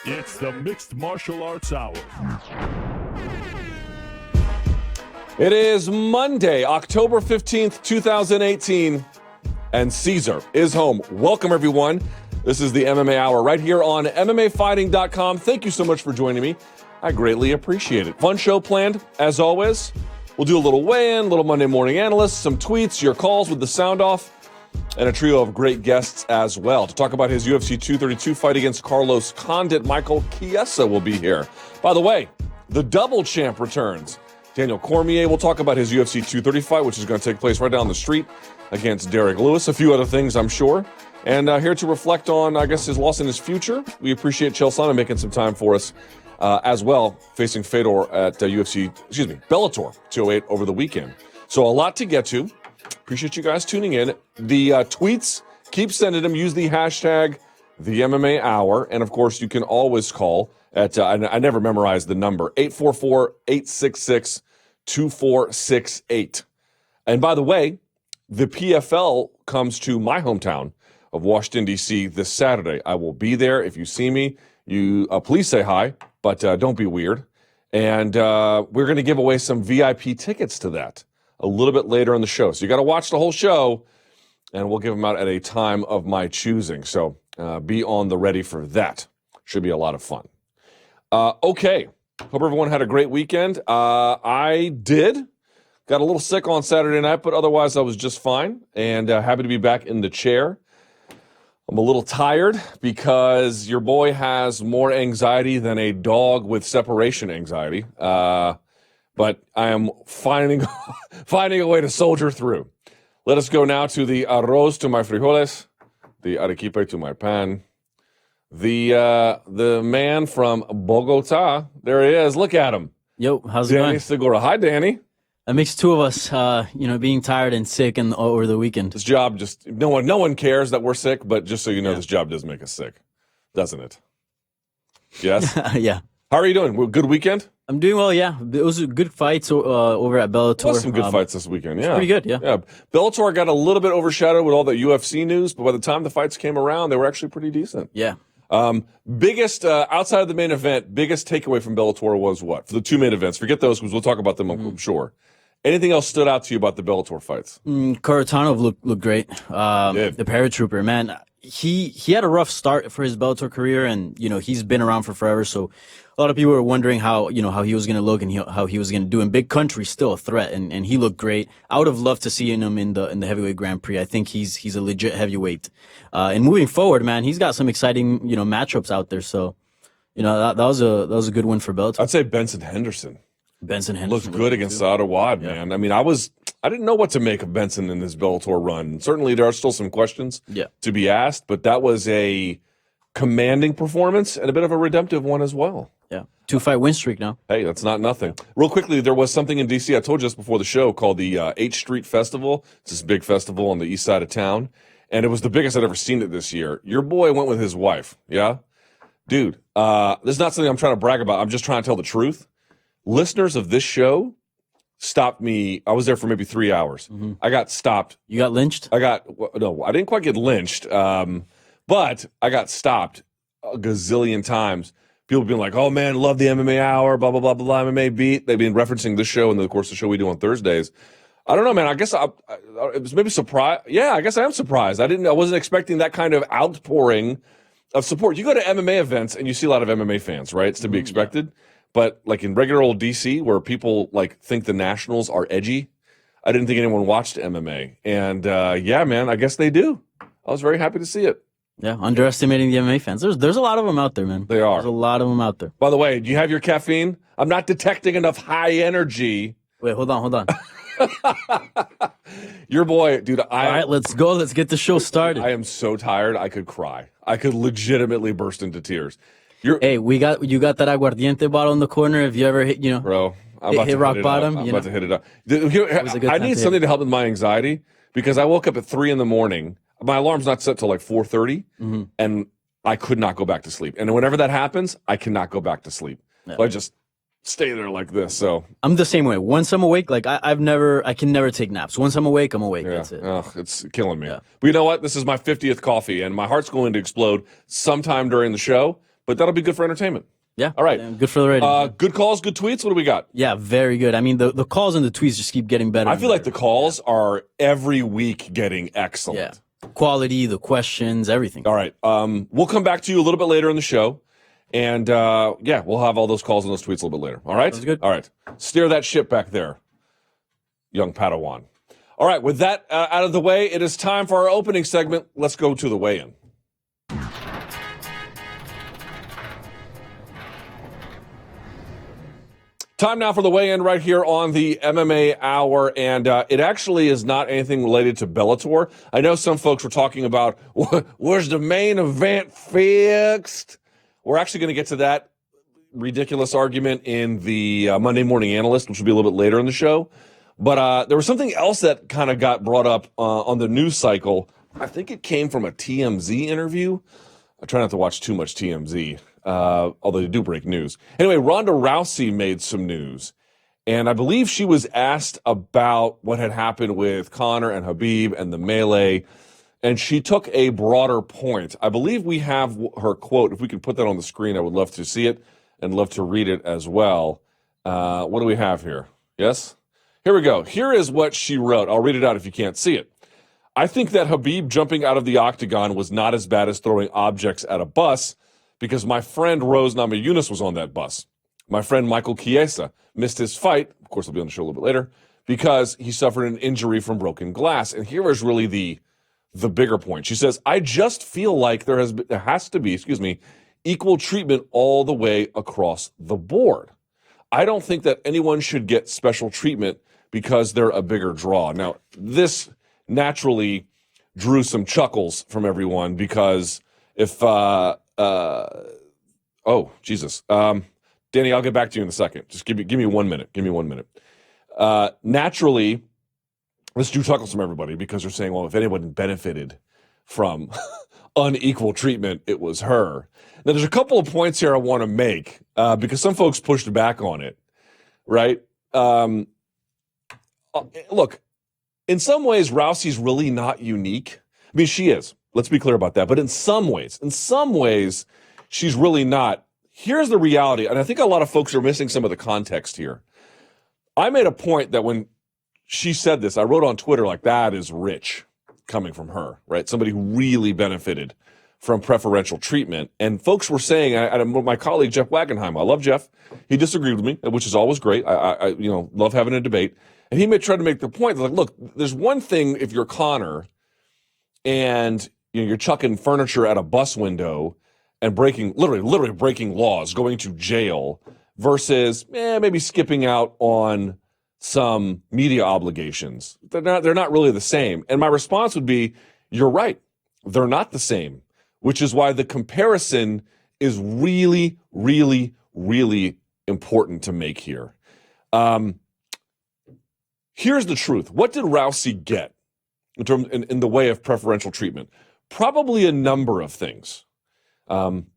It's the Mixed Martial Arts Hour. It is Monday, October 15th, 2018, and Caesar is home. Welcome, everyone. This is the MMA Hour right here on MMAfighting.com. Thank you so much for joining me. I greatly appreciate it. Fun show planned, as always. We'll do a little weigh-in, a little Monday Morning Analyst, some tweets, your calls with the sound off, and a trio of great guests as well. To talk about his UFC 232 fight against Carlos Condit, Michael Chiesa will be here. By the way, the double champ returns. Daniel Cormier will talk about his UFC 230 fight, which is going to take place right down the street against Derrick Lewis. A few other things, I'm sure. And here to reflect on, I guess, his loss in his future. We appreciate Chael Sonnen making some time for us as well, facing Fedor at Bellator 208 over the weekend. So a lot to get to. Appreciate you guys tuning in. The tweets, keep sending them. Use the hashtag #TheMMA Hour. And, of course, you can always call at, I never memorized the number, 844-866-2468. And, by the way, the PFL comes to my hometown of Washington, D.C. this Saturday. I will be there. If you see me, you please say hi, but don't be weird. And we're going to give away some VIP tickets to that a little bit later in the show. So you got to watch the whole show, and we'll give them out at a time of my choosing. So be on the ready for that. Should be a lot of fun. Okay. Hope everyone had a great weekend. I did. Got a little sick on Saturday night, but otherwise I was just fine, and happy to be back in the chair. I'm a little tired because your boy has more anxiety than a dog with separation anxiety. But I am finding a way to soldier through. Let us go now to the arroz to my frijoles, the arequipe to my pan. The man from Bogota, there he is. Look at him. Yo, how's it Danny going? Segura. Hi, Danny. That makes two of us, being tired and sick over the weekend. This job just, no one cares that we're sick, but just so you know, This job does make us sick, doesn't it? Yes? Yeah. How are you doing? Good weekend? I'm doing well, yeah. It was a good fights over at Bellator. There was some good fights this weekend, yeah. Pretty good, yeah. Bellator got a little bit overshadowed with all the UFC news, but by the time the fights came around, they were actually pretty decent. Yeah. Biggest, outside of the main event, biggest takeaway from Bellator was what? For the two main events, forget those because we'll talk about them, I'm sure. Anything else stood out to you about the Bellator fights? Karatanov looked great. The paratrooper, man, he had a rough start for his Bellator career, and he's been around for forever. So a lot of people were wondering how he was going to look and how he was going to do. In big country, still a threat, and he looked great. I would have loved to see him in the heavyweight Grand Prix. I think he's a legit heavyweight. And moving forward, man, he's got some exciting matchups out there. So that was a good win for Bellator. I'd say Benson Henderson looked good against Sauter Wad, man. I mean, I didn't know what to make of Benson in this Bellator run. Certainly, there are still some questions to be asked, but that was a commanding performance and a bit of a redemptive one as well. Yeah, 2-fight win streak now. Hey, that's not nothing. Real quickly, there was something in D.C. I told you just before the show called the H Street Festival. It's this big festival on the east side of town, and it was the biggest I'd ever seen it this year. Your boy went with his wife, yeah? Dude, this is not something I'm trying to brag about. I'm just trying to tell the truth. Listeners of this show stopped me. I was there for maybe 3 hours. Mm-hmm. I got stopped. You got lynched? No, I didn't quite get lynched, but I got stopped a gazillion times. People being like, oh, man, love the MMA Hour, blah, blah, blah, blah, MMA Beat. They've been referencing this show and, of course, the show we do on Thursdays. I don't know, man. I guess it was maybe surprised. Yeah, I guess I am surprised. I wasn't expecting that kind of outpouring of support. You go to MMA events and you see a lot of MMA fans, right? It's to be expected. Yeah. But like in regular old DC, where people like think the Nationals are edgy, I didn't think anyone watched MMA. And yeah, man, I guess they do. I was very happy to see it. Yeah, underestimating the MMA fans. There's a lot of them out there, man. They are. There's a lot of them out there. By the way, do you have your caffeine? I'm not detecting enough high energy. Wait, hold on. Your boy, dude. All right, let's go. Let's get the show started. I am so tired. I could cry. I could legitimately burst into tears. Hey, you got that aguardiente bottle in the corner. If you ever hit, bro, I'm about hit to rock hit it bottom. I'm about to hit it up. I need something to help with my anxiety because I woke up at 3 a.m. My alarm's not set till like 4:30, and I could not go back to sleep. And whenever that happens, I cannot go back to sleep. Yeah. So I just stay there like this. So I'm the same way. Once I'm awake, like I can never take naps. Once I'm awake, I'm awake. Yeah. That's it. Oh, it's killing me. Yeah. But you know what? This is my 50th coffee, and my heart's going to explode sometime during the show. but that'll be good for entertainment. Yeah. All right. Good for the ratings. Good calls, good tweets. What do we got? Yeah, very good. I mean, the calls and the tweets just keep getting better. I feel like the calls are every week getting excellent. Yeah. Quality, the questions, everything. All right. We'll come back to you a little bit later in the show. And, we'll have all those calls and those tweets a little bit later. All right? Sounds good. All right. Steer that ship back there, young Padawan. All right. With that out of the way, it is time for our opening segment. Let's go to the weigh-in. Time now for the weigh-in right here on the MMA Hour, and it actually is not anything related to Bellator. I know some folks were talking about, where's the main event fixed? We're actually going to get to that ridiculous argument in the Monday Morning Analyst, which will be a little bit later in the show. But there was something else that kind of got brought up on the news cycle. I think it came from a TMZ interview. I try not to watch too much TMZ. Although they do break news. Anyway, Ronda Rousey made some news, and I believe she was asked about what had happened with Conor and Khabib and the melee, and she took a broader point. I believe we have her quote. If we could put that on the screen, I would love to see it and love to read it as well. What do we have here? Yes? Here we go. Here is what she wrote. I'll read it out if you can't see it. I think that Khabib jumping out of the octagon was not as bad as throwing objects at a bus, because my friend Rose Namajunas was on that bus. My friend Michael Chiesa missed his fight, of course he'll be on the show a little bit later, because he suffered an injury from broken glass. And here is really the bigger point. She says, I just feel like there has to be equal treatment all the way across the board. I don't think that anyone should get special treatment because they're a bigger draw. Now, this naturally drew some chuckles from everyone, because if Danny, I'll get back to you in a second. Just give me 1 minute. Give me 1 minute. Naturally, this drew chuckles from everybody, because they're saying, well, if anyone benefited from unequal treatment, it was her. Now, there's a couple of points here I want to make, because some folks pushed back on it, right? Look, in some ways, Rousey's really not unique. I mean, she is. Let's be clear about that. But in some ways, she's really not. Here's the reality, and I think a lot of folks are missing some of the context here. I made a point that when she said this, I wrote on Twitter, like, that is rich coming from her, right? Somebody who really benefited from preferential treatment. And folks were saying, my colleague Jeff Wagenheim, I love Jeff. He disagreed with me, which is always great. I love having a debate. And he tried to make the point, like, look, there's one thing if you're Conor and you're chucking furniture at a bus window and literally breaking laws, going to jail, versus maybe skipping out on some media obligations. They're not really the same. And my response would be, you're right. They're not the same, which is why the comparison is really, really, really important to make here. Here's the truth. What did Rousey get in the way of preferential treatment? Probably a number of things,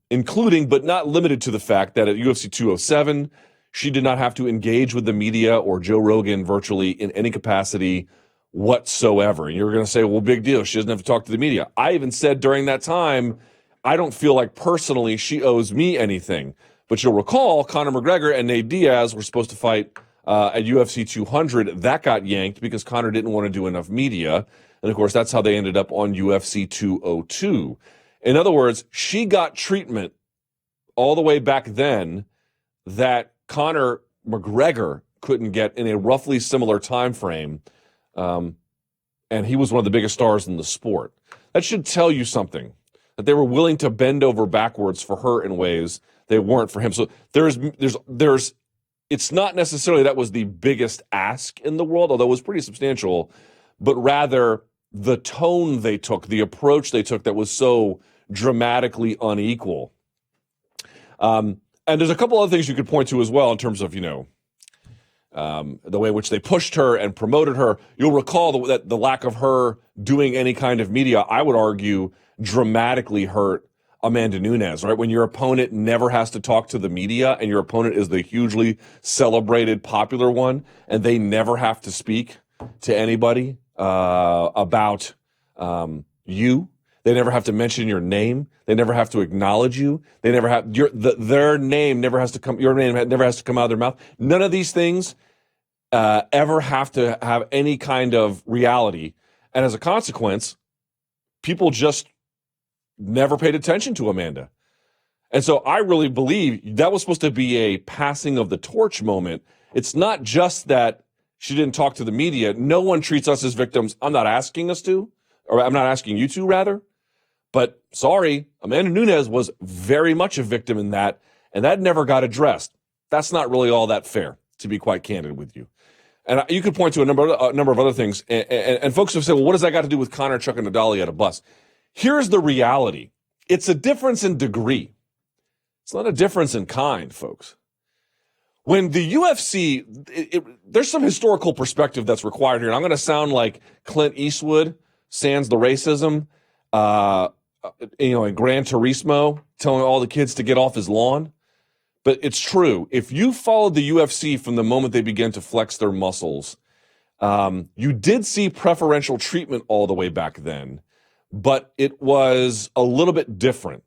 including but not limited to the fact that at UFC 207, she did not have to engage with the media or Joe Rogan virtually in any capacity whatsoever. And you're going to say, well, big deal. She doesn't have to talk to the media. I even said during that time, I don't feel like personally she owes me anything. But you'll recall Conor McGregor and Nate Diaz were supposed to fight at UFC 200. That got yanked because Conor didn't want to do enough media. And, of course, that's how they ended up on UFC 202. In other words, she got treatment all the way back then that Conor McGregor couldn't get in a roughly similar time frame. And he was one of the biggest stars in the sport. That should tell you something, that they were willing to bend over backwards for her in ways they weren't for him. So it's not necessarily that was the biggest ask in the world, although it was pretty substantial, but rather the tone they took, the approach they took that was so dramatically unequal. And there's a couple other things you could point to as well in terms of, the way in which they pushed her and promoted her. You'll recall that the lack of her doing any kind of media, I would argue, dramatically hurt Amanda Nunes, right? When your opponent never has to talk to the media and your opponent is the hugely celebrated, popular one, and they never have to speak to anybody about you, They never have to mention your name. They never have to acknowledge you. They never have their name never has to come. Your name never has to come out of their mouth. None of these things ever have to have any kind of reality. And as a consequence, people just never paid attention to Amanda. And so I really believe that was supposed to be a passing of the torch moment. It's not just that she didn't talk to the media. No one treats us as victims. I'm not asking us to, or I'm not asking you to, rather. But sorry, Amanda Nunes was very much a victim in that, and that never got addressed. That's not really all that fair, to be quite candid with you. And you could point to a number of other things, and folks have said, well, what does that got to do with Conor chucking Nadal at a bus? Here's the reality. It's a difference in degree. It's not a difference in kind, folks. When the UFC, there's some historical perspective that's required here. And I'm going to sound like Clint Eastwood, sans the racism, in Gran Turismo, telling all the kids to get off his lawn. But it's true. If you followed the UFC from the moment they began to flex their muscles, you did see preferential treatment all the way back then, but it was a little bit different.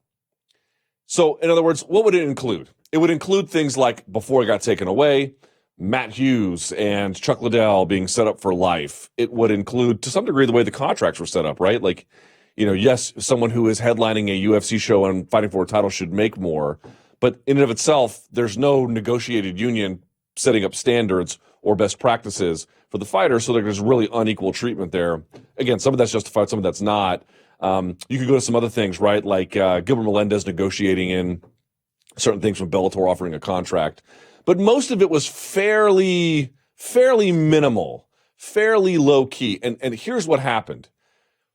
So, in other words, what would it include? It would include things like, before it got taken away, Matt Hughes and Chuck Liddell being set up for life. It would include, to some degree, the way the contracts were set up, right? Like, yes, someone who is headlining a UFC show and fighting for a title should make more. But in and of itself, there's no negotiated union setting up standards or best practices for the fighter, so there's really unequal treatment there. Again, some of that's justified, some of that's not. You could go to some other things, right? Like Gilbert Melendez negotiating in certain things from Bellator offering a contract. But most of it was fairly minimal, fairly low key. And here's what happened.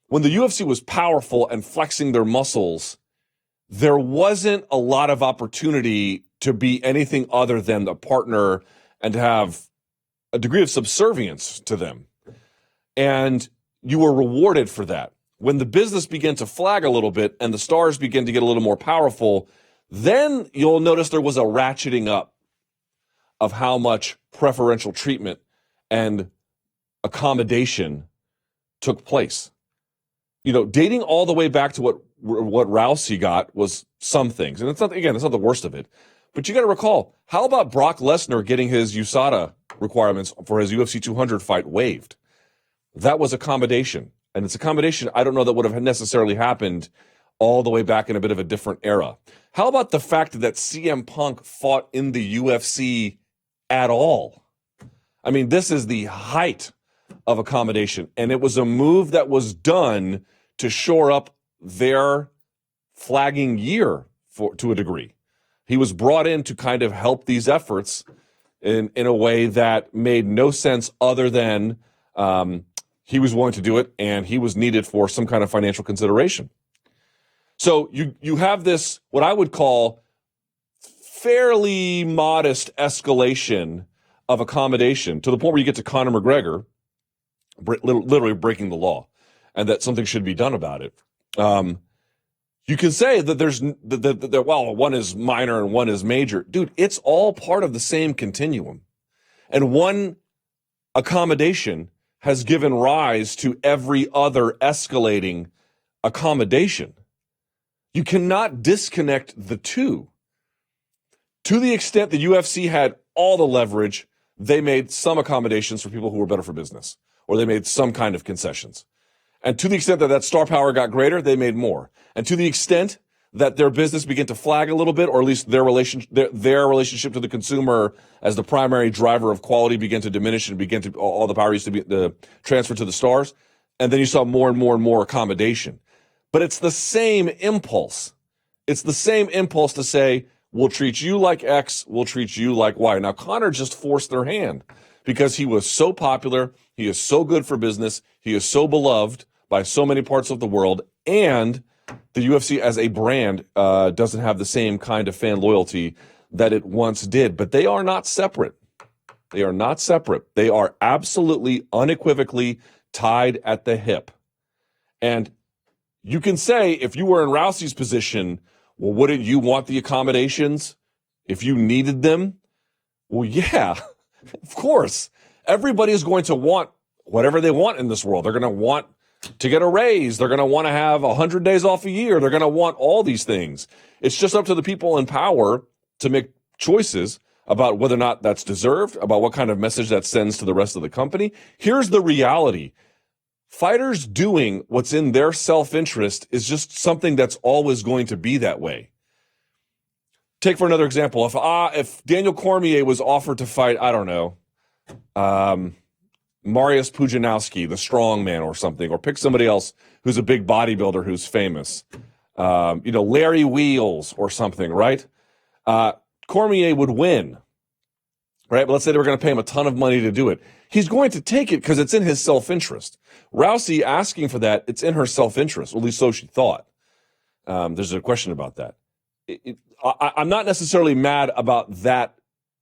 When the UFC was powerful and flexing their muscles, there wasn't a lot of opportunity to be anything other than a partner and to have a degree of subservience to them. And you were rewarded for that. When the business began to flag a little bit and the stars began to get a little more powerful, then you'll notice there was a ratcheting up of how much preferential treatment and accommodation took place. Dating all the way back to what Rousey got was some things. And it's not the worst of it. But you got to recall, how about Brock Lesnar getting his USADA requirements for his UFC 200 fight waived? That was accommodation. And it's accommodation I don't know that would have necessarily happened all the way back in a bit of a different era. How about the fact that CM Punk fought in the UFC at all? I mean, this is the height of accommodation. And it was a move that was done to shore up their flagging year to a degree. He was brought in to kind of help these efforts in a way that made no sense other than he was willing to do it and he was needed for some kind of financial consideration. So you have this, what I would call fairly modest escalation of accommodation to the point where you get to Conor McGregor literally breaking the law and that something should be done about it. You can say that there's one is minor and one is major. Dude, it's all part of the same continuum. And one accommodation has given rise to every other escalating accommodation. You cannot disconnect the two. To the extent the UFC had all the leverage, they made some accommodations for people who were better for business, or they made some kind of concessions. And to the extent that star power got greater, they made more. And to the extent that their business began to flag a little bit, or at least their relationship to the consumer as the primary driver of quality began to diminish and all the power used to be transferred to the stars. And then you saw more and more and more accommodation. But it's the same impulse. It's the same impulse to say, we'll treat you like X, we'll treat you like Y. Now, Conor just forced their hand because he was so popular, he is so good for business, he is so beloved by so many parts of the world, and the UFC as a brand doesn't have the same kind of fan loyalty that it once did. But they are not separate. They are not separate. They are absolutely, unequivocally tied at the hip. And you can say, if you were in Rousey's position, well, wouldn't you want the accommodations if you needed them? Well, yeah, of course. Everybody is going to want whatever they want in this world. They're going to want to get a raise. They're going to want to have 100 days off a year. They're going to want all these things. It's just up to the people in power to make choices about whether or not that's deserved, about what kind of message that sends to the rest of the company. Here's the reality. Fighters doing what's in their self-interest is just something that's always going to be that way. Take for another example, if Daniel Cormier was offered to fight, I don't know, Mariusz Pudzianowski, the strongman or something, or pick somebody else who's a big bodybuilder who's famous, Larry Wheels or something, right? Cormier would win, right? But let's say they were going to pay him a ton of money to do it. He's going to take it because it's in his self-interest. Rousey asking for that, it's in her self-interest, or at least so she thought. There's a question about that. I'm not necessarily mad about that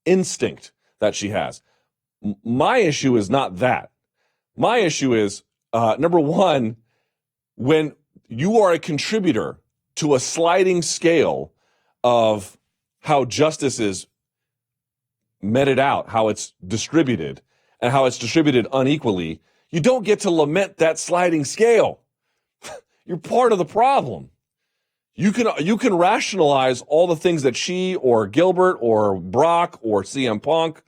instinct that she has. My issue is not that. My issue is, number one, when you are a contributor to a sliding scale of how justice is meted out, how it's distributed, and how it's distributed unequally, you don't get to lament that sliding scale. You're part of the problem. You can rationalize all the things that she or Gilbert or Brock or CM Punk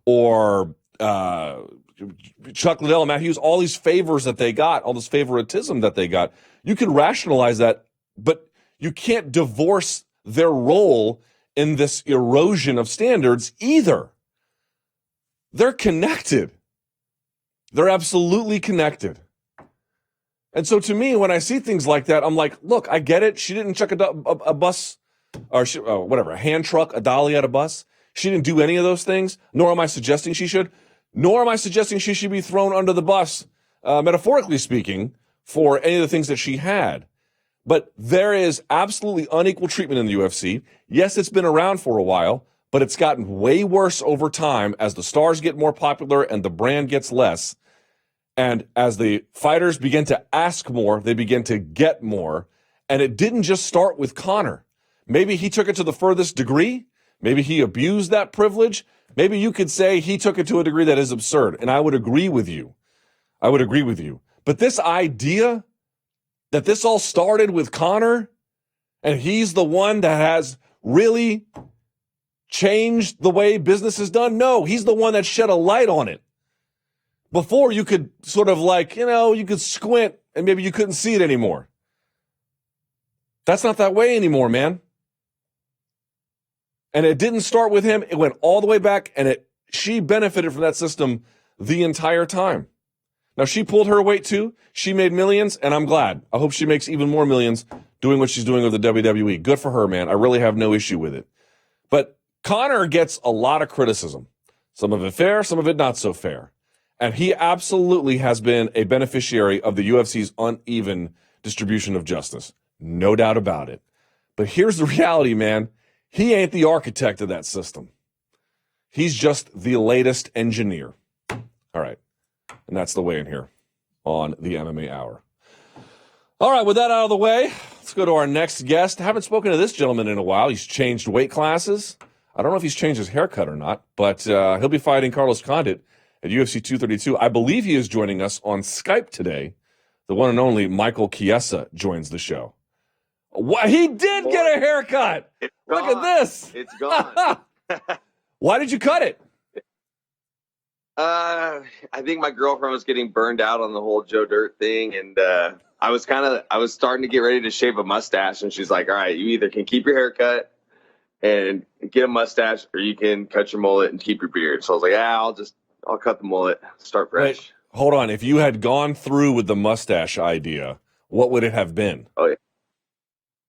or Chuck Liddell and Matt Hughes, all these favors that they got, all this favoritism that they got. You can rationalize that, but you can't divorce their role in this erosion of standards either. They're connected. They're absolutely connected. And so to me, when I see things like that, I'm like, look, I get it. She didn't chuck a bus or a hand truck, a dolly at a bus. She didn't do any of those things, nor am I suggesting she should. Nor am I suggesting she should be thrown under the bus, metaphorically speaking, for any of the things that she had. But there is absolutely unequal treatment in the UFC. Yes, it's been around for a while, but it's gotten way worse over time as the stars get more popular and the brand gets less. And as the fighters begin to ask more, they begin to get more. And it didn't just start with Conor. Maybe he took it to the furthest degree. Maybe he abused that privilege. Maybe you could say he took it to a degree that is absurd. And I would agree with you. But this idea that this all started with Conor and he's the one that has really changed the way business is done. No, he's the one that shed a light on it. Before you could sort of you could squint and maybe you couldn't see it anymore. That's not that way anymore, man. And it didn't start with him. It went all the way back, and she benefited from that system the entire time. Now, she pulled her weight too. She made millions, and I'm glad. I hope she makes even more millions doing what she's doing with the WWE. Good for her, man. I really have no issue with it. But Conor gets a lot of criticism. Some of it fair, some of it not so fair. And he absolutely has been a beneficiary of the UFC's uneven distribution of justice. No doubt about it. But here's the reality, man. He ain't the architect of that system. He's just the latest engineer. All right. And that's the way in here on the MMA Hour. All right, with that out of the way, let's go to our next guest. I haven't spoken to this gentleman in a while. He's changed weight classes. I don't know if he's changed his haircut or not, but he'll be fighting Carlos Condit at UFC 232. I believe he is joining us on Skype today. The one and only Michael Chiesa joins the show. What? He did get a haircut. Look at this. It's gone. Why did you cut it? I think my girlfriend was getting burned out on the whole Joe Dirt thing, and I was starting to get ready to shave a mustache, and she's like, "All right, you either can keep your haircut and get a mustache, or you can cut your mullet and keep your beard." So I was like, I'll cut the mullet, start fresh. Wait, hold on. If you had gone through with the mustache idea, what would it have been? Oh, yeah.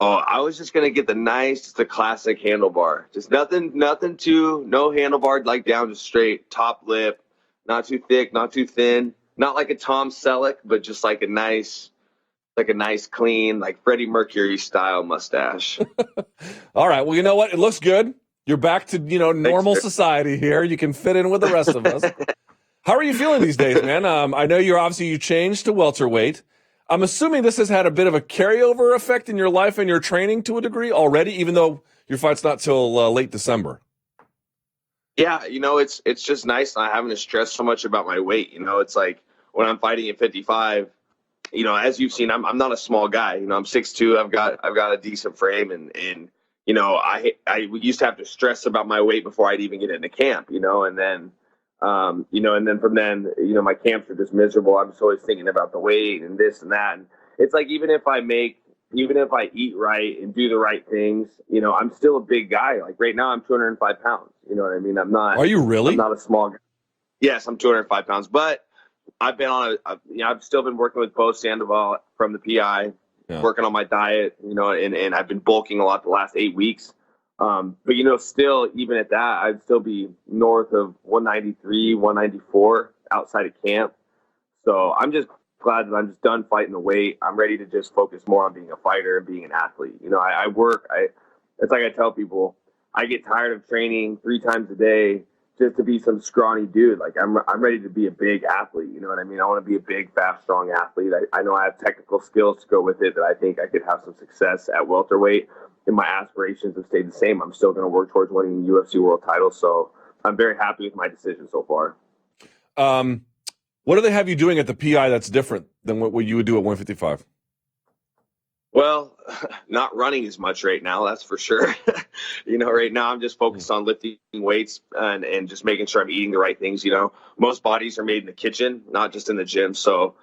Oh, I was just going to get the classic handlebar. Just nothing no handlebar, like down, just straight, top lip, not too thick, not too thin. Not like a Tom Selleck, but just like a nice, clean, like Freddie Mercury style mustache. All right. Well, you know what? It looks good. You're back to, normal society here. You can fit in with the rest of us. How are you feeling these days, man? I know you changed to welterweight. I'm assuming this has had a bit of a carryover effect in your life and your training to a degree already, even though your fight's not till late December. Yeah, it's just nice not having to stress so much about my weight. It's like when I'm fighting at 55, as you've seen, I'm not a small guy. I'm 6'2". I've got a decent frame, and I used to have to stress about my weight before I'd even get into camp. And then from then, my camps are just miserable. I'm just always thinking about the weight and this and that. And it's like, even if I eat right and do the right things, I'm still a big guy. Like right now I'm 205 pounds. You know what I mean? I'm not. Are you really? I'm not a small guy. Yes, I'm 205 pounds, but I've been I've still been working with Bo Sandoval from the PI, working on my diet, and I've been bulking a lot the last 8 weeks. But still, even at that, I'd still be north of 193, 194 outside of camp. So I'm just glad that I'm just done fighting the weight. I'm ready to just focus more on being a fighter and being an athlete. It's like I tell people, I get tired of training 3 times a day just to be some scrawny dude. Like I'm ready to be a big athlete. You know what I mean? I want to be a big, fast, strong athlete. I know I have technical skills to go with it that I think I could have some success at welterweight. And my aspirations have stayed the same. I'm still going to work towards winning the UFC world title. So I'm very happy with my decision so far. What do they have you doing at the PI that's different than what you would do at 155? Well, not running as much right now, that's for sure. Right now I'm just focused on lifting weights and just making sure I'm eating the right things. Most bodies are made in the kitchen, not just in the gym. So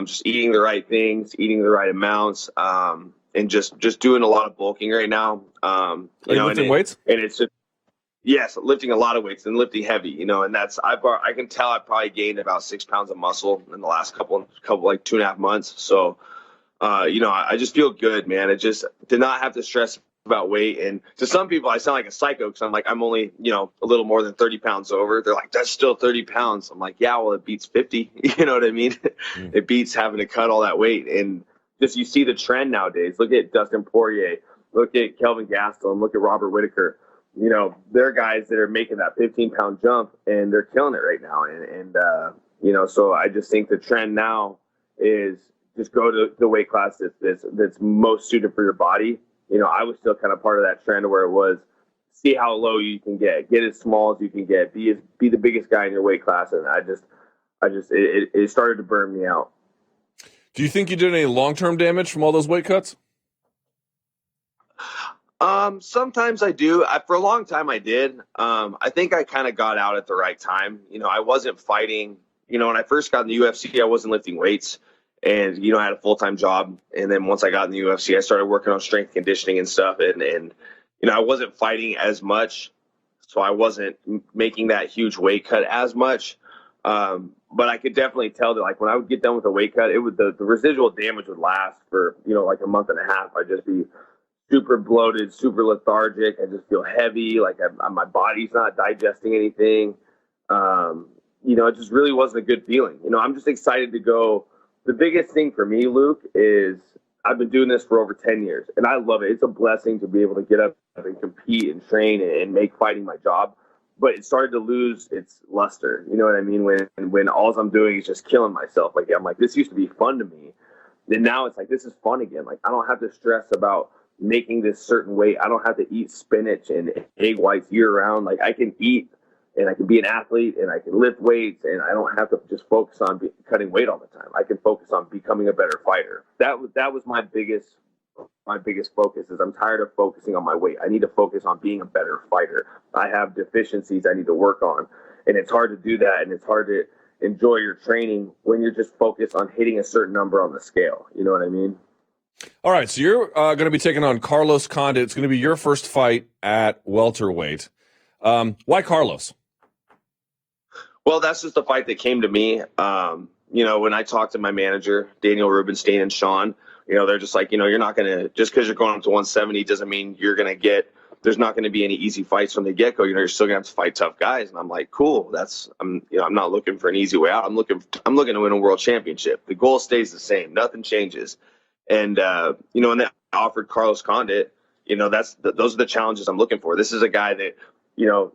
just eating the right things, eating the right amounts, and just doing a lot of bulking right now. Are you lifting weights? And it's just, yes, lifting a lot of weights and lifting heavy, and that's, I can tell I've probably gained about 6 pounds of muscle in the last couple like 2.5 months. So, I just feel good, man. It just did not have to stress about weight. And to some people, I sound like a psycho because I'm only, a little more than 30 pounds over. They're like, that's still 30 pounds. I'm like, yeah, well, it beats 50. You know what I mean? It beats having to cut all that weight. And just, you see the trend nowadays. Look at Dustin Poirier. Look at Kelvin Gastelum. Look at Robert Whitaker. They're guys that are making that 15-pound jump, and they're killing it right now. And so I just think the trend now is just go to the weight class that's most suited for your body. I was still kind of part of that trend where it was, see how low you can get as small as you can get, be the biggest guy in your weight class. And it started to burn me out. Do you think you did any long-term damage from all those weight cuts? Sometimes I do. For a long time I did. I think I kind of got out at the right time. I wasn't fighting. When I first got in the UFC, I wasn't lifting weights, and I had a full-time job. And then once I got in the UFC, I started working on strength conditioning and stuff. And I wasn't fighting as much, so I wasn't making that huge weight cut as much. But I could definitely tell that, like, when I would get done with a weight cut, it would the residual damage would last for like a month and a half. I'd just be super bloated, super lethargic. I just feel heavy, like my body's not digesting anything. It just really wasn't a good feeling. I'm just excited to go. The biggest thing for me, Luke, is I've been doing this for over 10 years, and I love it. It's a blessing to be able to get up and compete and train and make fighting my job. But it started to lose its luster. You know what I mean? When all I'm doing is just killing myself. Like, I'm like, this used to be fun to me. And now it's like, this is fun again. Like, I don't have to stress about making this certain weight. I don't have to eat spinach and egg whites year round. Like, I can eat and I can be an athlete and I can lift weights, and I don't have to just focus on cutting weight all the time. I can focus on becoming a better fighter. That was my biggest focus. Is I'm tired of focusing on my weight. I need to focus on being a better fighter. I have deficiencies I need to work on, and it's hard to do that, and it's hard to enjoy your training when you're just focused on hitting a certain number on the scale. You know what I mean? All right, so you're going to be taking on Carlos Condit. It's going to be your first fight at welterweight. Why Carlos? Well, that's just the fight that came to me. When I talked to my manager, Daniel Rubenstein and Sean, they're just like, you're not going to, just because you're going up to 170 doesn't mean you're going to get, there's not going to be any easy fights from the get-go. You're still going to have to fight tough guys. And I'm like, cool. I'm not looking for an easy way out. I'm looking to win a world championship. The goal stays the same. Nothing changes. And, when they offered Carlos Condit, those are the challenges I'm looking for. This is a guy that,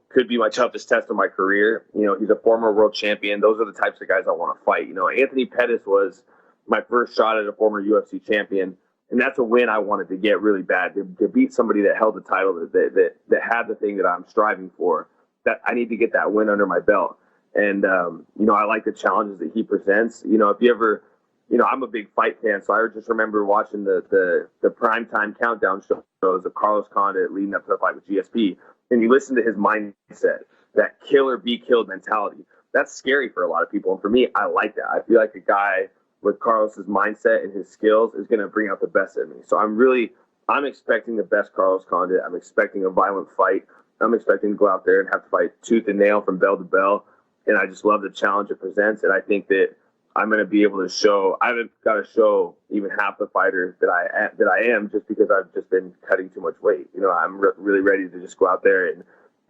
could be my toughest test of my career. He's a former world champion. Those are the types of guys I want to fight. Anthony Pettis was my first shot at a former UFC champion, and that's a win I wanted to get really bad, to beat somebody that held the title, that had the thing that I'm striving for. That I need to get that win under my belt. And, I like the challenges that he presents. If you ever I'm a big fight fan, so I just remember watching the primetime countdown shows of Carlos Condit leading up to the fight with GSP, and you listen to his mindset, that kill or be killed mentality. That's scary for a lot of people, and for me, I like that. I feel like a guy with Carlos's mindset and his skills is going to bring out the best in me. So I'm expecting the best Carlos Condit. I'm expecting a violent fight. I'm expecting to go out there and have to fight tooth and nail from bell to bell, and I just love the challenge it presents, and I think that I'm going to be able to show. I haven't got to show even half the fighter that I am, just because I've just been cutting too much weight. I'm really ready to just go out there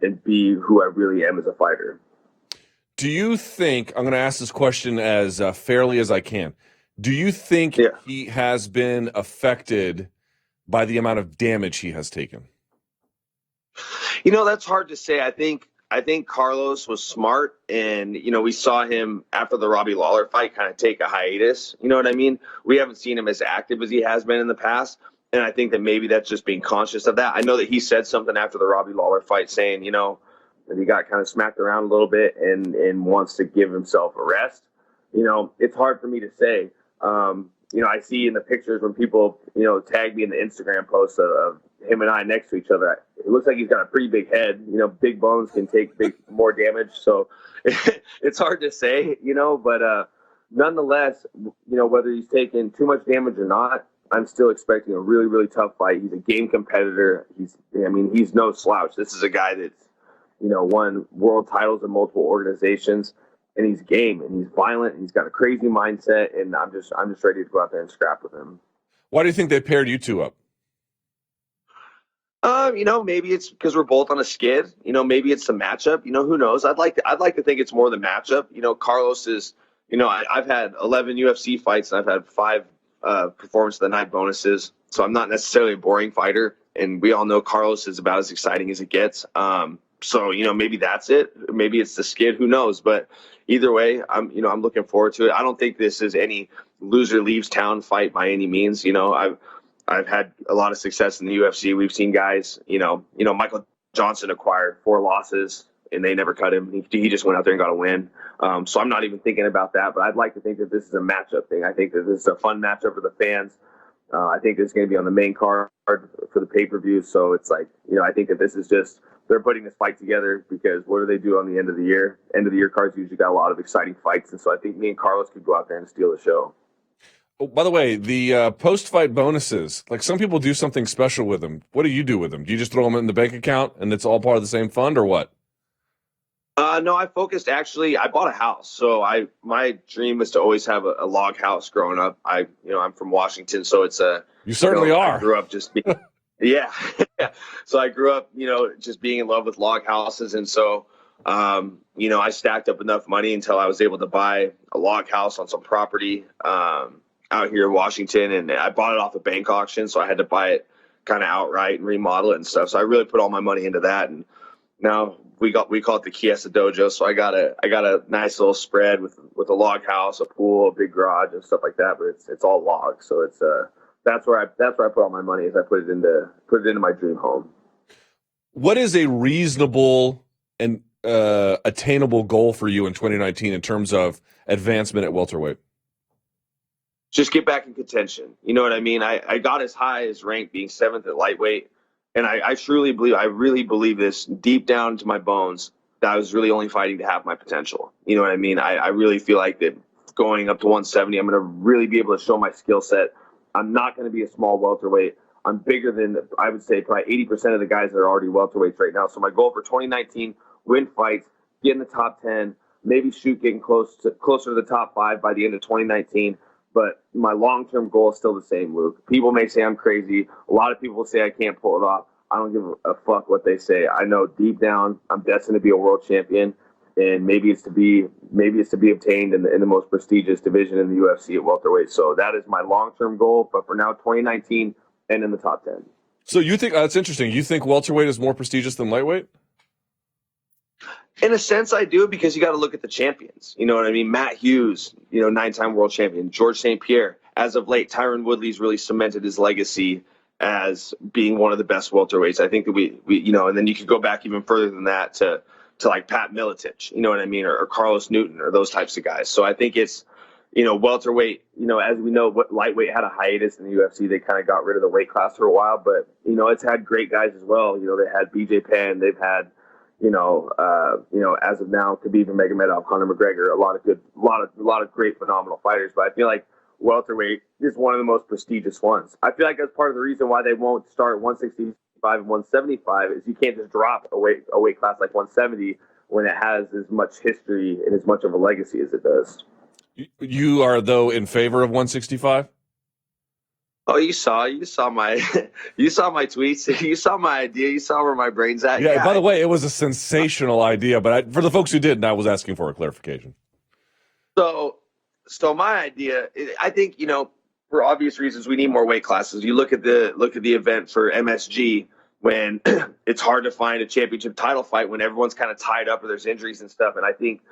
and be who I really am as a fighter. Do you think, I'm going to ask this question as fairly as I can, do you think he has been affected by the amount of damage he has taken? That's hard to say. I think Carlos was smart, and we saw him after the Robbie Lawler fight kind of take a hiatus. You know what I mean? We haven't seen him as active as he has been in the past, and I think that maybe that's just being conscious of that. I know that he said something after the Robbie Lawler fight saying, that he got kind of smacked around a little bit and wants to give himself a rest. It's hard for me to say. I see in the pictures when people, tag me in the Instagram posts of him and I next to each other, it looks like he's got a pretty big head. Big bones can take more damage. So it's hard to say, but nonetheless, whether he's taking too much damage or not, I'm still expecting a really, really tough fight. He's a game competitor. He's no slouch. This is a guy that's, won world titles in multiple organizations, and he's game, and he's violent, and he's got a crazy mindset, and I'm just ready to go out there and scrap with him. Why do you think they paired you two up? Maybe it's because we're both on a skid. Maybe it's the matchup. Who knows? I'd like to think it's more the matchup. Carlos is, I've had 11 UFC fights, and I've had 5 performance of the night bonuses. So I'm not necessarily a boring fighter, and we all know Carlos is about as exciting as it gets. So maybe that's it. Maybe it's the skid. Who knows? But either way, I'm looking forward to it. I don't think this is any loser leaves town fight by any means. I've had a lot of success in the UFC. We've seen guys, Michael Johnson acquired 4 losses and they never cut him. He just went out there and got a win. So I'm not even thinking about that, but I'd like to think that this is a matchup thing. I think that this is a fun matchup for the fans. I think it's going to be on the main card for the pay-per-view. So it's like, I think that this is just, they're putting this fight together because what do they do on the end of the year? End of the year cards usually got a lot of exciting fights. And so I think me and Carlos could go out there and steal the show. Oh, by the way, the post-fight bonuses, like some people do something special with them. What do you do with them? Do you just throw them in the bank account and it's all part of the same fund or what? No, I bought a house. So my dream was to always have a log house growing up. I'm from Washington, so it's you certainly are. I grew up just being, yeah. So I grew up, just being in love with log houses. And so, I stacked up enough money until I was able to buy a log house on some property, out here in Washington. And I bought it off a bank auction. So I had to buy it kind of outright and remodel it and stuff. So I really put all my money into that. And now we call it the Chiesa dojo. So I got a nice little spread with a log house, a pool, a big garage and stuff like that. But it's all logs. So it's, that's where I put all my money is I put it into my dream home. What is a reasonable and attainable goal for you in 2019 in terms of advancement at welterweight? Just get back in contention. You know what I mean? I got as high as ranked being 7th at lightweight. And I really believe this deep down to my bones that I was really only fighting to have my potential. You know what I mean? I really feel like that going up to 170, I'm going to really be able to show my skill set. I'm not going to be a small welterweight. I'm bigger than, I would say, probably 80% of the guys that are already welterweights right now. So my goal for 2019, win fights, get in the top 10, maybe shoot getting closer to the top 5 by the end of 2019. But my long-term goal is still the same, Luke. People may say I'm crazy. A lot of people say I can't pull it off. I don't give a fuck what they say. I know deep down I'm destined to be a world champion, and maybe it's to be obtained in the most prestigious division in the UFC at welterweight. So that is my long-term goal. But for now, 2019, and in the top 10. So you think that's interesting? You think welterweight is more prestigious than lightweight? In a sense, I do, because you got to look at the champions. You know what I mean? Matt Hughes, 9-time world champion. George St. Pierre. As of late, Tyron Woodley's really cemented his legacy as being one of the best welterweights. I think that we and then you could go back even further than that to like Pat Miletich, you know what I mean, or Carlos Newton, or those types of guys. So I think it's, welterweight, as we know, what lightweight had a hiatus in the UFC. They kind of got rid of the weight class for a while, but, it's had great guys as well. They had BJ Penn. They've had, as of now, Khabib Nurmagomedov, Conor McGregor, a lot of great, phenomenal fighters. But I feel like welterweight is one of the most prestigious ones. I feel like that's part of the reason why they won't start 165 and 175 is you can't just drop a weight class like 170 when it has as much history and as much of a legacy as it does. You are, though, in favor of 165? Oh, you saw my tweets. You saw my idea. You saw where my brain's at. Yeah. By the way, it was a sensational idea, but for the folks who didn't, I was asking for a clarification. So my idea, I think, for obvious reasons, we need more weight classes. You look at the event for MSG when it's hard to find a championship title fight when everyone's kind of tied up or there's injuries and stuff. And I think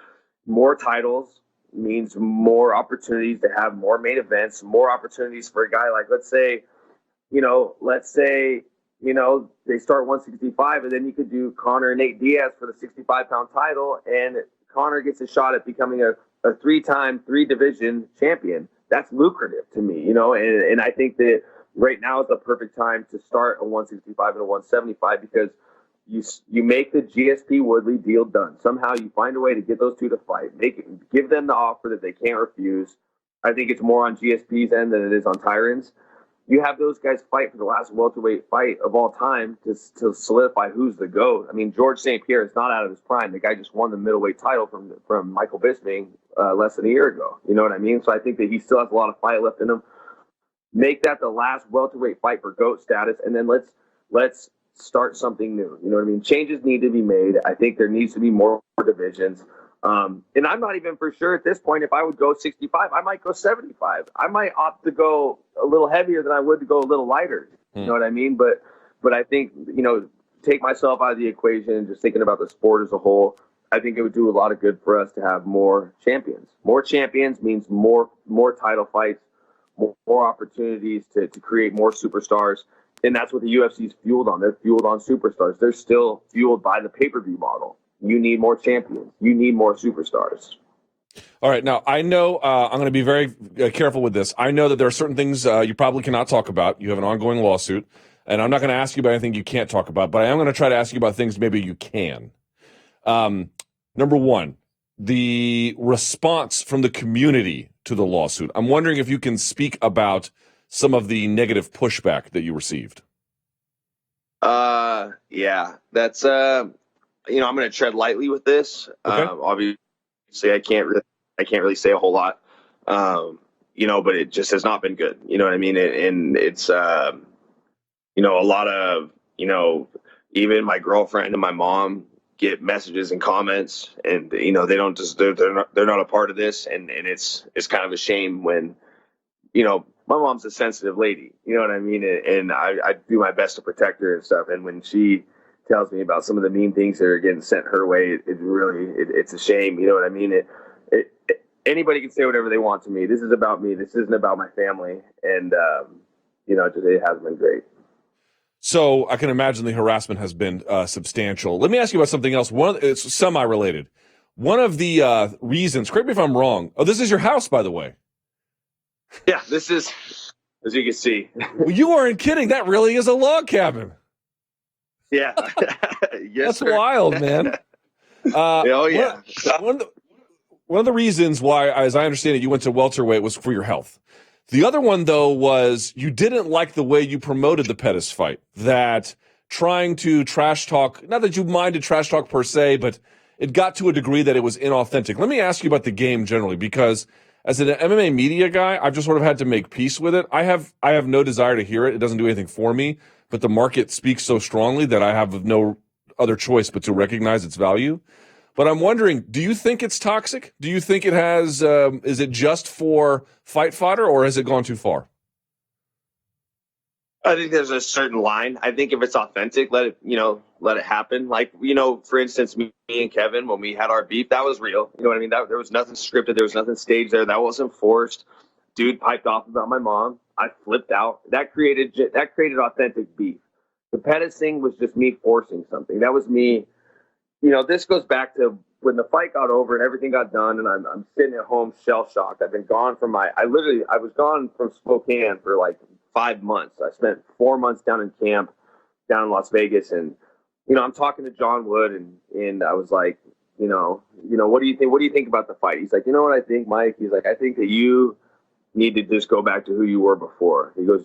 more titles means more opportunities to have more main events, more opportunities for a guy like, let's say, they start 165 and then you could do Conor and Nate Diaz for the 65-pound title, and Conor gets a shot at becoming a 3-time, 3-division champion. That's lucrative to me, and I think that right now is the perfect time to start a 165 and a 175 because you make the GSP Woodley deal done. Somehow you find a way to get those two to fight. Give them the offer that they can't refuse. I think it's more on GSP's end than it is on Tyron's. You have those guys fight for the last welterweight fight of all time to solidify who's the GOAT. I mean, George St. Pierre is not out of his prime. The guy just won the middleweight title from Michael Bisping less than a year ago. You know what I mean? So I think that he still has a lot of fight left in him. Make that the last welterweight fight for GOAT status, and then let's start something new. You know what I mean? Changes need to be made. I think there needs to be more divisions. And I'm not even for sure at this point if I would go 65. I might go 75. I might opt to go a little heavier than I would to go a little lighter. You know what I mean? But I think, take myself out of the equation and just thinking about the sport as a whole, I think it would do a lot of good for us to have more champions. More champions means more title fights, more opportunities to create more superstars. And that's what the UFC is fueled on. They're fueled on superstars. They're still fueled by the pay-per-view model. You need more champions. You need more superstars. All right. Now, I know I'm going to be very careful with this. I know that there are certain things you probably cannot talk about. You have an ongoing lawsuit. And I'm not going to ask you about anything you can't talk about, but I am going to try to ask you about things maybe you can. Number one, the response from the community to the lawsuit. I'm wondering if you can speak about some of the negative pushback that you received. Yeah, that's, I'm going to tread lightly with this. Okay. Obviously I can't really say a whole lot, but it just has not been good. You know what I mean? And it's, a lot of, even my girlfriend and my mom get messages and comments, and, they don't just, they're not a part of this. And it's kind of a shame when, my mom's a sensitive lady, you know what I mean? And I do my best to protect her and stuff. And when she tells me about some of the mean things that are getting sent her way, it's a shame. You know what I mean? Anybody can say whatever they want to me. This is about me. This isn't about my family. And, it hasn't been great. So I can imagine the harassment has been substantial. Let me ask you about something else. It's semi-related. One of the reasons, correct me if I'm wrong. Oh, this is your house, by the way. Yeah, this is, as you can see. Well, you weren't kidding. That really is a log cabin. Yeah. Yes, that's sir. Wild, man. Oh, yeah. One of the reasons why, as I understand it, you went to welterweight was for your health. The other one, though, was you didn't like the way you promoted the Pettis fight. That trying to trash talk, not that you minded trash talk per se, but it got to a degree that it was inauthentic. Let me ask you about the game generally, because as an MMA media guy, I've just sort of had to make peace with it. I have no desire to hear it. It doesn't do anything for me, but the market speaks so strongly that I have no other choice but to recognize its value. But I'm wondering, do you think it's toxic? Do you think it has, is it just for fight fodder, or has it gone too far? I think there's a certain line. I think if it's authentic, let it happen. Like, for instance, me and Kevin, when we had our beef, that was real. You know what I mean? There was nothing scripted. There was nothing staged there. That wasn't forced. Dude piped off about my mom. I flipped out. That created authentic beef. The Pettis thing was just me forcing something. That was me. This goes back to when the fight got over and everything got done, and I'm sitting at home shell shocked. I've been gone from I was gone from Spokane for like 5 months. I spent 4 months down in camp, down in Las Vegas, and I'm talking to John Wood, and I was like, what do you think? What do you think about the fight? He's like, you know what I think, Mike? He's like, I think that you need to just go back to who you were before. He goes,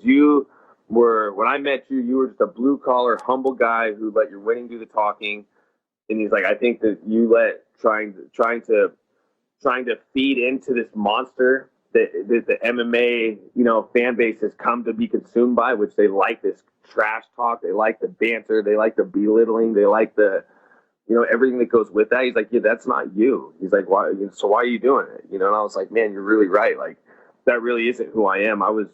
when I met you, you were just a blue collar, humble guy who let your winning do the talking. And he's like, I think that you let trying to feed into this monster that the MMA, fan base has come to be consumed by, which they like this trash talk. They like the banter. They like the belittling. They like the, everything that goes with that. He's like, yeah, that's not you. He's like, why? So why are you doing it? And I was like, man, you're really right. Like, that really isn't who I am. I was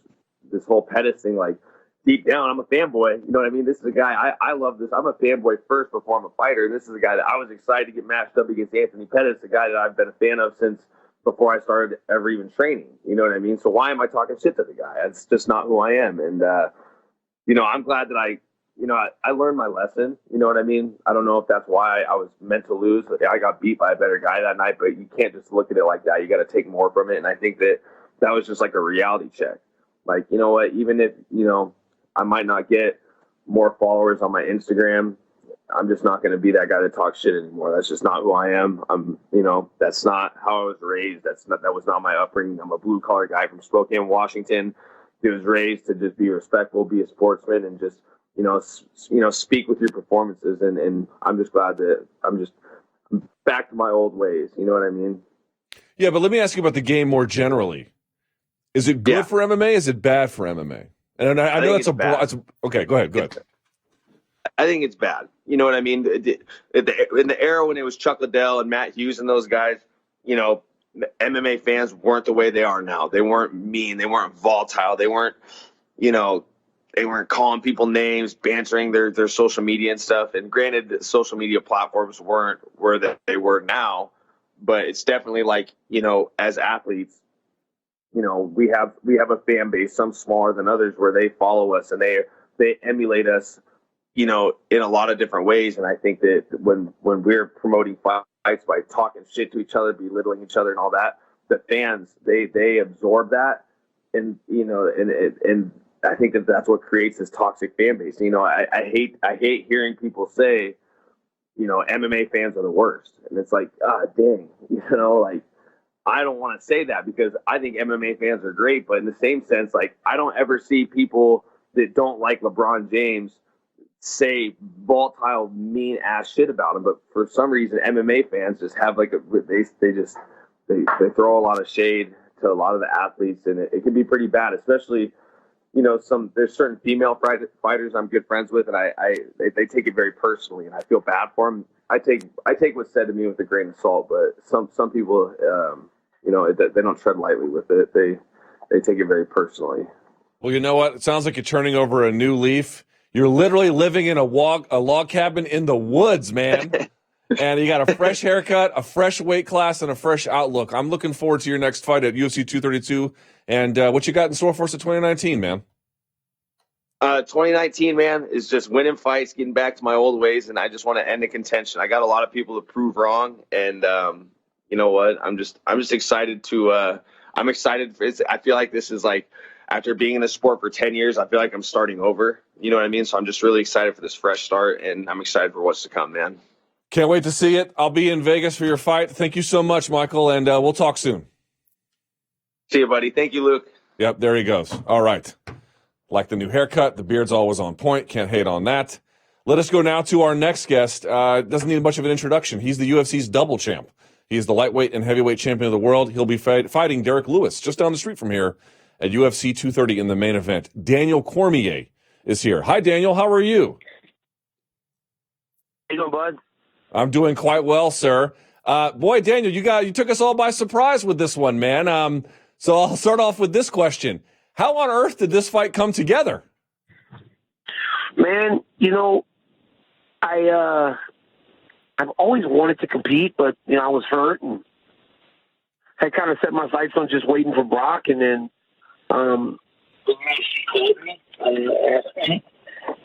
this whole Pettis thing, like, deep down, I'm a fanboy. You know what I mean? This is a guy, I love this. I'm a fanboy first before I'm a fighter. And this is a guy that I was excited to get matched up against Anthony Pettis, a guy that I've been a fan of since before I started ever even training. You know what I mean? So why am I talking shit to the guy? That's just not who I am. And, I'm glad that I learned my lesson. You know what I mean? I don't know if that's why I was meant to lose. I got beat by a better guy that night, but you can't just look at it like that. You got to take more from it. And I think that was just like a reality check. Like, you know what? Even if, I might not get more followers on my Instagram, I'm just not going to be that guy to talk shit anymore. That's just not who I am. That's not how I was raised. That was not my upbringing. I'm a blue collar guy from Spokane, Washington. He was raised to just be respectful, be a sportsman, and just, speak with your performances. And I'm just glad that I'm back to my old ways. You know what I mean? Yeah, but let me ask you about the game more generally. Is it good for MMA? Is it bad for MMA? And I know that's okay. Go ahead. I think it's bad. You know what I mean? In the era when it was Chuck Liddell and Matt Hughes and those guys, MMA fans weren't the way they are now. They weren't mean. They weren't volatile. They weren't, they weren't calling people names, bantering their social media and stuff. And granted, the social media platforms weren't where they were now, but it's definitely like, as athletes, we have a fan base, some smaller than others, where they follow us and they emulate us, in a lot of different ways. And I think that when we're promoting fights by talking shit to each other, belittling each other and all that, the fans, they absorb that. And, and I think that's what creates this toxic fan base. I hate hearing people say, MMA fans are the worst. And it's like, dang, I don't want to say that because I think MMA fans are great, but in the same sense, like, I don't ever see people that don't like LeBron James say volatile, mean ass shit about him. But for some reason, MMA fans just have like they throw a lot of shade to a lot of the athletes, and it can be pretty bad, especially, there's certain female fighters I'm good friends with, and they take it very personally, and I feel bad for them. I take what's said to me with a grain of salt, but some people, they don't tread lightly with it. They take it very personally. Well, you know what? It sounds like you're turning over a new leaf. You're literally living in a log cabin in the woods, man. And you got a fresh haircut, a fresh weight class, and a fresh outlook. I'm looking forward to your next fight at UFC 232. And what you got in store for us at 2019, man? 2019, man, is just winning fights, getting back to my old ways, and I just want to end the contention. I got a lot of people to prove wrong, and you know what? I'm just excited to. I'm excited. I feel like this is like, after being in the sport for 10 years, I feel like I'm starting over. You know what I mean? So I'm just really excited for this fresh start, and I'm excited for what's to come, man. Can't wait to see it. I'll be in Vegas for your fight. Thank you so much, Michael, and we'll talk soon. See you, buddy. Thank you, Luke. Yep, there he goes. All right. Like the new haircut. The beard's always on point. Can't hate on that. Let us go now to our next guest. Doesn't need much of an introduction. He's the UFC's double champ. He's the lightweight and heavyweight champion of the world. He'll be fighting Derrick Lewis just down the street from here at UFC 230 in the main event. Daniel Cormier is here. Hi, Daniel. How are you? How you doing, bud? I'm doing quite well, sir. Boy, Daniel, you took us all by surprise with this one, man. So I'll start off with this question. How on earth did this fight come together? Man, I've always wanted to compete, but, I was hurt and I kind of set my sights on just waiting for Brock. And then she called me.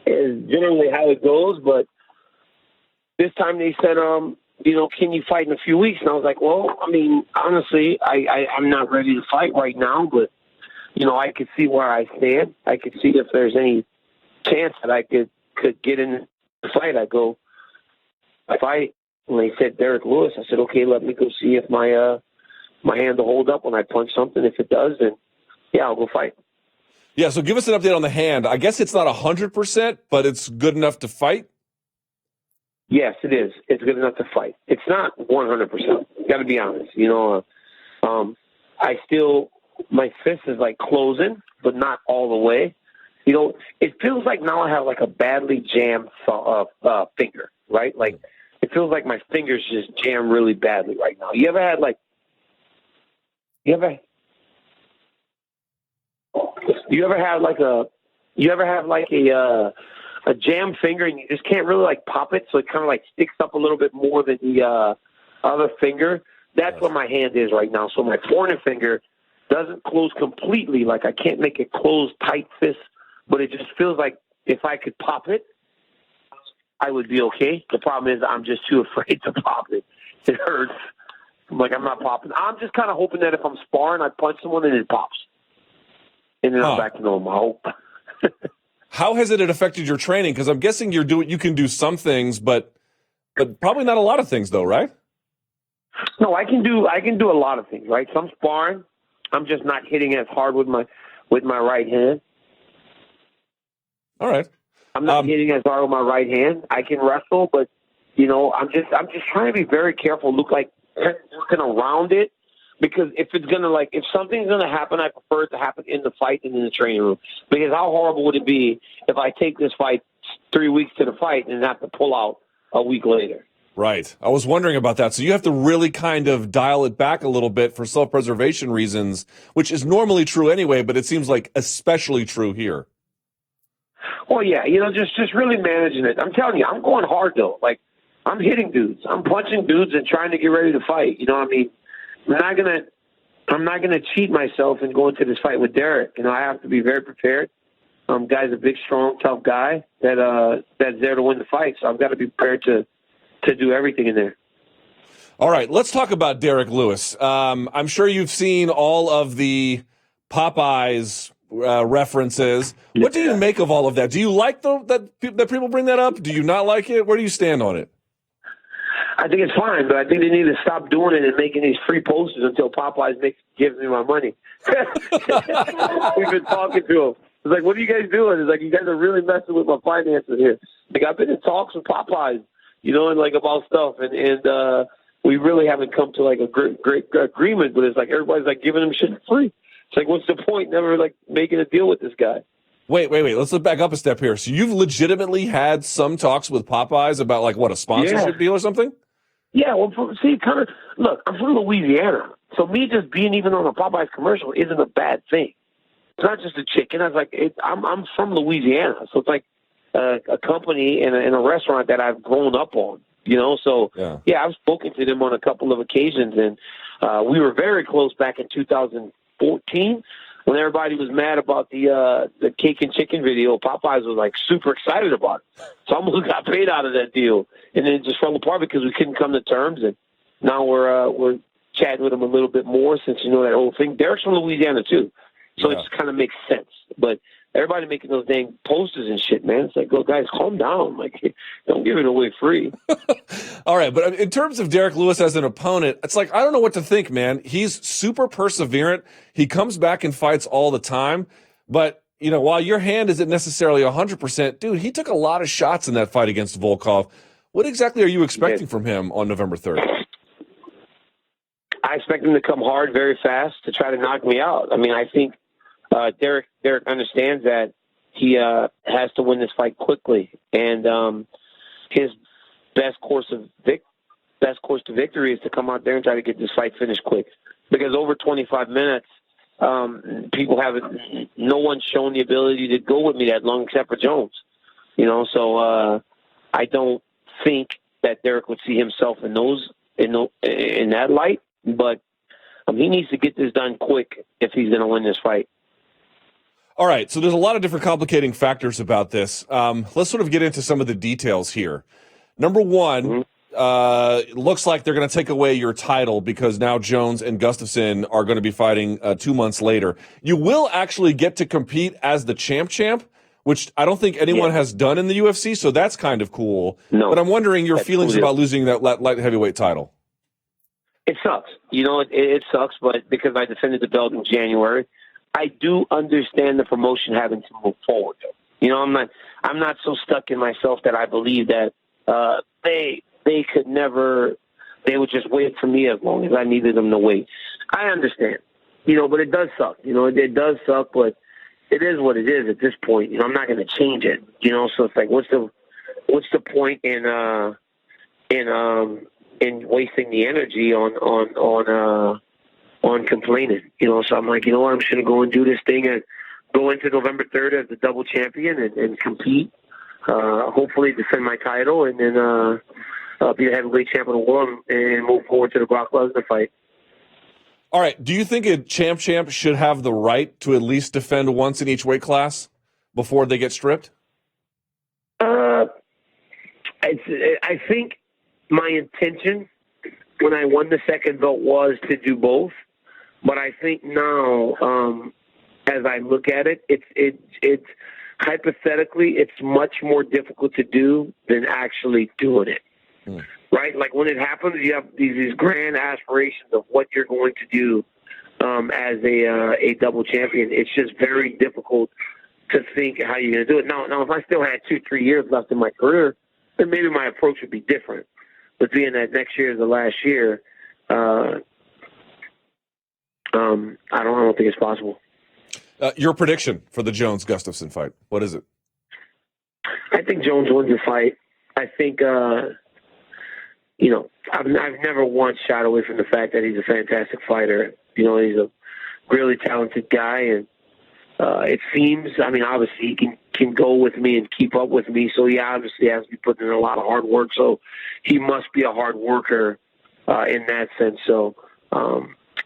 Is generally how it goes, but this time they said, can you fight in a few weeks? And I was like, well, I mean, honestly, I'm not ready to fight right now, but, I could see where I stand. I could see if there's any chance that I could get in the fight. I go, if when they said Derrick Lewis, I said, okay, let me go see if my hand will hold up when I punch something. If it does, then yeah, I'll go fight. Yeah, so give us an update on the hand. I guess it's not 100%, but it's good enough to fight? Yes, it is. It's good enough to fight. It's not 100%. Got to be honest. My fist is like closing, but not all the way. It feels like now I have like a badly jammed finger, right? Like it feels like my fingers just jam really badly right now. You ever had a jam finger and you just can't really like pop it, so it kind of like sticks up a little bit more than the other finger? That's where my hand is right now. So my foreigner finger doesn't close completely. Like I can't make it close tight fist, but it just feels like if I could pop it, I would be okay. The problem is I'm just too afraid to pop it. It hurts. I'm not popping. I'm just kind of hoping that if I'm sparring, I punch someone and it pops. And then I'm back to normal. I hope. How has it affected your training? Because I'm guessing you can do some things, but probably not a lot of things, though, right? No, I can do a lot of things, right? So I'm sparring. I'm just not hitting as hard with my right hand. All right. I'm not hitting as hard with my right hand. I can wrestle, but I'm just trying to be very careful. Look like working around it, because if something's gonna happen, I prefer it to happen in the fight than in the training room. Because how horrible would it be if I take this fight 3 weeks to the fight and have to pull out a week later? Right. I was wondering about that. So you have to really kind of dial it back a little bit for self-preservation reasons, which is normally true anyway, but it seems like especially true here. Well, yeah, just really managing it. I'm telling you, I'm going hard though. Like I'm hitting dudes, I'm punching dudes, and trying to get ready to fight. What I mean? I'm not gonna cheat myself and go into this fight with Derrick. I have to be very prepared. Guy's a big, strong, tough guy that's there to win the fight. So I've got to be prepared to do everything in there. All right, let's talk about Derrick Lewis. I'm sure you've seen all of the Popeyes references. What do you make of all of that? Do you like that people bring that up? Do you not like it? Where do you stand on it? I think it's fine, but I think they need to stop doing it and making these free posters until Popeyes gives me my money. We've been talking to them. It's like, what are you guys doing? It's like, you guys are really messing with my finances here. Like, I've been in talks with Popeyes, and like about stuff, and we really haven't come to like a great agreement. But it's like everybody's like giving them shit for free. It's like, what's the point? Never like making a deal with this guy. Wait. Let's back up a step here. So you've legitimately had some talks with Popeyes about like what, a sponsorship deal or something? Yeah. Well, look, I'm from Louisiana, so me just being even on a Popeyes commercial isn't a bad thing. It's not just a chicken. I was like, I'm from Louisiana, so it's like a company and a restaurant that I've grown up on. So yeah, I've spoken to them on a couple of occasions, and we were very close back in 2014 when everybody was mad about the cake and chicken video. Popeyes was like super excited about it, so I almost got paid out of that deal, and then it just fell apart because we couldn't come to terms. And now we're chatting with them a little bit more since that whole thing. Derrick's from Louisiana too, so it just kind of makes sense. But everybody making those dang posters and shit, man. It's like, go, guys, calm down. Like, don't give it away free. All right, but in terms of Derrick Lewis as an opponent, it's like, I don't know what to think, man. He's super perseverant. He comes back and fights all the time. But, while your hand isn't necessarily 100%, dude, he took a lot of shots in that fight against Volkov. What exactly are you expecting from him on November 3rd? I expect him to come hard very fast to try to knock me out. I mean, I think Derrick understands that he has to win this fight quickly, and his best course to victory is to come out there and try to get this fight finished quick. Because over 25 minutes, no one's shown the ability to go with me that long except for Jones. So I don't think that Derrick would see himself in that light, but he needs to get this done quick if he's going to win this fight. All right, so there's a lot of different complicating factors about this. Let's sort of get into some of the details here. Number one, it looks like they're going to take away your title because now Jones and Gustafsson are going to be fighting 2 months later. You will actually get to compete as the champ, which I don't think anyone has done in the UFC, so that's kind of cool. No, but I'm wondering your feelings about losing that light heavyweight title. It sucks. It sucks, but because I defended the belt in January, I do understand the promotion having to move forward. I'm not so stuck in myself that I believe that they could never, they would just wait for me as long as I needed them to wait. I understand, but it does suck. It does suck, but it is what it is at this point. I'm not going to change it. So it's like, what's the point in wasting the energy on complaining? So I'm like, what? I'm just going to go and do this thing and go into November 3rd as the double champion and compete. Hopefully defend my title and then be the heavyweight champion of the world and move forward to the Brock Lesnar fight. All right. Do you think a champ should have the right to at least defend once in each weight class before they get stripped? I think my intention when I won the second belt was to do both, but I think now, as I look at it, it's hypothetically, it's much more difficult to do than actually doing it. Right? Like when it happens, you have these grand aspirations of what you're going to do as a double champion. It's just very difficult to think how you're going to do it. Now, if I still had 2-3 years left in my career, then maybe my approach would be different. But being that next year is the last year, I don't think it's possible. Your prediction for the Jones-Gustafsson fight, what is it? I think Jones wins the fight. I think, I've never once shied away from the fact that he's a fantastic fighter. He's a really talented guy, and it seems, obviously he can go with me and keep up with me, so he obviously has to be putting in a lot of hard work, so he must be a hard worker in that sense. So,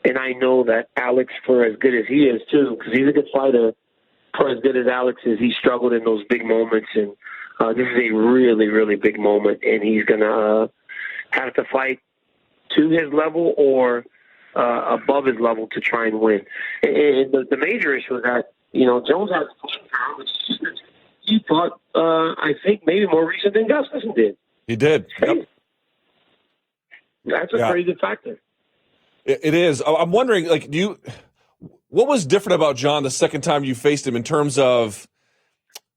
and I know that Alex, for as good as he is too, because he's a good fighter, for as good as Alex is, he struggled in those big moments, and this is a really, really big moment, and he's going to have to fight to his level or above his level to try and win. And the major issue is that, Jones has power, which he fought, I think, maybe more recent than Gustafsson did. He did. Yep. That's a crazy factor. It is. I'm wondering, what was different about John the second time you faced him in terms of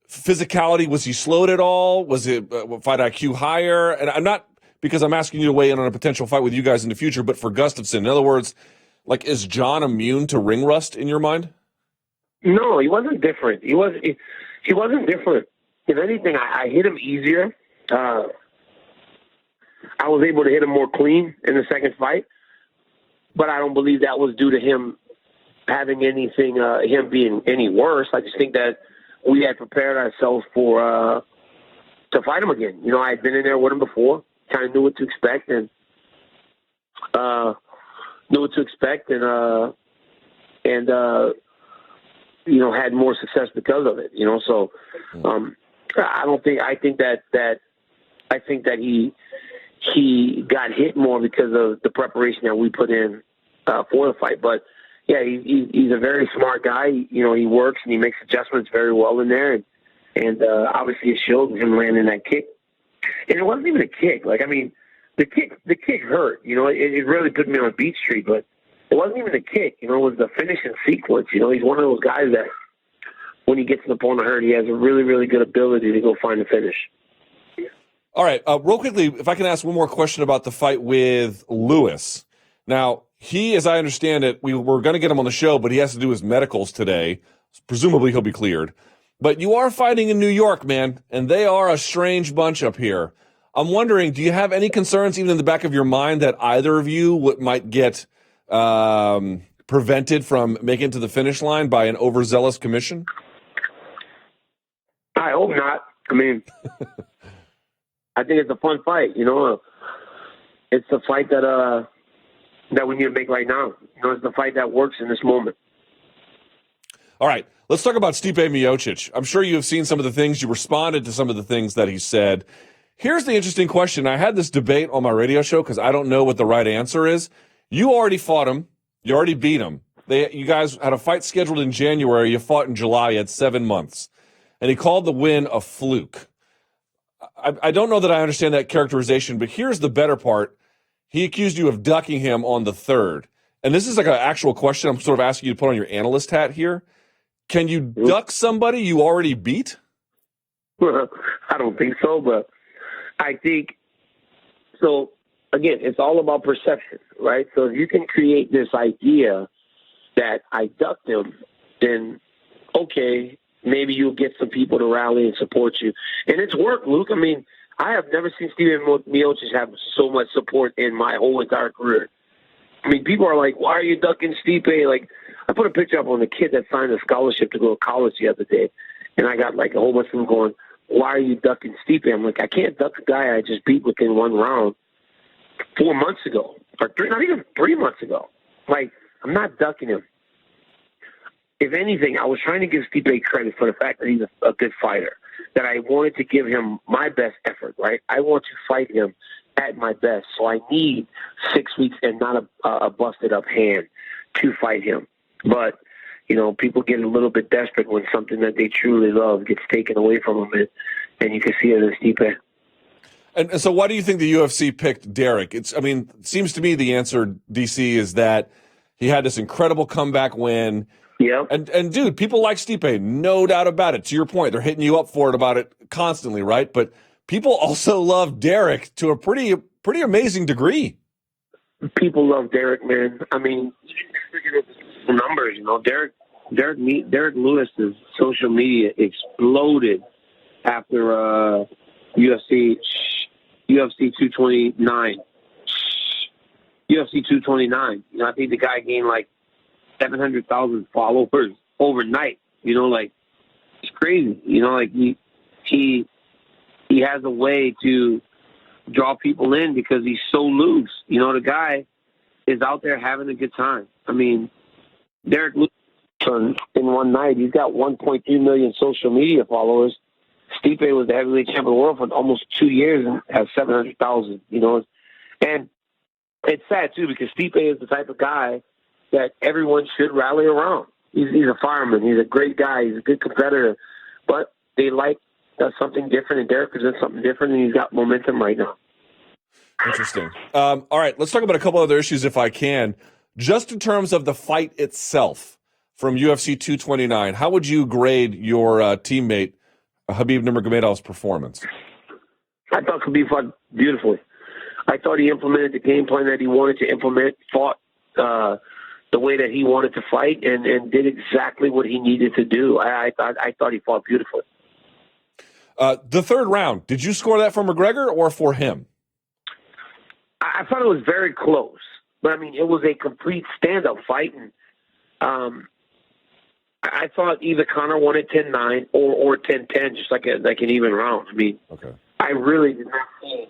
physicality? Was he slowed at all? Was it fight IQ higher? And I'm not, because I'm asking you to weigh in on a potential fight with you guys in the future, but for Gustafsson, in other words, is John immune to ring rust in your mind? No, he wasn't different. He wasn't different. If anything, I hit him easier. I was able to hit him more clean in the second fight, but I don't believe that was due to him having anything, him being any worse. I just think that we had prepared ourselves to fight him again. I had been in there with him before, kind of knew what to expect, and had more success because of it. So I think that he got hit more because of the preparation that we put in for the fight. But yeah, he's a very smart guy. He works and he makes adjustments very well in there, and obviously it showed him landing that kick. And it wasn't even a kick. The kick hurt. It really put me on Beat Street, but it wasn't even a kick. It was the finishing sequence. He's one of those guys that when he gets an opponent hurt, he has a really, really good ability to go find the finish. All right. Real quickly, if I can ask one more question about the fight with Lewis. Now, he, as I understand it, we were going to get him on the show, but he has to do his medicals today. Presumably he'll be cleared. But you are fighting in New York, man, and they are a strange bunch up here. I'm wondering, do you have any concerns even in the back of your mind that either of you might get prevented from making it to the finish line by an overzealous commission? I hope not. I think it's a fun fight. It's the fight that we need to make right now. It's the fight that works in this moment. All right, let's talk about Stipe Miocic. I'm sure you have seen some of the things. You responded to some of the things that he said. Here's the interesting question. I had this debate on my radio show because I don't know what the right answer is. You already fought him. You already beat him. You guys had a fight scheduled in January. You fought in July. You had 7 months. And he called the win a fluke. I don't know that I understand that characterization, but here's the better part. He accused you of ducking him on the third. And this is like an actual question I'm sort of asking you to put on your analyst hat here. Can you duck somebody you already beat? Well, I don't think so, but I think so. Again, it's all about perception, right? So if you can create this idea that I ducked him, then okay, maybe you'll get some people to rally and support you. And it's worked, Luke. I mean, I have never seen Steven Miocic have so much support in my whole entire career. I mean, people are like, why are you ducking Stipe? Like, I put a picture up on the kid that signed a scholarship to go to college the other day, and I got like a whole bunch of them going, why are you ducking Stipe? I'm like, I can't duck a guy I just beat within one round 4 months ago, or not even 3 months ago. Like, I'm not ducking him. If anything, I was trying to give Stipe credit for the fact that he's a good fighter, that I wanted to give him my best effort, right? I want to fight him at my best, so I need 6 weeks and not a busted-up hand to fight him. But, you know, people get a little bit desperate when something that they truly love gets taken away from them, and you can see it in Stipe. And so why do you think the UFC picked Derrick? It seems to me the answer, DC, is that he had this incredible comeback win. Yeah. And dude, people like Stipe, no doubt about it. To your point, they're hitting you up for it about it constantly, right? But people also love Derrick to a pretty amazing degree. People love Derrick, man. I mean, numbers, you know, Derrick Lewis's social media exploded after UFC 229. UFC 229. You know, I think the guy gained like 700,000 followers overnight. You know, like, it's crazy. You know, like he has a way to draw people in because he's so loose. You know, the guy is out there having a good time. I mean, Derrick Lewis in one night, he's got 1.3 million social media followers. Stipe was the heavyweight champion of the world for almost 2 years and has 700,000, you know. And it's sad, too, because Stipe is the type of guy that everyone should rally around. He's a fireman. He's a great guy. He's a good competitor. But they like something different, and Derrick presents something different, and he's got momentum right now. Interesting. All right, let's talk about a couple other issues if I can. Just in terms of the fight itself from UFC 229, how would you grade your teammate Khabib Nurmagomedov's performance? I thought Khabib fought beautifully. I thought he implemented the game plan that he wanted to implement, fought the way that he wanted to fight, and did exactly what he needed to do. I thought he fought beautifully. The third round, did you score that for McGregor or for him? I thought it was very close, but I mean, it was a complete stand-up fight, and I thought either Conor won it 10-9 or 10-10, just like an even round. I mean, okay. I really did not see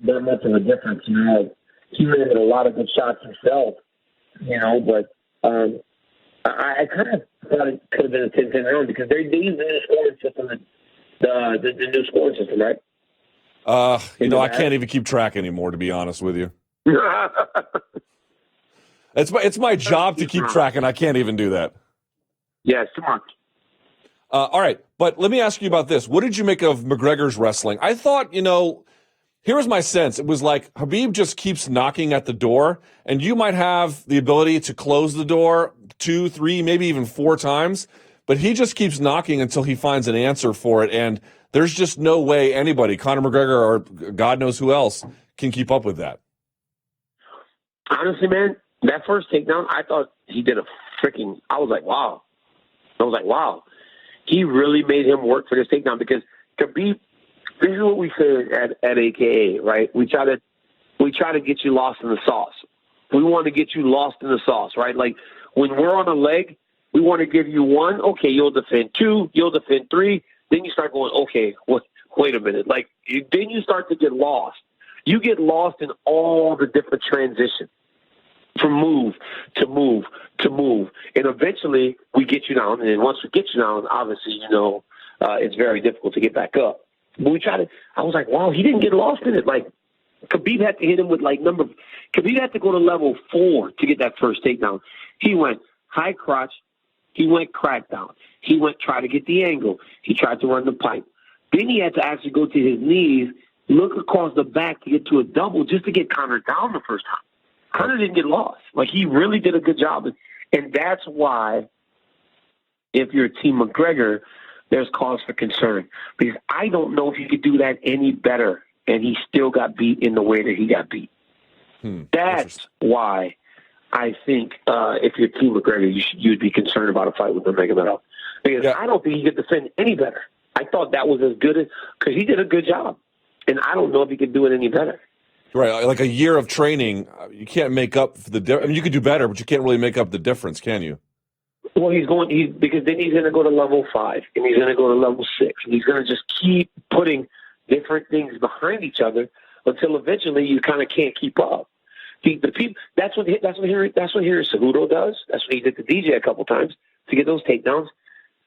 that much of a difference. You know, like, he landed a lot of good shots himself, you know, but I kind of thought it could have been a 10-10 round because they use the new scoring system, the new scoring system, right? You know, I can't even keep track anymore, to be honest with you. It's my job to keep track, and I can't even do that. Yeah, it's too much. All right, but let me ask you about this. What did you make of McGregor's wrestling? I thought, you know, here was my sense. It was like Khabib just keeps knocking at the door, and you might have the ability to close the door 2, 3, maybe even 4 times, but he just keeps knocking until he finds an answer for it, and there's just no way anybody, Conor McGregor or God knows who else, can keep up with that. Honestly, man, that first takedown, I thought he did I was like, wow. He really made him work for this takedown because Khabib, this is what we say at AKA, right? We try to get you lost in the sauce. We want to get you lost in the sauce, right? Like when we're on a leg, we want to give you 1, okay, you'll defend 2, you'll defend 3. Then you start going, okay, wait a minute. Like then you start to get lost. You get lost in all the different transitions from move to move to move. And eventually we get you down. And then once we get you down, obviously, you know, it's very difficult to get back up. But I was like, wow, he didn't get lost in it. Like, Khabib had to hit him with Khabib had to go to level 4 to get that first takedown. He went high crotch. He went crackdown. He went try to get the angle. He tried to run the pipe. Then he had to actually go to his knees, look across the back to get to a double just to get Conor down the first time. Conor didn't get lost. Like, he really did a good job. And that's why, if you're Team McGregor, there's cause for concern. Because I don't know if he could do that any better, and he still got beat in the way that he got beat. That's why I think if you're Team McGregor, you'd be concerned about a fight with Nurmagomedov. Because I don't think he could defend any better. I thought that was as good as – because he did a good job. And I don't know if he could do it any better. Right, like a year of training, you can't make up for the difference. I mean, you could do better, but you can't really make up the difference, can you? Well, because then he's going to go to level 5, and he's going to go to level 6, and he's going to just keep putting different things behind each other until eventually you kind of can't keep up. The people that's what Henry Cejudo does. That's what he did to DJ a couple times to get those takedowns.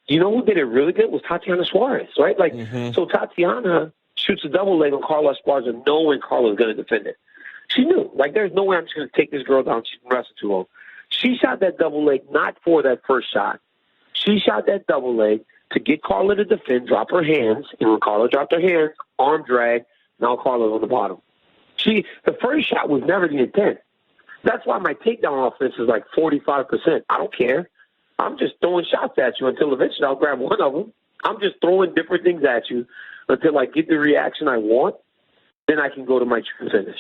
You know who did it really good was Tatiana Suarez, right? Like, so Tatiana shoots a double leg on Carlos Esparza, knowing Carlos is going to defend it. She knew, like, there's no way I'm just going to take this girl down. She's been wrestling too long. She shot that double leg not for that first shot. She shot that double leg to get Carla to defend, drop her hands, and when Carla dropped her hands, arm drag, now Carla's on the bottom. The first shot was never the intent. That's why my takedown offense is like 45%. I don't care. I'm just throwing shots at you until eventually I'll grab one of them. I'm just throwing different things at you until I get the reaction I want. Then I can go to my true finish.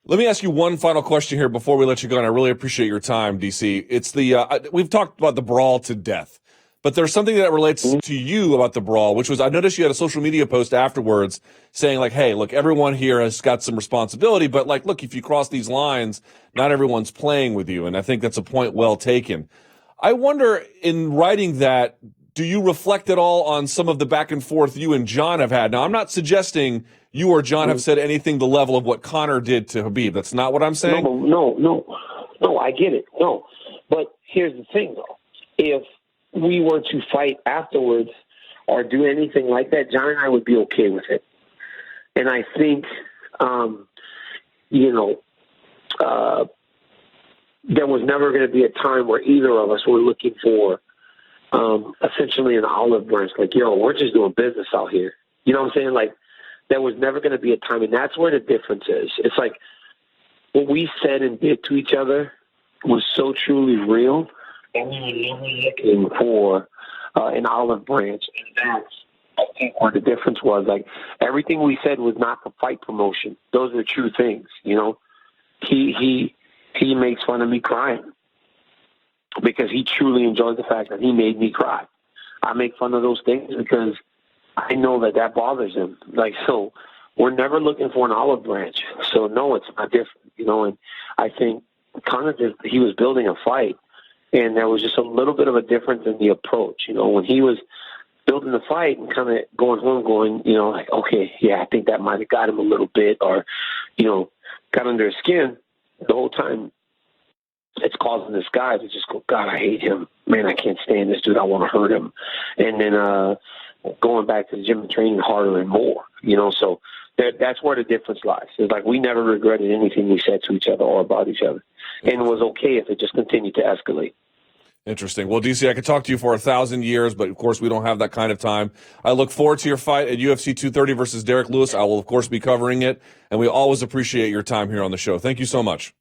Let me ask you one final question here before we let you go, and I really appreciate your time, DC. It's we've talked about the brawl to death, but there's something that relates to you about the brawl, which was I noticed you had a social media post afterwards saying, like, hey, look, everyone here has got some responsibility, but, like, look, if you cross these lines, not everyone's playing with you, and I think that's a point well taken. I wonder, in writing that, do you reflect at all on some of the back and forth you and John have had? Now, I'm not suggesting you or John have said anything the level of what Conor did to Khabib. That's not what I'm saying. No, I get it. No, but here's the thing, though. If we were to fight afterwards or do anything like that, John and I would be okay with it. And I think, there was never going to be a time where either of us were looking for essentially an olive branch, like, yo, we're just doing business out here. You know what I'm saying? Like, there was never going to be a time, and that's where the difference is. It's like what we said and did to each other was so truly real, and we were never looking for an olive branch. And that's, I think, where the difference was. Like, everything we said was not for fight promotion. Those are the true things, you know? He makes fun of me crying because he truly enjoys the fact that he made me cry. I make fun of those things because I know that bothers him. Like, so we're never looking for an olive branch. So no, it's not different, you know, and I think he was building a fight, and there was just a little bit of a difference in the approach. You know, when he was building the fight and kind of going home going, you know, like, okay, yeah, I think that might have got him a little bit, or, you know, got under his skin. The whole time it's causing this guy to just go, God, I hate him. Man, I can't stand this dude. I want to hurt him. And then going back to the gym and training harder and more, you know, so that's where the difference lies. It's like we never regretted anything we said to each other or about each other. And it was okay if it just continued to escalate. Interesting. Well, DC, I could talk to you for 1,000 years, but of course we don't have that kind of time. I look forward to your fight at UFC 230 versus Derrick Lewis. I will, of course, be covering it, and we always appreciate your time here on the show. Thank you so much.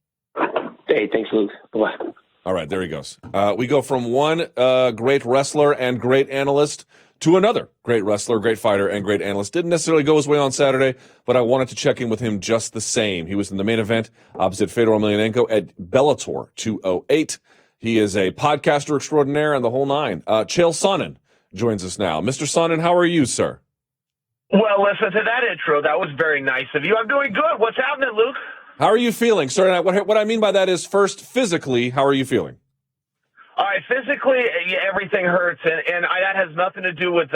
Hey, thanks, Luke. Bye. All right, there he goes. We go from one great wrestler and great analyst to another great wrestler, great fighter, and great analyst. Didn't necessarily go his way on Saturday, but I wanted to check in with him just the same. He was in the main event opposite Fedor Emelianenko at Bellator 208. He is a podcaster extraordinaire and the whole nine. Chael Sonnen joins us now. Mr. Sonnen, how are you, sir? Well, listen to that intro. That was very nice of you. I'm doing good. What's happening, Luke? How are you feeling? Sir, what I mean by that is, first, physically, how are you feeling? All right, physically, everything hurts, and that has nothing to do with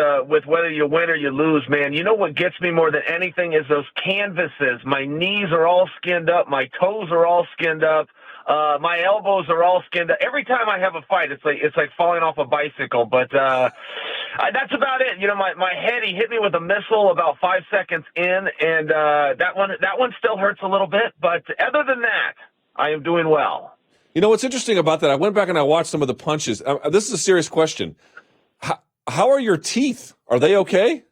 whether you win or you lose, man. You know what gets me more than anything is those canvases. My knees are all skinned up. My toes are all skinned up. My elbows are all skinned up. Every time I have a fight, it's like falling off a bicycle. But that's about it. You know, my head, he hit me with a missile about 5 seconds in, and that one still hurts a little bit. But other than that, I am doing well. You know what's interesting about that? I went back and I watched some of the punches. This is a serious question. How are your teeth? Are they okay?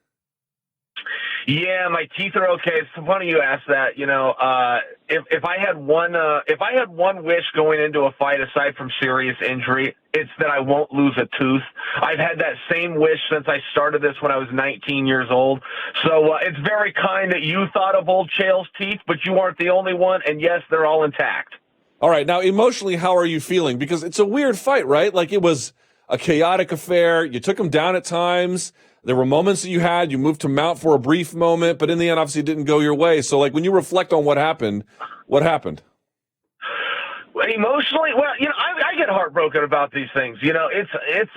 Yeah, my teeth are okay. It's funny you ask that. You know, if I had one wish going into a fight aside from serious injury, it's that I won't lose a tooth. I've had that same wish since I started this when I was 19 years old. So it's very kind that you thought of old Chael's teeth, but you aren't the only one. And yes, they're all intact. All right. Now, emotionally, how are you feeling? Because it's a weird fight, right? Like, it was a chaotic affair. You took him down at times. There were moments that you moved to mount for a brief moment, but in the end, obviously, it didn't go your way. So, like, when you reflect on what happened, what happened? Well, emotionally, well, you know, I get heartbroken about these things. You know, it's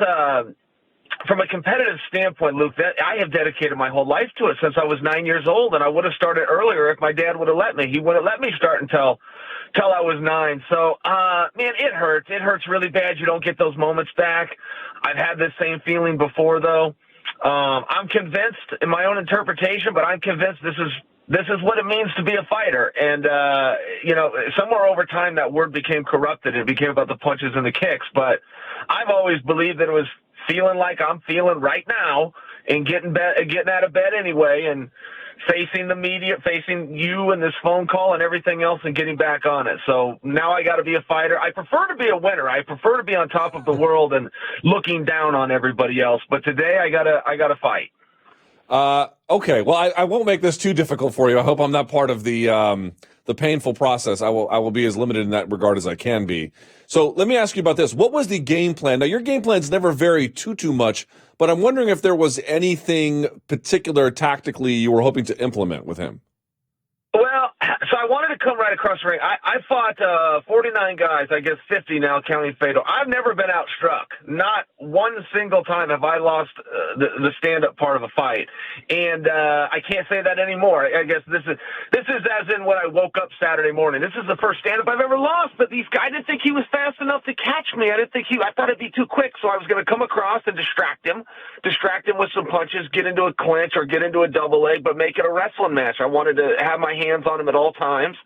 from a competitive standpoint, Luke, that I have dedicated my whole life to it since I was 9 years old, and I would have started earlier if my dad would have let me. He wouldn't let me start until I was 9. So, man, it hurts. It hurts really bad. You don't get those moments back. I've had this same feeling before, though. I'm convinced in my own interpretation, but I'm convinced this is what it means to be a fighter. And, you know, somewhere over time that word became corrupted. It became about the punches and the kicks. But I've always believed that it was feeling like I'm feeling right now and getting out of bed anyway and facing the media, facing you and this phone call and everything else and getting back on it. So now I got to be a fighter. I prefer to be a winner. I prefer to be on top of the world and looking down on everybody else. But today I gotta fight. Okay. Well, I won't make this too difficult for you. I hope I'm not part of the painful process. I will be as limited in that regard as I can be. So let me ask you about this. What was the game plan? Now, your game plans never vary too much, but I'm wondering if there was anything particular tactically you were hoping to implement with him. Well, so I wanted to come right across the ring. I fought 49 guys, I guess 50 now, counting Fedor. I've never been outstruck. Not one single time have I lost the stand-up part of a fight. And I can't say that anymore. I guess this is as in when I woke up Saturday morning. This is the first stand-up I've ever lost, but I didn't think he was fast enough to catch me. I thought it'd be too quick, so I was going to come across and distract him with some punches, get into a clinch or get into a double leg, but make it a wrestling match. I wanted to have my hands on him at all times.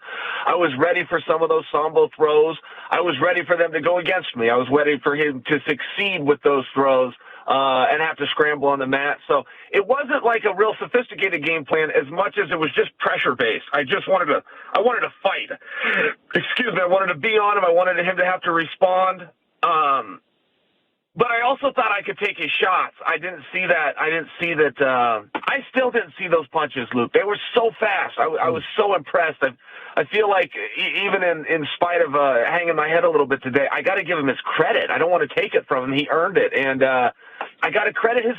I was ready for some of those sambo throws. I was ready for them to go against me. I was ready for him to succeed with those throws and have to scramble on the mat. So it wasn't like a real sophisticated game plan as much as it was just pressure based. I wanted to fight. Excuse me. I wanted to be on him. I wanted him to have to respond. But I also thought I could take his shots. I didn't see that. I still didn't see those punches, Luke. They were so fast. I was so impressed. I feel like even in spite of hanging my head a little bit today, I got to give him his credit. I don't want to take it from him. He earned it. And I got to credit his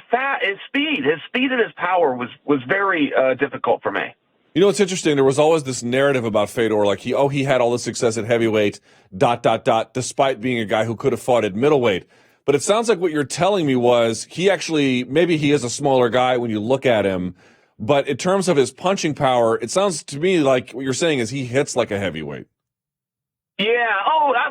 speed. His speed and his power was very difficult for me. You know, it's interesting. There was always this narrative about Fedor, like he had all the success at heavyweight, ... despite being a guy who could have fought at middleweight. But it sounds like what you're telling me was maybe he is a smaller guy when you look at him, but in terms of his punching power, it sounds to me like what you're saying is he hits like a heavyweight. Yeah,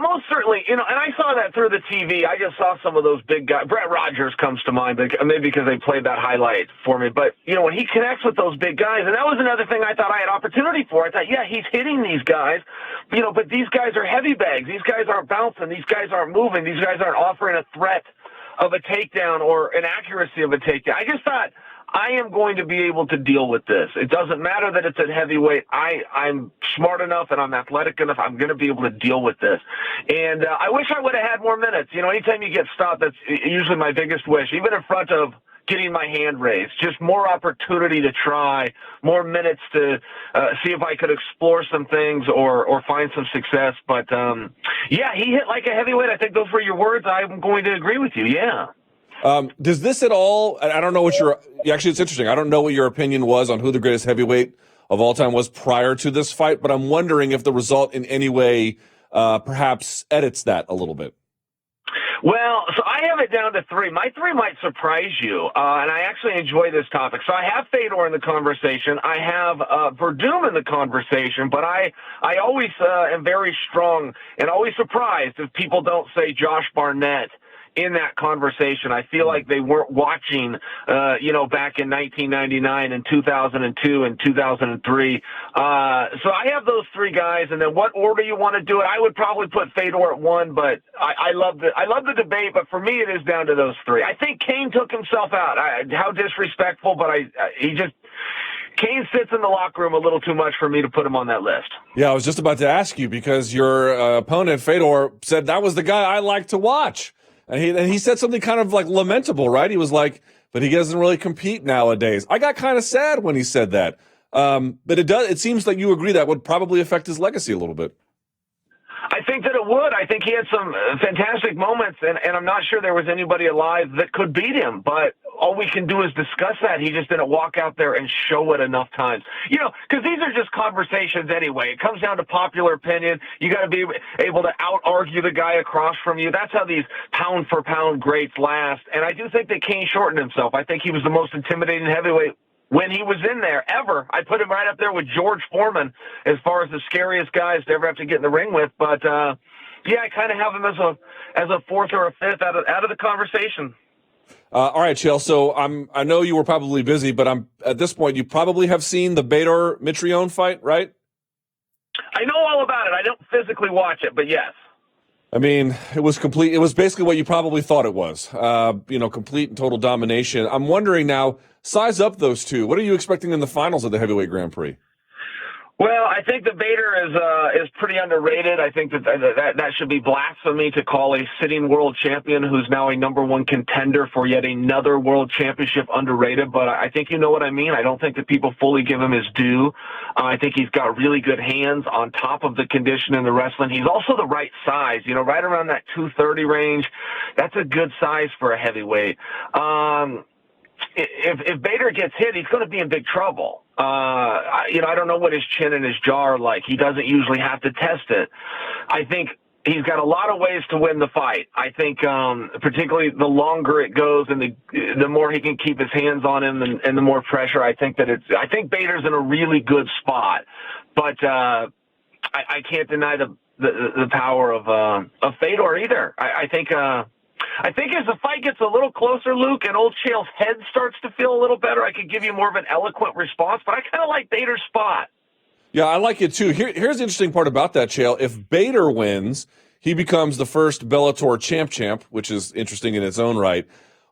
most certainly. You know, and I saw that through the TV. I just saw some of those big guys. Brett Rogers comes to mind, maybe because they played that highlight for me. But, you know, when he connects with those big guys, and that was another thing I thought I had opportunity for. I thought, yeah, he's hitting these guys, you know, but these guys are heavy bags. These guys aren't bouncing. These guys aren't moving. These guys aren't offering a threat of a takedown or an accuracy of a takedown. I just thought, I am going to be able to deal with this. It doesn't matter that it's at heavyweight. I'm smart enough and I'm athletic enough. I'm going to be able to deal with this. And I wish I would have had more minutes. You know, anytime you get stopped, that's usually my biggest wish, even in front of getting my hand raised. Just more opportunity to try, more minutes to see if I could explore some things or find some success. But, yeah, he hit like a heavyweight. I think those were your words. I'm going to agree with you, yeah. Does this at all, I don't know actually it's interesting. I don't know what your opinion was on who the greatest heavyweight of all time was prior to this fight, but I'm wondering if the result in any way perhaps edits that a little bit. Well, so I have it down to 3. My 3 might surprise you, and I actually enjoy this topic. So I have Fedor in the conversation. I have Verdum in the conversation, but I always am very strong and always surprised if people don't say Josh Barnett in that conversation. I feel like they weren't watching, back in 1999 and 2002 and 2003. So I have those 3 guys, and then what order you want to do it? I would probably put Fedor at 1, but I love the debate. But for me, it is down to those 3. I think Kane took himself out. How disrespectful, but Kane sits in the locker room a little too much for me to put him on that list. Yeah, I was just about to ask you because your opponent Fedor said that was the guy I like to watch. And he said something kind of like lamentable, right? He was like, but he doesn't really compete nowadays. I got kind of sad when he said that. But it seems like you agree that would probably affect his legacy a little bit. I think that it would. I think he had some fantastic moments, and I'm not sure there was anybody alive that could beat him. But all we can do is discuss that. He just didn't walk out there and show it enough times. Because these are just conversations anyway. It comes down to popular opinion. You got to be able to out-argue the guy across from you. That's how these pound-for-pound greats last. And I do think that Kane shortened himself. I think he was the most intimidating heavyweight when he was in there ever. I put him right up there with George Foreman as far as the scariest guys to ever have to get in the ring with. But I kind of have him as a 4th or a 5th out of the conversation. All right, Chael. So I know you were probably busy, but at this point you probably have seen the Fedor Mitrione fight, right? I know all about it. I don't physically watch it, but yes. I mean, it was complete. It was basically what you probably thought it was. Complete and total domination. I'm wondering now, size up those two. What are you expecting in the finals of the Heavyweight Grand Prix? Well, I think the Fedor is pretty underrated. I think that should be blasphemy to call a sitting world champion who's now a #1 contender for yet another world championship underrated. But I think you know what I mean. I don't think that people fully give him his due. I think he's got really good hands on top of the condition in the wrestling. He's also the right size, right around that 230 range. That's a good size for a heavyweight. If Fedor gets hit, he's going to be in big trouble. I don't know what his chin and his jaw are like. He doesn't usually have to test it. I think he's got a lot of ways to win the fight. I think particularly the longer it goes and the more he can keep his hands on him and the more pressure, I think Fedor's in a really good spot. But I can't deny the power of Fedor either. I think as the fight gets a little closer, Luke, and old Chael's head starts to feel a little better, I could give you more of an eloquent response, but I kind of like Fedor's spot. Yeah, I like it too. Here's the interesting part about that, Chael. If Fedor wins, he becomes the first Bellator champ, which is interesting in its own right.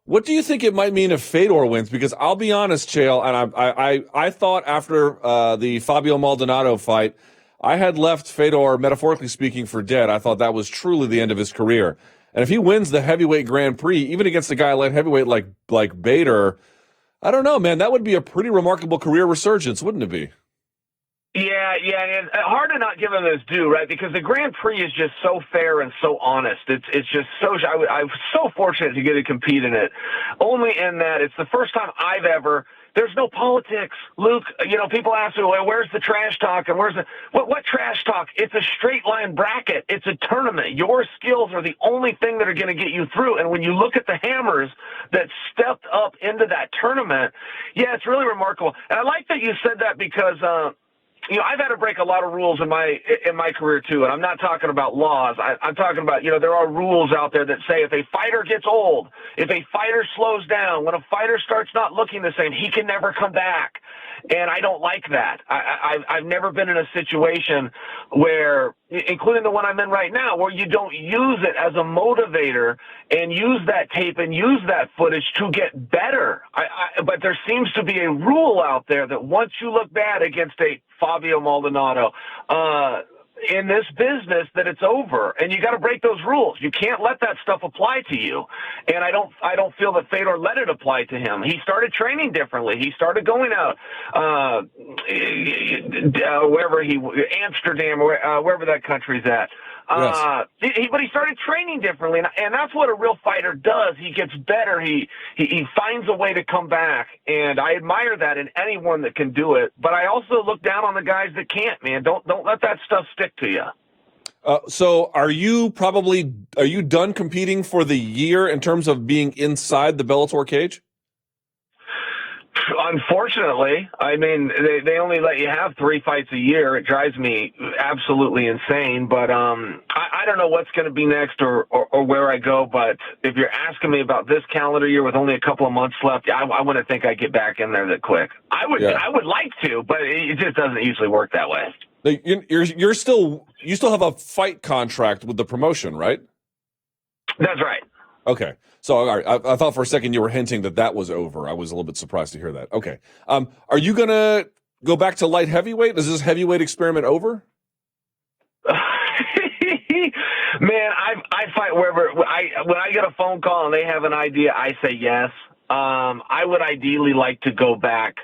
What do you think it might mean if Fedor wins? Because I'll be honest, Chael, and I thought after the Fabio Maldonado fight, I had left Fedor, metaphorically speaking, for dead. I thought that was truly the end of his career. And if he wins the heavyweight Grand Prix, even against a guy light heavyweight like Fedor, I don't know, man. That would be a pretty remarkable career resurgence, wouldn't it be? Yeah, and hard to not give him his due, right? Because the Grand Prix is just so fair and so honest. It's just so. I'm so fortunate to get to compete in it. Only in that it's the first time I've ever. There's no politics, Luke. People ask me, well, where's the trash talk? And what trash talk? It's a straight line bracket. It's a tournament. Your skills are the only thing that are going to get you through. And when you look at the hammers that stepped up into that tournament, yeah, it's really remarkable. And I like that you said that because, I've had to break a lot of rules in my career too, and I'm not talking about laws. I'm talking about, there are rules out there that say if a fighter gets old, if a fighter slows down, when a fighter starts not looking the same, he can never come back. And I don't like that. I've never been in a situation where, including the one I'm in right now, where you don't use it as a motivator and use that tape and use that footage to get better. But there seems to be a rule out there that once you look bad against a Fabio Maldonado, in this business, that it's over, and you got to break those rules. You can't let that stuff apply to you, and I don't feel that Fedor let it apply to him. He started training differently. He started going out wherever Amsterdam, or wherever that country's at. Yes. But he started training differently, and that's what a real fighter does. He gets better. He finds a way to come back, and I admire that in anyone that can do it. But I also look down on the guys that can't. Man, don't let that stuff stick to you. So are you done competing for the year in terms of being inside the Bellator cage? Unfortunately, I mean, they only let you have 3 fights a year. It drives me absolutely insane. But I don't know what's going to be next or where I go. But if you're asking me about this calendar year with only a couple of months left, I wouldn't think I'd get back in there that quick. I would like to, but it just doesn't usually work that way. You still have a fight contract with the promotion, right? That's right. Okay. So, all right, I thought for a second you were hinting that was over. I was a little bit surprised to hear that. Okay. Are you going to go back to light heavyweight? Is this heavyweight experiment over? Man, I fight wherever. When I get a phone call and they have an idea, I say yes. I would ideally like to go back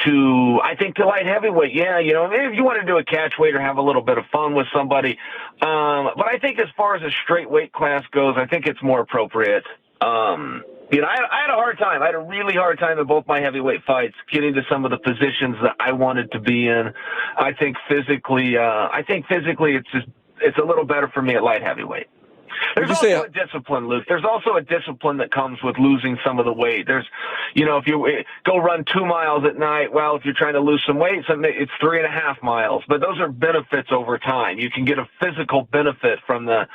to light heavyweight. Yeah, if you want to do a catch weight or have a little bit of fun with somebody. But I think as far as a straight weight class goes, I think it's more appropriate. I had a hard time. I had a really hard time in both my heavyweight fights getting to some of the positions that I wanted to be in. I think physically it's a little better for me at light heavyweight. There's also a discipline, Luke. There's also a discipline that comes with losing some of the weight. There's, if you go run 2 miles at night, well, if you're trying to lose some weight, it's 3.5 miles. But those are benefits over time. You can get a physical benefit from the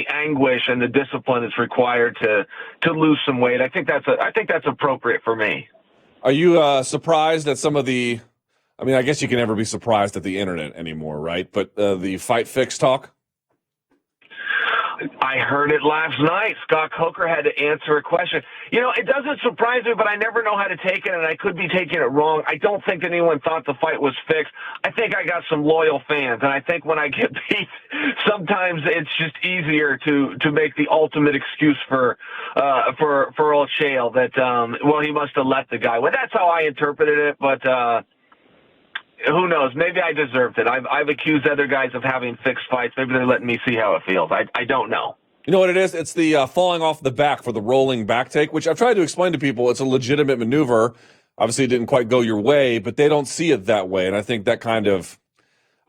anguish and the discipline that's required to lose some weight. I think that's appropriate for me. Are you surprised at some of the? I mean, I guess you can never be surprised at the internet anymore, right? But the fight fix talk. I heard it last night. Scott Coker had to answer a question. It doesn't surprise me, but I never know how to take it, and I could be taking it wrong. I don't think anyone thought the fight was fixed. I think I got some loyal fans, and I think when I get beat, sometimes it's just easier to make the ultimate excuse for old Chael that, he must have let the guy. Well, that's how I interpreted it, but who knows? Maybe I deserved it. I've accused other guys of having fixed fights. Maybe they're letting me see how it feels. I don't know. You know what it is? It's the falling off the back for the rolling back take, which I've tried to explain to people. It's a legitimate maneuver. Obviously, it didn't quite go your way, but they don't see it that way. And I think that kind of,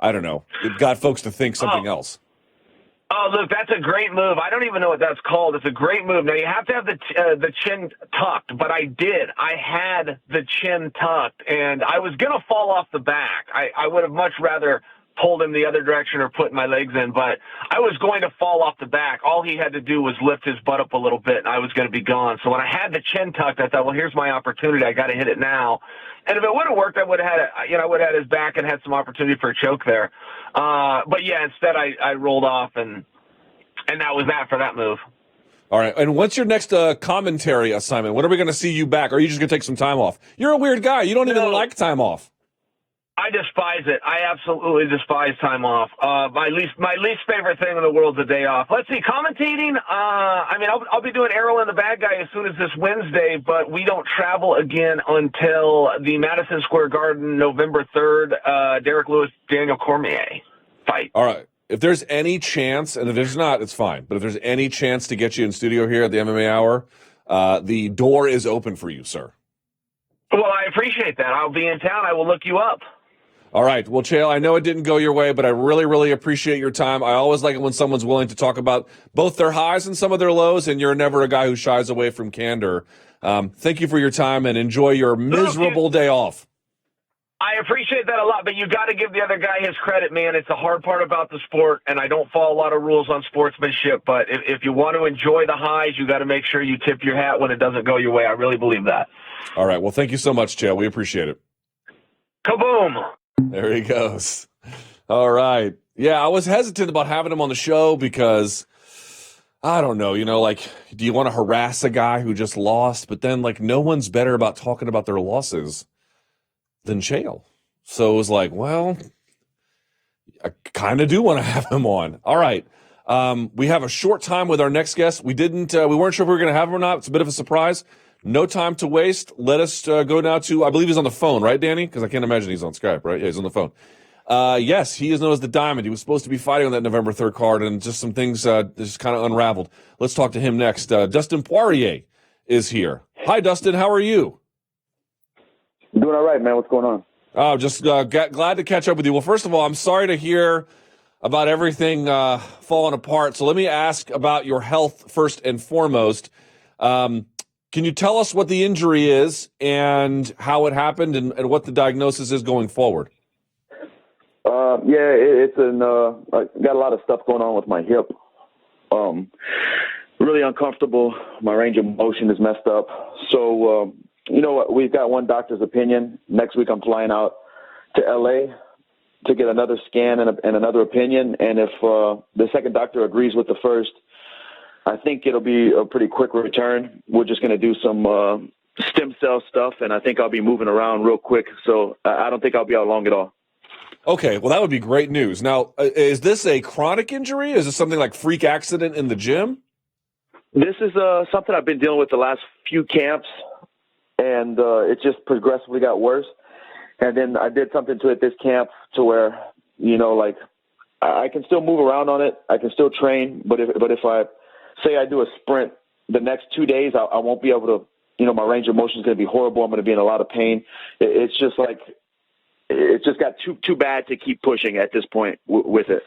I don't know, it got folks to think something else. Oh, look, that's a great move. I don't even know what that's called. It's a great move. Now, you have to have the chin tucked, but I did. I had the chin tucked, and I was going to fall off the back. I would have much rather pulled him the other direction or put my legs in, but I was going to fall off the back. All he had to do was lift his butt up a little bit, and I was going to be gone. So when I had the chin tucked, I thought, well, here's my opportunity. I got to hit it now. And if it would have worked, I would have had it. I would have had his back and had some opportunity for a choke there. But yeah, instead I rolled off, and that was that for that move. All right. And what's your next commentary assignment? When are we going to see you back? Or are you just going to take some time off? You're a weird guy. You don't even like time off. I despise it. I absolutely despise time off. My least favorite thing in the world is a day off. Let's see, commentating. I'll be doing Errol and the Bad Guy as soon as this Wednesday, but we don't travel again until the Madison Square Garden, November 3rd. Derrick Lewis, Daniel Cormier fight. All right. If there's any chance, and if there's not, it's fine. But if there's any chance to get you in studio here at the MMA Hour, the door is open for you, sir. Well, I appreciate that. I'll be in town. I will look you up. All right. Well, Chael, I know it didn't go your way, but I really, really appreciate your time. I always like it when someone's willing to talk about both their highs and some of their lows, and you're never a guy who shies away from candor. Thank you for your time, and enjoy your miserable day off. I appreciate that a lot, but you got to give the other guy his credit, man. It's the hard part about the sport, and I don't follow a lot of rules on sportsmanship, but if you want to enjoy the highs, you got to make sure you tip your hat when it doesn't go your way. I really believe that. All right. Well, thank you so much, Chael. We appreciate it. Kaboom. There he goes. All right. Yeah, I was hesitant about having him on the show because, I don't know, do you want to harass a guy who just lost? But then, no one's better about talking about their losses than Chael. So it was like, well, I kind of do want to have him on. All right. We have a short time with our next guest. We weren't sure if we were going to have him or not. It's a bit of a surprise. No time to waste. Let us go now to, I believe he's on the phone, right, Danny? Because I can't imagine he's on Skype, right? Yeah, he's on the phone. Yes, he is known as the Diamond. He was supposed to be fighting on that November 3rd card, and just some things just kind of unraveled. Let's talk to him next. Dustin Poirier is here. Hi, Dustin. How are you? Doing all right, man. What's going on? Oh, just glad to catch up with you. Well, first of all, I'm sorry to hear about everything falling apart. So let me ask about your health first and foremost. Can you tell us what the injury is and how it happened and what the diagnosis is going forward? I got a lot of stuff going on with my hip. Really uncomfortable. My range of motion is messed up. So, we've got one doctor's opinion. Next week I'm flying out to LA to get another scan and another opinion. And if the second doctor agrees with the first, I think it'll be a pretty quick return. We're just going to do some stem cell stuff, and I think I'll be moving around real quick. So I don't think I'll be out long at all. Okay, well, that would be great news. Now, is this a chronic injury? Is this something like freak accident in the gym? This is something I've been dealing with the last few camps, and it just progressively got worse. And then I did something to it this camp to where, I can still move around on it. I can still train, but if I say I do a sprint the next 2 days, I won't be able to, my range of motion is going to be horrible. I'm going to be in a lot of pain. It's just like, it just got too bad to keep pushing at this point with it.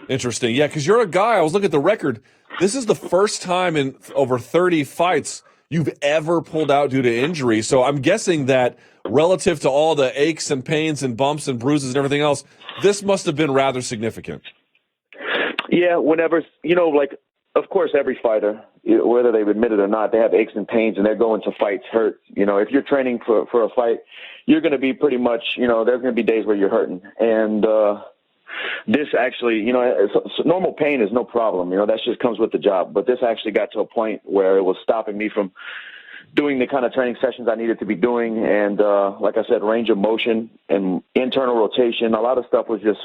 Interesting. Yeah, because you're a guy, I was looking at the record. This is the first time in over 30 fights you've ever pulled out due to injury. So I'm guessing that relative to all the aches and pains and bumps and bruises and everything else, this must have been rather significant. Yeah, whenever, of course, every fighter, whether they've admitted it or not, they have aches and pains and they're going to fights hurt. If you're training for a fight, you're going to be pretty much, there's going to be days where you're hurting. And this actually, normal pain is no problem. That just comes with the job. But this actually got to a point where it was stopping me from doing the kind of training sessions I needed to be doing. And like I said, range of motion and internal rotation, a lot of stuff was just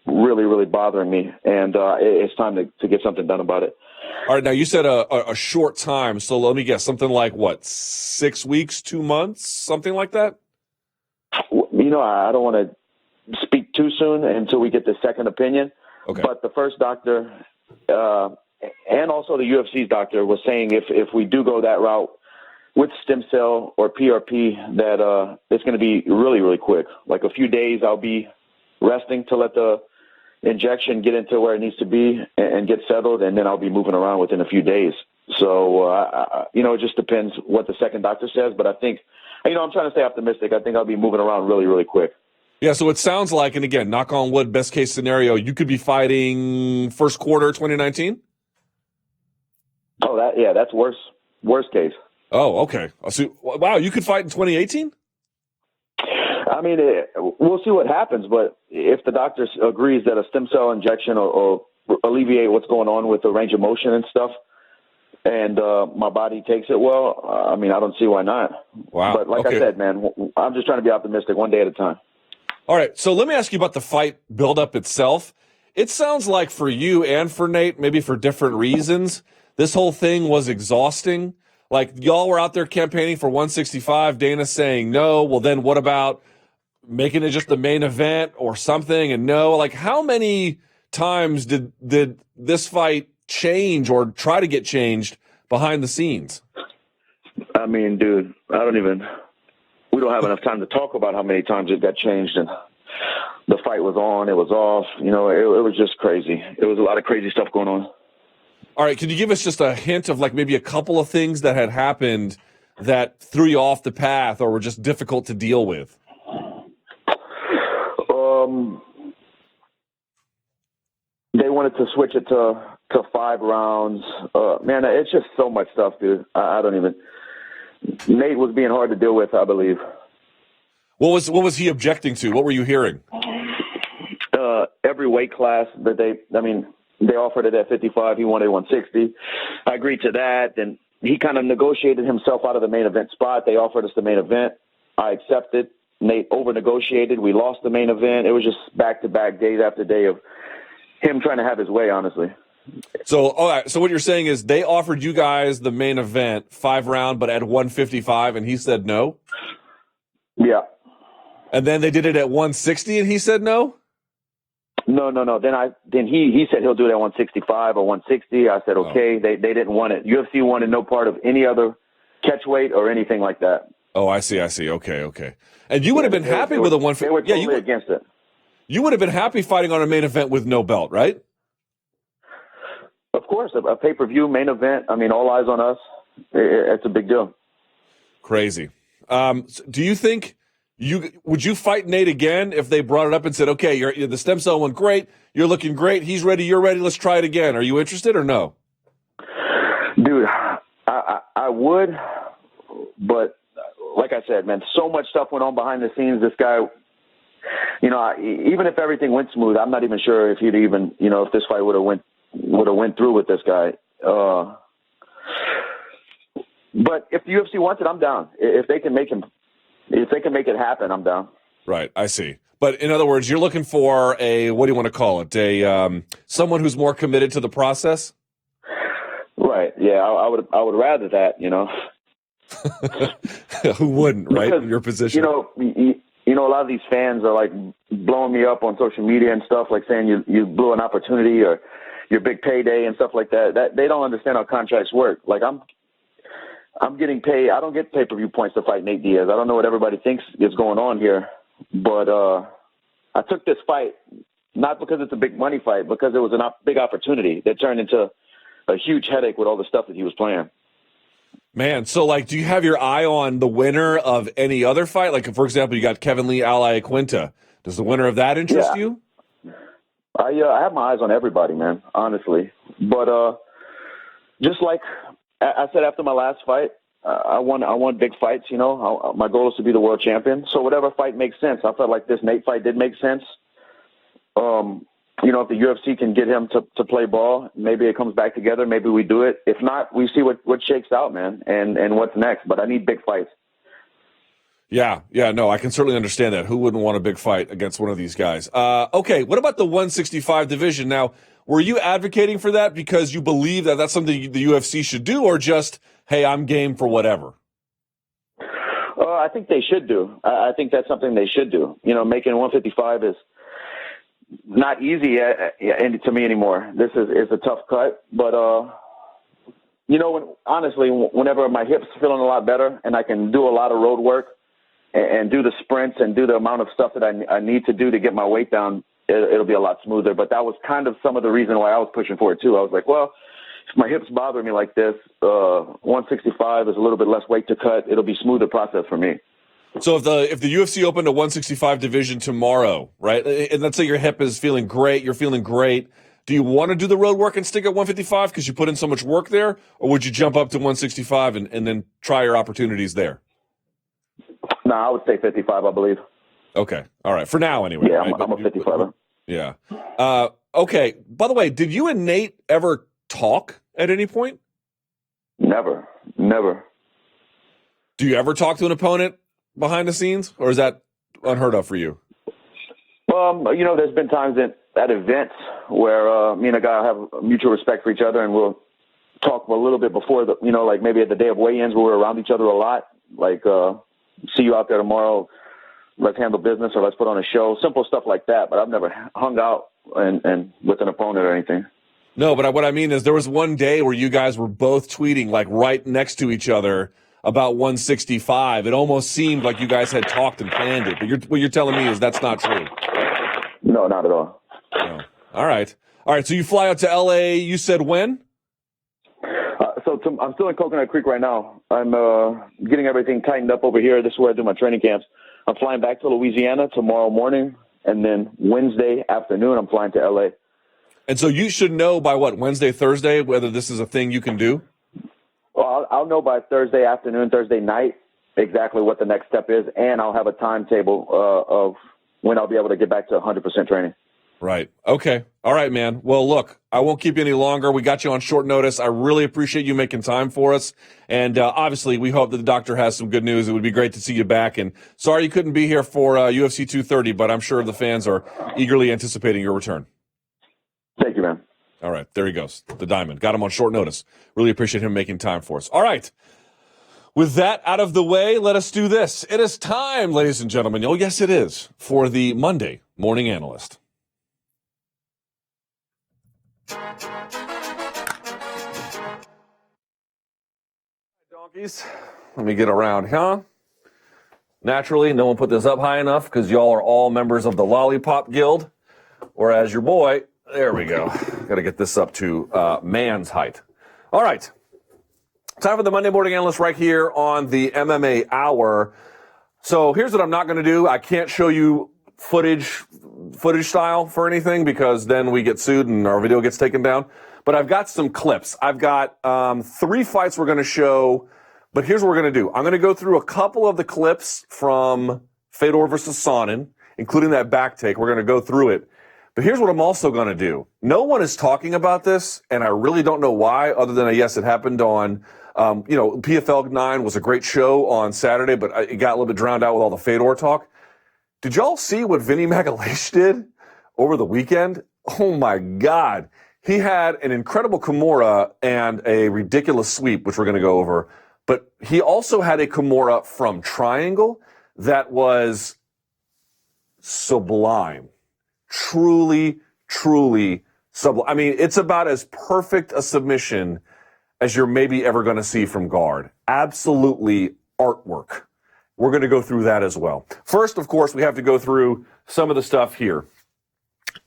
really, really bothering me. And it's time to get something done about it. All right, now you said a short time, so let me guess, something like what, 6 weeks, 2 months, something like that? I don't want to speak too soon until we get the second opinion. Okay. But the first doctor and also the UFC's doctor was saying if we do go that route with stem cell or PRP, that it's going to be really, really quick. Like a few days, I'll be resting to let the injection get into where it needs to be and get settled, and then I'll be moving around within a few days. So, it just depends what the second doctor says, but I think, I'm trying to stay optimistic. I think I'll be moving around really, really quick. Yeah, so it sounds like, and again, knock on wood, best case scenario, you could be fighting first quarter 2019? Oh, that's worst case. Oh, okay. So, wow, you could fight in 2018? I mean, we'll see what happens, but if the doctor agrees that a stem cell injection or alleviate what's going on with the range of motion and stuff, and my body takes it well, I don't see why not. Wow. But like I said, man, I'm just trying to be optimistic one day at a time. All right, so let me ask you about the fight buildup itself. It sounds like for you and for Nate, maybe for different reasons, this whole thing was exhausting. Like, y'all were out there campaigning for 165, Dana saying no. Well, then what about making it just the main event or something? And no, like, how many times did this fight change or try to get changed behind the scenes? I mean, dude, we don't have enough time to talk about how many times it got changed, and the fight was on, it was off. It was just crazy. It was a lot of crazy stuff going on. All right, can you give us just a hint of like maybe a couple of things that had happened that threw you off the path or were just difficult to deal with? They wanted to switch it to 5 rounds. Man, it's just so much stuff, dude. I don't even. Nate was being hard to deal with, I believe. What was he objecting to? What were you hearing? Every weight class that they offered it at 55. He wanted 160. I agreed to that. And he kind of negotiated himself out of the main event spot. They offered us the main event. I accepted. Nate over-negotiated. We lost the main event. It was just back-to-back, days after day of him trying to have his way, honestly. So, all right. So what you're saying is they offered you guys the main event, 5 round, but at 155, and he said no? Yeah. And then they did it at 160, and he said no? No. Then he said he'll do it at 165 or 160. I said okay. They didn't want it. UFC wanted no part of any other catch weight or anything like that. Oh, I see. Okay. And you would have been happy with a 150. They were totally against it. You would have been happy fighting on a main event with no belt, right? Of course, a pay-per-view main event. I mean, all eyes on us. It's a big deal. Crazy. Do you think would you fight Nate again if they brought it up and said, okay, the stem cell went great, you're looking great, he's ready, you're ready, let's try it again? Are you interested or no? Dude, I would, but like I said, man, so much stuff went on behind the scenes. This guy, even if everything went smooth, I'm not even sure if he'd even, if this fight would have went through with this guy. But if the UFC wants it, I'm down. If they can make it happen, I'm down. Right, I see. But in other words, you're looking for a, what do you want to call it? Someone who's more committed to the process? Right. Yeah, I would rather that, Who wouldn't, right? Because, in your position. A lot of these fans are like blowing me up on social media and stuff, like saying you blew an opportunity or your big payday and stuff like that. That they don't understand how contracts work. Like I'm getting paid. I don't get pay-per-view points to fight Nate Diaz. I don't know what everybody thinks is going on here, but I took this fight not because it's a big money fight, because it was a big opportunity that turned into a huge headache with all the stuff that he was playing. Man, so do you have your eye on the winner of any other fight? Like, for example, you got Kevin Lee, Ally Quinta. Does the winner of that interest you? I have my eyes on everybody, man, honestly. But just like I said after my last fight, I want big fights, My goal is to be the world champion. So whatever fight makes sense. I felt like this Nate fight did make sense. If the UFC can get him to play ball, maybe it comes back together. Maybe we do it. If not, we see what shakes out, man, and what's next. But I need big fights. Yeah, no, I can certainly understand that. Who wouldn't want a big fight against one of these guys? Okay, what about the 165 division? Now, were you advocating for that because you believe that that's something the UFC should do, or just, hey, I'm game for whatever? I think they should do. I think that's something they should do. Making 155 is not easy to me anymore. This is a tough cut, but whenever my hips feeling a lot better and I can do a lot of road work and do the sprints and do the amount of stuff that I need to do to get my weight down, it'll be a lot smoother. But that was kind of some of the reason why I was pushing for it too. I was like, well, if my hips bother me like this, 165 is a little bit less weight to cut. It'll be smoother process for me. So if the UFC opened a 165 division tomorrow, right, and let's say your hip is feeling great, you're feeling great, do you want to do the road work and stick at 155 because you put in so much work there, or would you jump up to 165 and then try your opportunities there? No, I would say 55, I believe. Okay. All right. For now, anyway. Yeah, right? I'm a 55er. Yeah. Okay. By the way, did you and Nate ever talk at any point? Never. Do you ever talk to an opponent behind the scenes, or is that unheard of for you? There's been times at events where me and a guy have mutual respect for each other, and we'll talk a little bit before like maybe at the day of weigh-ins where we're around each other a lot. Like, see you out there tomorrow. Let's handle business, or let's put on a show. Simple stuff like that. But I've never hung out and with an opponent or anything. No, but what I mean is there was one day where you guys were both tweeting like right next to each other about 165. It almost seemed like you guys had talked and planned it. But what you're telling me is that's not true. No, not at all. No. All right. So you fly out to L.A., you said when? I'm still in Coconut Creek right now. I'm getting everything tightened up over here. This is where I do my training camps. I'm flying back to Louisiana tomorrow morning, and then Wednesday afternoon I'm flying to L.A. And so you should know by what, Wednesday, Thursday, whether this is a thing you can do? Well, I'll know by Thursday afternoon, Thursday night, exactly what the next step is, and I'll have a timetable of when I'll be able to get back to 100% training. Right. Okay. All right, man. Well, look, I won't keep you any longer. We got you on short notice. I really appreciate you making time for us. And obviously, we hope that the doctor has some good news. It would be great to see you back. And sorry you couldn't be here for UFC 230, but I'm sure the fans are eagerly anticipating your return. Thank you, man. All right. There he goes. The Diamond. Got him on short notice. Really appreciate him making time for us. All right. With that out of the way, let us do this. It is time, ladies and gentlemen. Oh, yes, it is, for the Monday Morning Analyst. Donkeys. Let me get around, huh? Naturally, no one put this up high enough because y'all are all members of the Lollipop Guild. Whereas your boy, there we go. Got to get this up to man's height. All right. Time for the Monday Morning Analyst right here on the MMA Hour. So here's what I'm not going to do. I can't show you footage style for anything because then we get sued and our video gets taken down. But I've got some clips. I've got 3 fights we're going to show. But here's what we're going to do. I'm going to go through a couple of the clips from Fedor versus Sonnen, including that back take. We're going to go through it. But here's what I'm also going to do. No one is talking about this, and I really don't know why, other than, yes, it happened on, PFL 9 was a great show on Saturday, but it got a little bit drowned out with all the Fedor talk. Did y'all see what Vinny Magalhaes did over the weekend? Oh, my God. He had an incredible Kimura and a ridiculous sweep, which we're going to go over. But he also had a Kimura from Triangle that was sublime. Truly, truly sublime. I mean, it's about as perfect a submission as you're maybe ever going to see from guard. Absolutely artwork. We're going to go through that as well. First, of course, we have to go through some of the stuff here.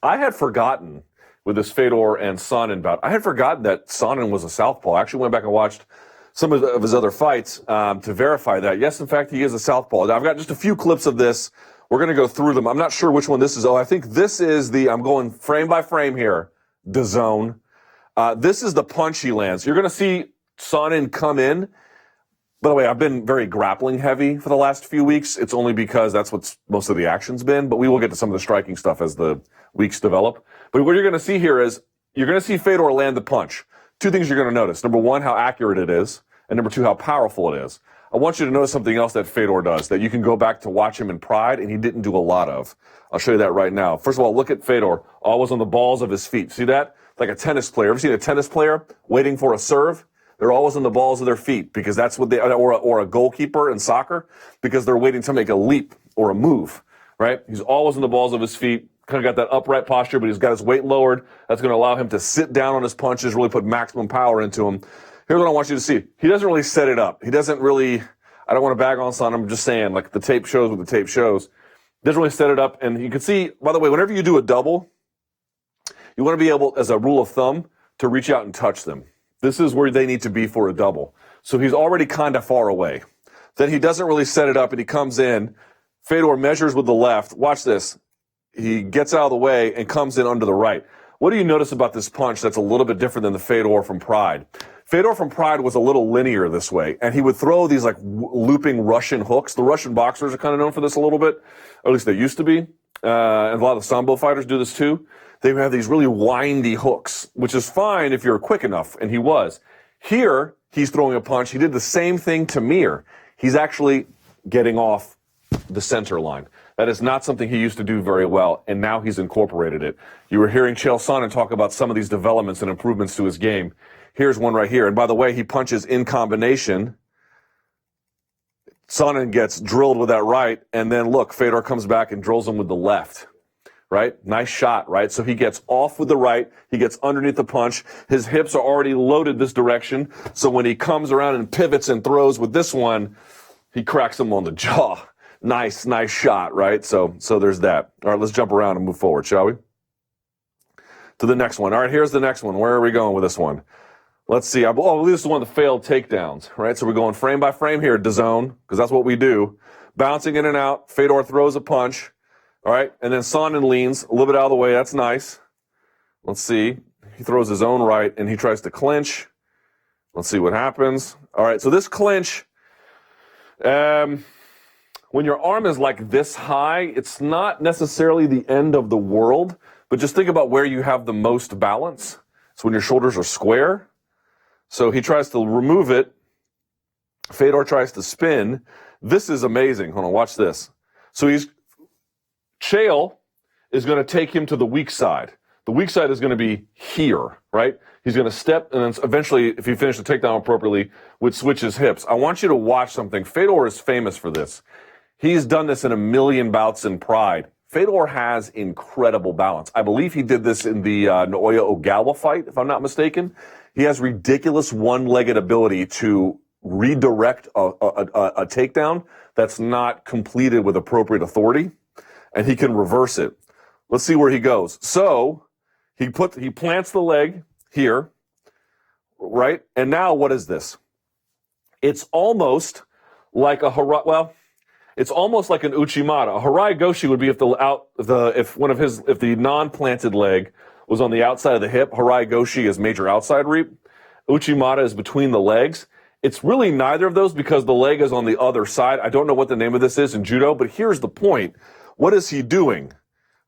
I had forgotten with this Fedor and Sonnen bout, I had forgotten that Sonnen was a southpaw. I actually went back and watched some of his other fights to verify that. Yes, in fact, he is a southpaw. Now, I've got just a few clips of this. We're going to go through them. I'm not sure which one this is. Oh, I think this is I'm going frame by frame here, the zone. This is the punch he lands. You're going to see Sonnen come in. By the way, I've been very grappling heavy for the last few weeks. It's only because that's what most of the action's been, but we will get to some of the striking stuff as the weeks develop. But what you're going to see here is you're going to see Fedor land the punch. 2 things you're going to notice. Number 1, how accurate it is. And number 2, how powerful it is. I want you to notice something else that Fedor does that you can go back to watch him in Pride, and he didn't do a lot of. I'll show you that right now. First of all, look at Fedor, always on the balls of his feet. See that? Like a tennis player. Ever seen a tennis player waiting for a serve? They're always on the balls of their feet because that's what they, or a goalkeeper in soccer, because they're waiting to make a leap or a move, right? He's always on the balls of his feet, kind of got that upright posture, but he's got his weight lowered. That's going to allow him to sit down on his punches, really put maximum power into him. Here's what I want you to see. He doesn't really set it up. He doesn't really, I don't want to bag on Sonnen. I'm just saying, like the tape shows what the tape shows. He doesn't really set it up. And you can see, by the way, whenever you do a double, you want to be able, as a rule of thumb, to reach out and touch them. This is where they need to be for a double. So he's already kind of far away. Then he doesn't really set it up, and he comes in. Fedor measures with the left. Watch this. He gets out of the way and comes in under the right. What do you notice about this punch that's a little bit different than the Fedor from Pride? Fedor from Pride was a little linear this way, and he would throw these like looping Russian hooks. The Russian boxers are kind of known for this a little bit, or at least they used to be. And a lot of the Sambo fighters do this too. They have these really windy hooks, which is fine if you're quick enough, and he was. Here, he's throwing a punch. He did the same thing to Mir. He's actually getting off the center line. That is not something he used to do very well, and now he's incorporated it. You were hearing Chael Sonnen talk about some of these developments and improvements to his game. Here's one right here. And by the way, he punches in combination. Sonnen gets drilled with that right, and then look, Fedor comes back and drills him with the left. Right? Nice shot, right? So he gets off with the right. He gets underneath the punch. His hips are already loaded this direction. So when he comes around and pivots and throws with this one, he cracks him on the jaw. Nice shot, right? So there's that. All right, let's jump around and move forward, shall we? To the next one. All right, here's the next one. Where are we going with this one? Let's see. I believe this is one of the failed takedowns, right? So we're going frame by frame here, DAZN, because that's what we do. Bouncing in and out. Fedor throws a punch. All right, and then Sonnen leans a little bit out of the way. That's nice. Let's see. He throws his own right, and he tries to clinch. Let's see what happens. All right, so this clinch, when your arm is like this high, it's not necessarily the end of the world, but just think about where you have the most balance. It's when your shoulders are square. So he tries to remove it. Fedor tries to spin. This is amazing. Hold on, watch this. So Chael is going to take him to the weak side. The weak side is going to be here, right? He's going to step, and then eventually, if he finishes the takedown appropriately, would switch his hips. I want you to watch something. Fedor is famous for this. He's done this in a million bouts in Pride. Fedor has incredible balance. I believe he did this in the Naoya Ogawa fight, if I'm not mistaken. He has ridiculous one-legged ability to redirect a takedown that's not completed with appropriate authority, and he can reverse it. Let's see where he goes. So he plants the leg here, right? And now what is this? It's almost like it's almost like an Uchimata. A Harai Goshi would be if the non-planted leg was on the outside of the hip. Harai Goshi is major outside reap. Uchimata is between the legs. It's really neither of those because the leg is on the other side. I don't know what the name of this is in judo, but here's the point. What is he doing?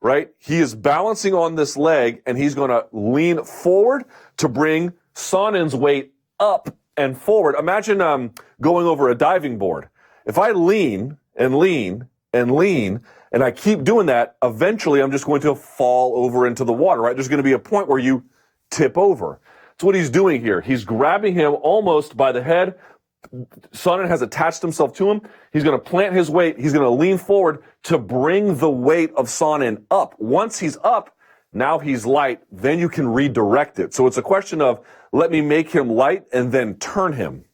Right? He is balancing on this leg, and he's going to lean forward to bring Sonnen's weight up and forward. Imagine going over a diving board. If I lean and lean and lean, and I keep doing that, eventually I'm just going to fall over into the water, right? There's going to be a point where you tip over. That's what he's doing here. He's grabbing him almost by the head. Sonnen has attached himself to him. He's going to plant his weight. He's going to lean forward to bring the weight of Sonnen up. Once he's up, now he's light. Then you can redirect it. So it's a question of let me make him light and then turn him.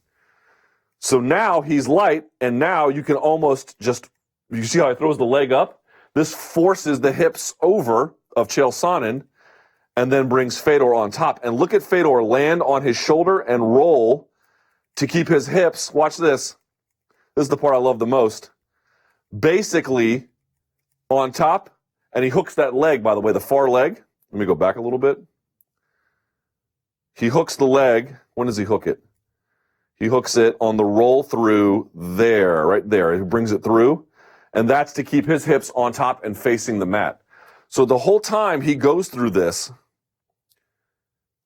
So now he's light, and now you can almost just, you see how he throws the leg up? This forces the hips over of Chael Sonnen and then brings Fedor on top. And look at Fedor land on his shoulder and roll to keep his hips, watch this. This is the part I love the most. Basically on top, and he hooks that leg, by the way, the far leg. Let me go back a little bit. He hooks the leg. When does he hook it? He hooks it on the roll through there, right there. He brings it through, and that's to keep his hips on top and facing the mat. So the whole time he goes through this,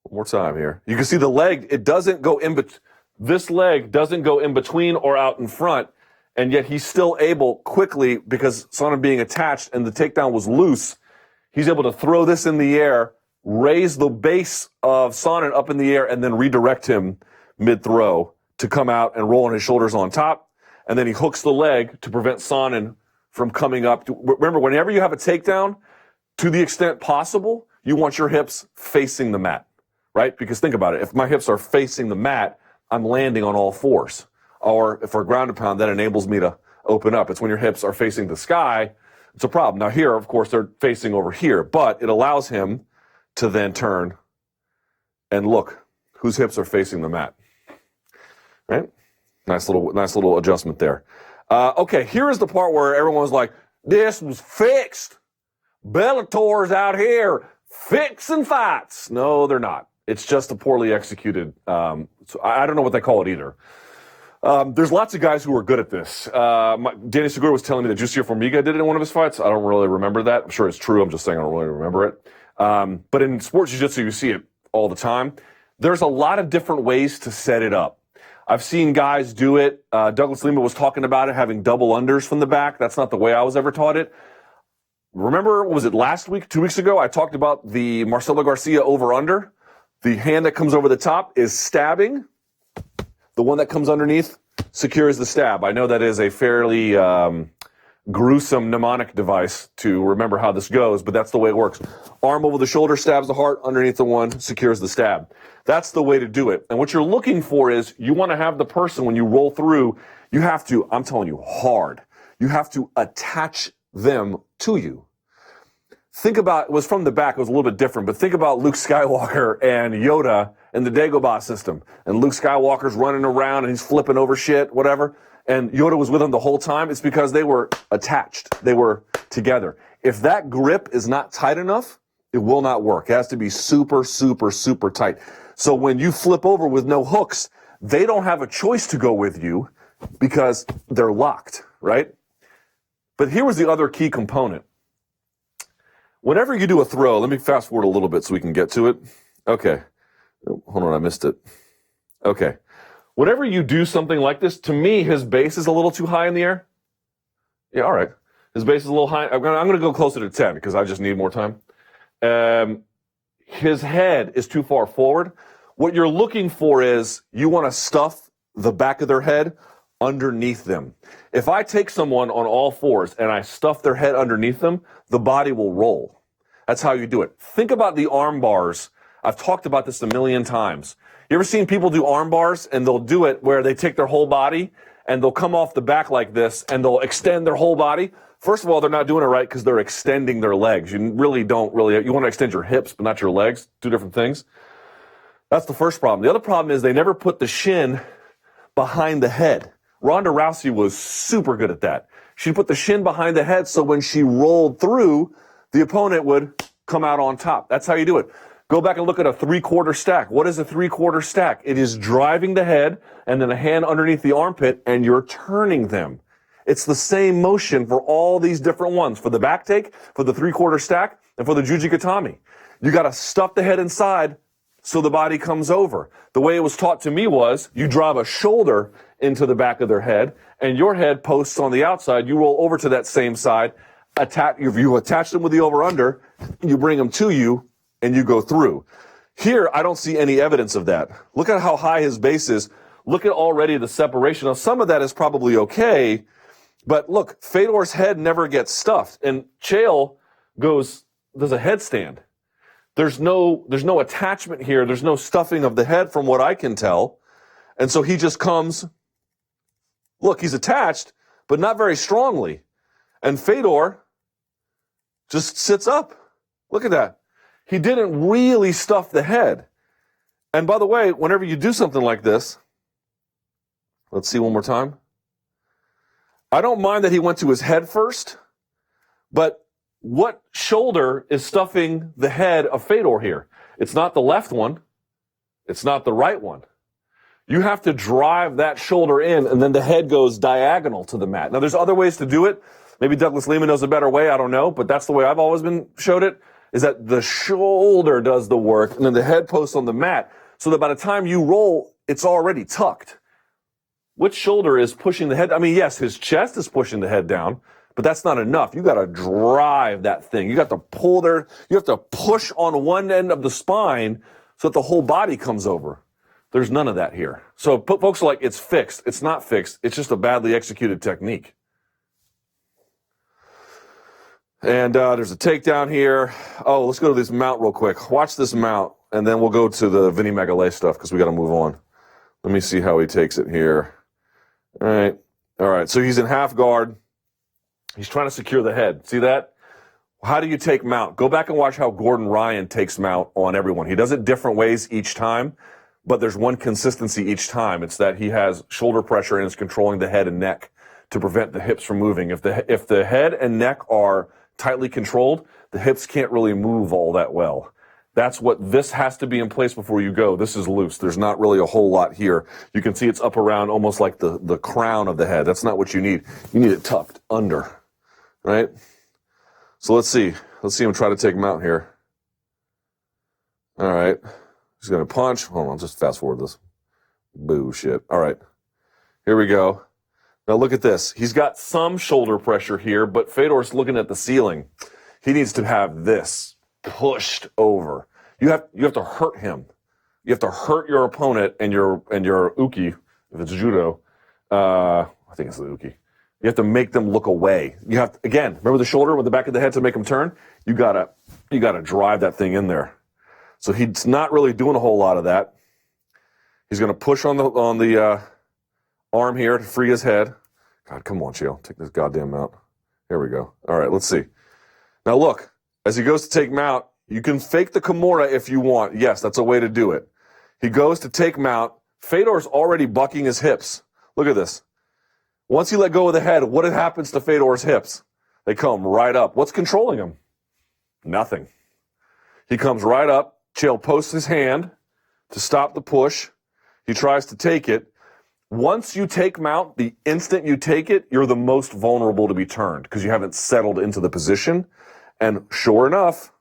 one more time here. You can see the leg, it doesn't go in between. This leg doesn't go in between or out in front, and yet he's still able quickly, because Sonnen being attached and the takedown was loose, he's able to throw this in the air, raise the base of Sonnen up in the air, and then redirect him mid-throw to come out and roll on his shoulders on top. And then he hooks the leg to prevent Sonnen from coming up. Remember, whenever you have a takedown, to the extent possible, you want your hips facing the mat, right? Because think about it. If my hips are facing the mat, I'm landing on all fours. Or if for a ground and pound, that enables me to open up. It's when your hips are facing the sky, it's a problem. Now here, of course, they're facing over here, but it allows him to then turn and look whose hips are facing the mat. Right? Nice little adjustment there. Okay, here is the part where everyone was like, this was fixed. Bellator's out here fixing fights. No, they're not. It's just a poorly executed, so I don't know what they call it either. There's lots of guys who are good at this. Danny Segura was telling me that Jussier Formiga did it in one of his fights. I don't really remember that. I'm sure it's true. I'm just saying I don't really remember it. But in sports jiu-jitsu, you see it all the time. There's a lot of different ways to set it up. I've seen guys do it. Douglas Lima was talking about it, having double unders from the back. That's not the way I was ever taught it. Remember, was it last week, 2 weeks ago? I talked about the Marcelo Garcia over-under. The hand that comes over the top is stabbing. The one that comes underneath secures the stab. I know that is a fairly gruesome mnemonic device to remember how this goes, but that's the way it works. Arm over the shoulder stabs the heart, underneath the one secures the stab. That's the way to do it. And what you're looking for is you want to have the person, when you roll through, you have to, I'm telling you, hard. You have to attach them to you. Think about, it was from the back, it was a little bit different, but think about Luke Skywalker and Yoda in the Dagobah system. And Luke Skywalker's running around and he's flipping over shit, whatever. And Yoda was with him the whole time. It's because they were attached. They were together. If that grip is not tight enough, it will not work. It has to be super, super, super tight. So when you flip over with no hooks, they don't have a choice to go with you because they're locked, right? But here was the other key component. Whenever you do a throw, let me fast forward a little bit so we can get to it. Okay. Hold on, I missed it. Okay. Whenever you do something like this, to me, his base is a little too high in the air. Yeah, all right. His base is a little high. I'm going to go closer to 10 because I just need more time. His head is too far forward. What you're looking for is you want to stuff the back of their head underneath them. If I take someone on all fours and I stuff their head underneath them, the body will roll. That's how you do it. Think about the arm bars. I've talked about this a million times. You ever seen people do arm bars and they'll do it where they take their whole body and they'll come off the back like this and they'll extend their whole body? First of all, they're not doing it right because they're extending their legs. You really don't you want to extend your hips, but not your legs. Two different things. That's the first problem. The other problem is they never put the shin behind the head. Ronda Rousey was super good at that. She put the shin behind the head so when she rolled through, the opponent would come out on top. That's how you do it. Go back and look at a three-quarter stack. What is a three-quarter stack? It is driving the head and then a hand underneath the armpit, and you're turning them. It's the same motion for all these different ones, for the back take, for the three-quarter stack, and for the Jujigatami. You got to stuff the head inside so the body comes over. The way it was taught to me was you drive a shoulder into the back of their head, and your head posts on the outside. You roll over to that same side, you attach them with the over-under, you bring them to you, and you go through. Here, I don't see any evidence of that. Look at how high his base is. Look at already the separation. Now, some of that is probably okay, but look, Fedor's head never gets stuffed, and Chael does a headstand. There's no attachment here. There's no stuffing of the head from what I can tell. And so he just comes, look, he's attached, but not very strongly. And Fedor just sits up. Look at that. He didn't really stuff the head. And by the way, whenever you do something like this, let's see one more time. I don't mind that he went to his head first, but what shoulder is stuffing the head of Fedor here? It's not the left one. It's not the right one. You have to drive that shoulder in, and then the head goes diagonal to the mat. Now, there's other ways to do it. Maybe Douglas Lehman knows a better way. I don't know, but that's the way I've always been showed it, is that the shoulder does the work, and then the head posts on the mat, so that by the time you roll, it's already tucked. Which shoulder is pushing the head? I mean, yes, his chest is pushing the head down, but that's not enough. You got to drive that thing. You got to pull there. You have to push on one end of the spine so that the whole body comes over. There's none of that here. So folks are like, it's fixed. It's not fixed. It's just a badly executed technique. And there's a takedown here. Oh, let's go to this mount real quick. Watch this mount, and then we'll go to the Vinny Magalhaes stuff because we got to move on. Let me see how he takes it here. All right. So he's in half guard. He's trying to secure the head. See that? How do you take mount? Go back and watch how Gordon Ryan takes mount on everyone. He does it different ways each time, but there's one consistency each time. It's that he has shoulder pressure and is controlling the head and neck to prevent the hips from moving. If the head and neck are tightly controlled, the hips can't really move all that well. That's what this has to be in place before you go. This is loose. There's not really a whole lot here. You can see it's up around almost like the crown of the head. That's not what you need. You need it tucked under, right? So let's see. Let's see him try to take him out here. All right. He's going to punch. Hold on. Just fast forward this. Bullshit. All right. Here we go. Now look at this. He's got some shoulder pressure here, but Fedor's looking at the ceiling. He needs to have this pushed over. You have to hurt him. You have to hurt your opponent and your uke, if it's judo. I think it's the uke. You have to make them look away. You have to, again, remember the shoulder with the back of the head to make them turn? You gotta drive that thing in there. So he's not really doing a whole lot of that. He's gonna push on the arm here to free his head. God, come on, Chael. Take this goddamn mount. Here we go. All right, let's see. Now look, as he goes to take mount, you can fake the Kimura if you want. Yes, that's a way to do it. He goes to take mount. Fedor's already bucking his hips. Look at this. Once you let go of the head, what happens to Fedor's hips? They come right up. What's controlling him? Nothing. He comes right up. Chael posts his hand to stop the push. He tries to take it. Once you take mount, the instant you take it, you're the most vulnerable to be turned because you haven't settled into the position. And sure enough,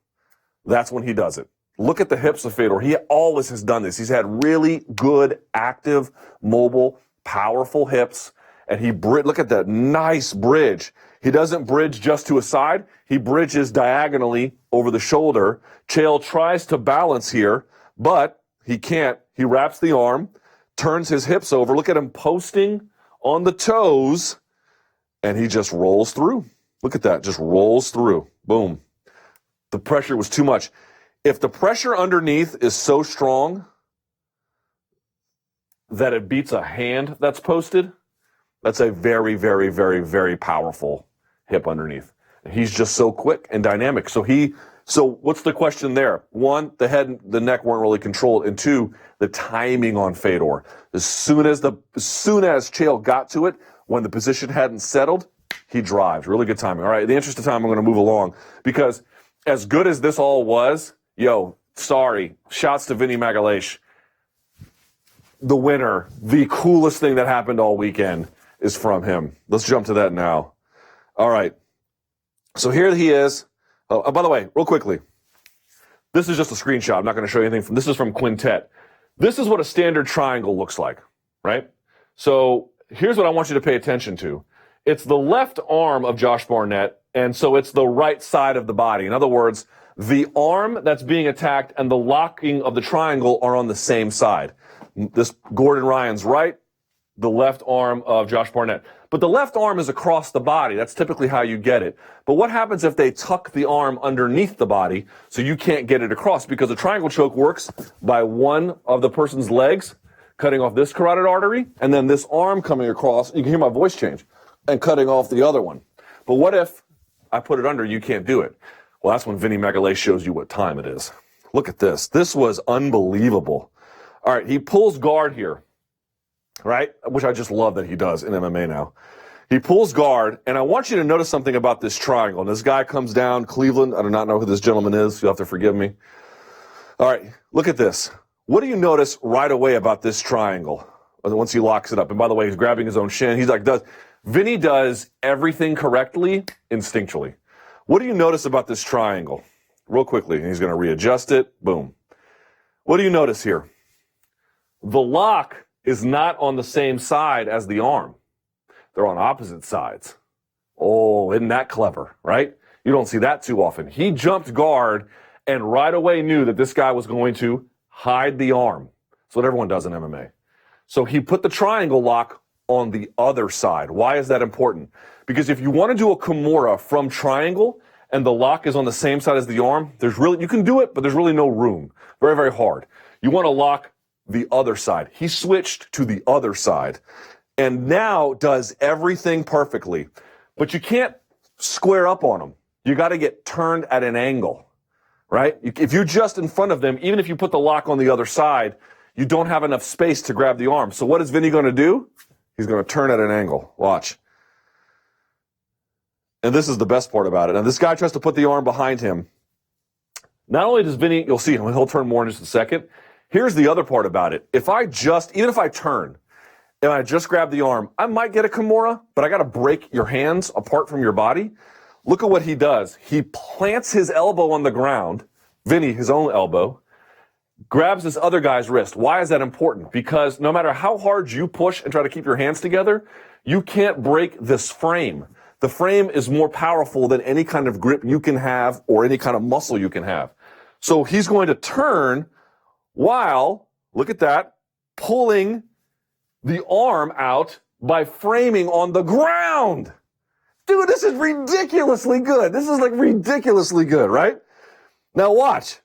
that's when he does it. Look at the hips of Fedor. He always has done this. He's had really good, active, mobile, powerful hips. And look at that nice bridge. He doesn't bridge just to a side. He bridges diagonally over the shoulder. Chael tries to balance here, but he can't. He wraps the arm, turns his hips over. Look at him posting on the toes, and he just rolls through. Look at that, just rolls through. Boom. The pressure was too much. If the pressure underneath is so strong that it beats a hand that's posted, that's a very, very, very, very powerful hip underneath. He's just so quick and dynamic. So what's the question there? One, the head and the neck weren't really controlled. And two, the timing on Fedor. As soon as Chael got to it, when the position hadn't settled, he drives. Really good timing. All right, in the interest of time, I'm going to move along because as good as this all was, shouts to Vinny Magalhaes. The winner, the coolest thing that happened all weekend is from him. Let's jump to that now. All right. So here he is. Oh, by the way, real quickly, this is just a screenshot. I'm not going to show you anything this is from Quintet. This is what a standard triangle looks like, right? So here's what I want you to pay attention to. It's the left arm of Josh Barnett, and so it's the right side of the body. In other words, the arm that's being attacked and the locking of the triangle are on the same side. This Gordon Ryan's right, the left arm of Josh Barnett. But the left arm is across the body. That's typically how you get it. But what happens if they tuck the arm underneath the body so you can't get it across? Because a triangle choke works by one of the person's legs cutting off this carotid artery and then this arm coming across. You can hear my voice change. And cutting off the other one. But what if I put it under, you can't do it? Well, that's when Vinny Magalhaes shows you what time it is. Look at this. This was unbelievable. All right, he pulls guard here, right? Which I just love that he does in MMA now. He pulls guard, and I want you to notice something about this triangle. And this guy comes down, Cleveland. I do not know who this gentleman is. You'll have to forgive me. All right, look at this. What do you notice right away about this triangle once he locks it up? And by the way, he's grabbing his own shin. He's like, Vinny does everything correctly, instinctually. What do you notice about this triangle? Real quickly, he's going to readjust it. Boom. What do you notice here? The lock is not on the same side as the arm. They're on opposite sides. Oh, isn't that clever, right? You don't see that too often. He jumped guard and right away knew that this guy was going to hide the arm. That's what everyone does in MMA. So he put the triangle lock on the other side. Why is that important? Because if you want to do a Kimura from triangle and the lock is on the same side as the arm, you can do it, but there's really no room. Very, very hard. You want to lock the other side. He switched to the other side and now does everything perfectly. But you can't square up on him. You got to get turned at an angle, right? If you're just in front of them, even if you put the lock on the other side, you don't have enough space to grab the arm. So what is Vinny going to do? He's going to turn at an angle. Watch. And this is the best part about it. And this guy tries to put the arm behind him. Not only does Vinny, you'll see him, he'll turn more in just a second. Here's the other part about it. Even if I turn and I just grab the arm, I might get a Kimura, but I got to break your hands apart from your body. Look at what he does. He plants his elbow on the ground, Vinny, his own elbow, grabs this other guy's wrist. Why is that important? Because no matter how hard you push and try to keep your hands together, you can't break this frame. The frame is more powerful than any kind of grip you can have or any kind of muscle you can have. So he's going to turn while, look at that, pulling the arm out by framing on the ground. Dude, this is ridiculously good. This is like ridiculously good, right? Now watch.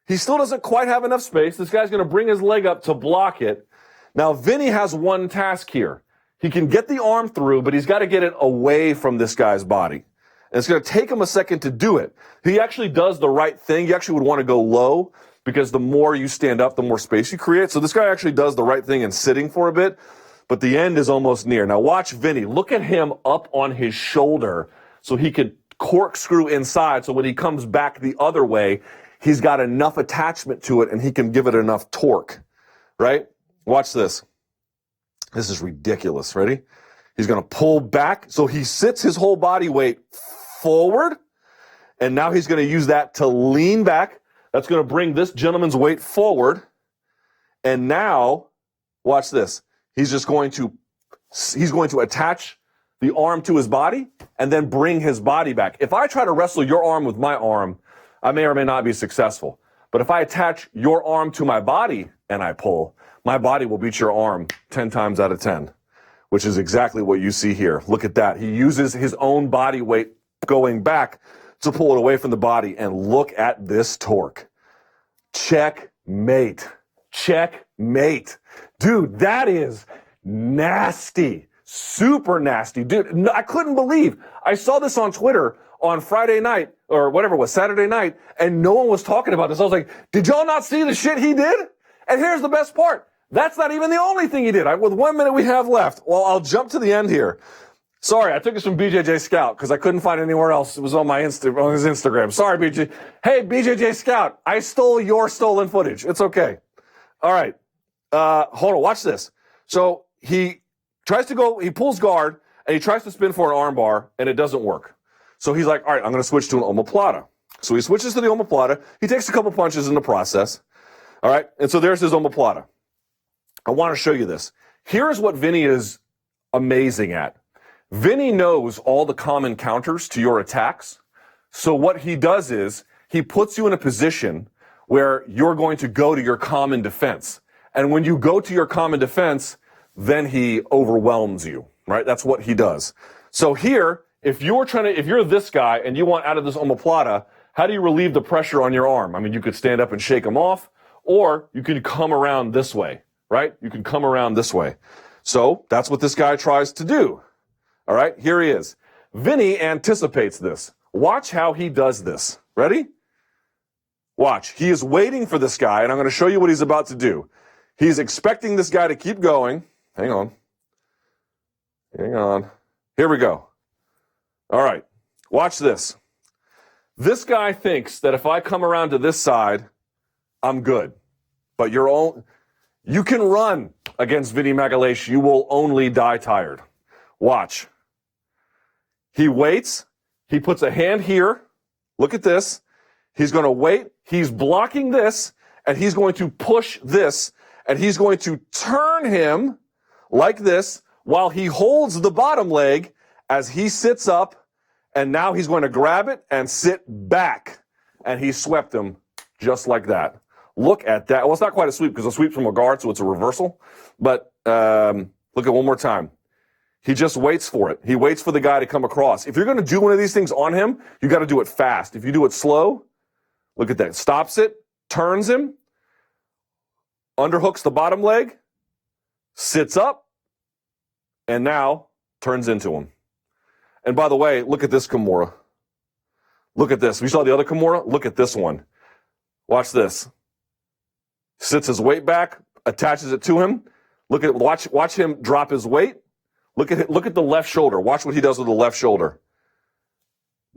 He still doesn't quite have enough space. This guy's going to bring his leg up to block it. Now, Vinny has one task here. He can get the arm through, but he's got to get it away from this guy's body. And it's going to take him a second to do it. He actually does the right thing. You actually would want to go low because the more you stand up, the more space you create. So this guy actually does the right thing in sitting for a bit, but the end is almost near. Now watch Vinny. Look at him up on his shoulder so he could corkscrew inside. So when he comes back the other way, he's got enough attachment to it and he can give it enough torque, right? Watch this. This is ridiculous. Ready? He's going to pull back. So he sits his whole body weight forward, and now he's going to use that to lean back. That's going to bring this gentleman's weight forward. And now, watch this. He's going to attach the arm to his body and then bring his body back. If I try to wrestle your arm with my arm, I may or may not be successful. But if I attach your arm to my body and I pull, my body will beat your arm 10 times out of 10, which is exactly what you see here. Look at that. He uses his own body weight going back to pull it away from the body, and look at this torque. Checkmate. Checkmate. Dude, that is nasty. Super nasty. Dude, no, I couldn't believe. I saw this on Twitter on Friday night, or whatever it was, Saturday night, and no one was talking about this. I was like, did y'all not see the shit he did? And here's the best part. That's not even the only thing he did. With 1 minute we have left. Well, I'll jump to the end here. Sorry, I took this from BJJ Scout because I couldn't find it anywhere else. It was on my on his Instagram. Sorry, BJ. Hey, BJJ Scout, I stole your stolen footage. It's okay. All right. Hold on. Watch this. So he pulls guard, and he tries to spin for an armbar, and it doesn't work. So he's like, all right, I'm going to switch to an omoplata. So he switches to the omoplata. He takes a couple punches in the process. All right. And so there's his omoplata. I want to show you this. Here's what Vinny is amazing at. Vinny knows all the common counters to your attacks. So what he does is he puts you in a position where you're going to go to your common defense. And when you go to your common defense, then he overwhelms you, right? That's what he does. So here, if you're this guy and you want out of this omoplata, how do you relieve the pressure on your arm? I mean, you could stand up and shake him off, or you could come around this way, right? You can come around this way. So that's what this guy tries to do. All right, here he is. Vinny anticipates this. Watch how he does this. Ready? Watch. He is waiting for this guy, and I'm going to show you what he's about to do. He's expecting this guy to keep going. Hang on. Here we go. All right, watch this. This guy thinks that if I come around to this side, I'm good. But you can run against Vinny Magalhaes. You will only die tired. Watch. He waits. He puts a hand here. Look at this. He's going to wait. He's blocking this, and he's going to push this, and he's going to turn him like this while he holds the bottom leg as he sits up, and now he's going to grab it and sit back, and he swept him just like that. Look at that. Well, it's not quite a sweep because a sweep from a guard, so it's a reversal. But look at one more time. He just waits for it. He waits for the guy to come across. If you're going to do one of these things on him, you got to do it fast. If you do it slow, look at that. Stops it, turns him, underhooks the bottom leg, sits up, and now turns into him. And by the way, look at this Kimura. Look at this. We saw the other Kimura. Look at this one. Watch this. Sits his weight back, attaches it to him. Watch him drop his weight. Look at the left shoulder. Watch what he does with the left shoulder.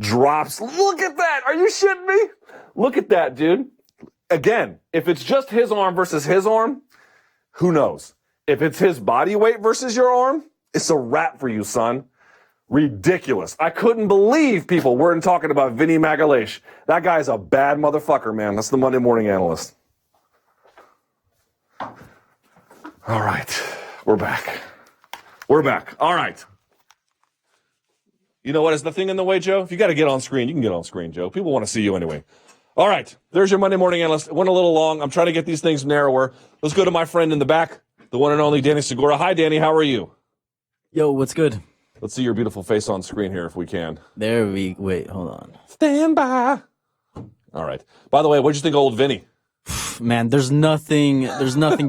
Drops. Look at that. Are you shitting me? Look at that, dude. Again, if it's just his arm versus his arm, who knows? If it's his body weight versus your arm, it's a wrap for you, son. Ridiculous. I couldn't believe people weren't talking about Vinny Magalhaes. That guy's a bad motherfucker, man. That's the Monday Morning Analyst. All right. We're back. All right. You know what is the thing in the way, Joe? If you got to get on screen, you can get on screen, Joe. People want to see you anyway. All right. There's your Monday Morning Analyst. It went a little long. I'm trying to get these things narrower. Let's go to my friend in the back, the one and only Danny Segura. Hi, Danny. How are you? Yo, what's good? Let's see your beautiful face on screen here if we can. Wait, hold on. Stand by. All right. By the way, what'd you think of old Vinny? Man, there's nothing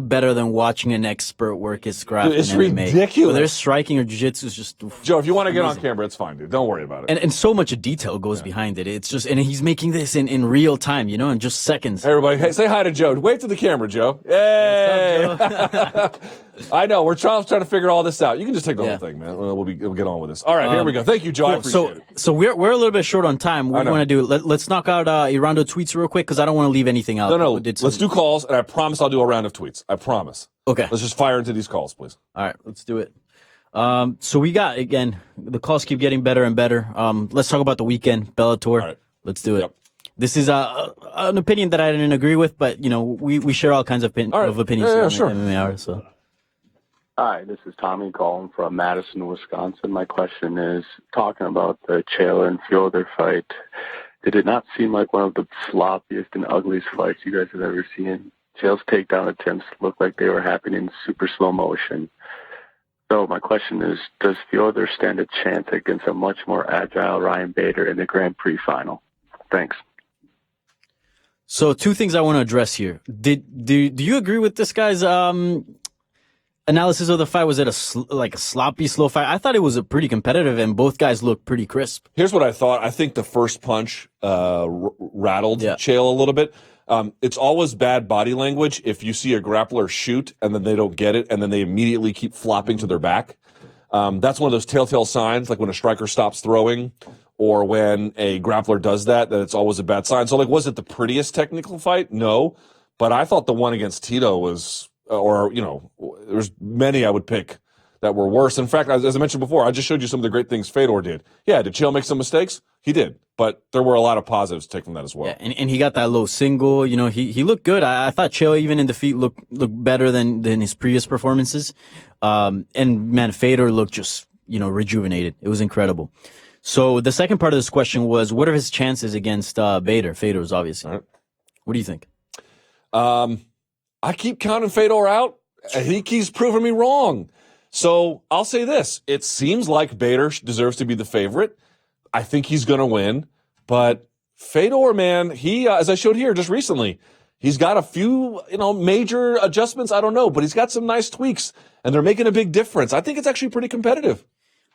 better than watching an expert work his craft. Dude, it's in MMA. ridiculous. Whether it's striking or jiu-jitsu is just Joe, if you want to get amazing. on camera, it's fine, dude. Don't worry about it. And so much detail goes behind it. It's just, and he's making this in real time, in just seconds. Hey, everybody, hey, say hi to Joe. Wave to the camera, Joe. Yay! What's up, Joe? I know. We're trying to figure all this out. You can just take the whole thing, man. We'll get on with this. All right, here we go. Thank you, Joe. I appreciate it. So we're a little bit short on time. What we want to do, let's knock out a round of tweets real quick because I don't want to leave anything out. No. Let's do calls, and I promise I'll do a round of tweets. I promise. Okay. Let's just fire into these calls, please. All right, let's do it. So we got, again, the calls keep getting better and better. Let's talk about the weekend, Bellator. All right. Let's do it. Yep. This is an opinion that I didn't agree with, but, we share all kinds of opinions Yeah, on sure. MMA Hour, so. Hi, this is Tommy calling from Madison, Wisconsin. My question is, talking about the Chael and Fedor fight, did it not seem like one of the sloppiest and ugliest fights you guys have ever seen? Chael's takedown attempts looked like they were happening in super slow motion. So my question is, does Fedor stand a chance against a much more agile Ryan Bader in the Grand Prix final? Thanks. So two things I want to address here. Do you agree with this guy's analysis of the fight? Was it a sloppy, slow fight? I thought it was a pretty competitive, and both guys looked pretty crisp. Here's what I thought. I think the first punch rattled Chael a little bit. It's always bad body language if you see a grappler shoot and then they don't get it and then they immediately keep flopping to their back. That's one of those telltale signs, like when a striker stops throwing or when a grappler does that it's always a bad sign. So, like, was it the prettiest technical fight? No. But I thought the one against Tito was, there's many I would pick that were worse. In fact, as I mentioned before, I just showed you some of the great things Fedor did. Yeah, did Chael make some mistakes? He did. But there were a lot of positives to take from that as well. Yeah, and he got that low single. He looked good. I thought Chael, even in defeat, looked better than his previous performances. And, man, Fedor looked just, rejuvenated. It was incredible. So the second part of this question was, what are his chances against Bader? Fedor's, obviously. All right. What do you think? I keep counting Fedor out, and he keeps proving me wrong. So I'll say this. It seems like Bader deserves to be the favorite. I think he's going to win. But Fedor, man, he, as I showed here just recently, he's got a few, major adjustments. I don't know, but he's got some nice tweaks, and they're making a big difference. I think it's actually pretty competitive.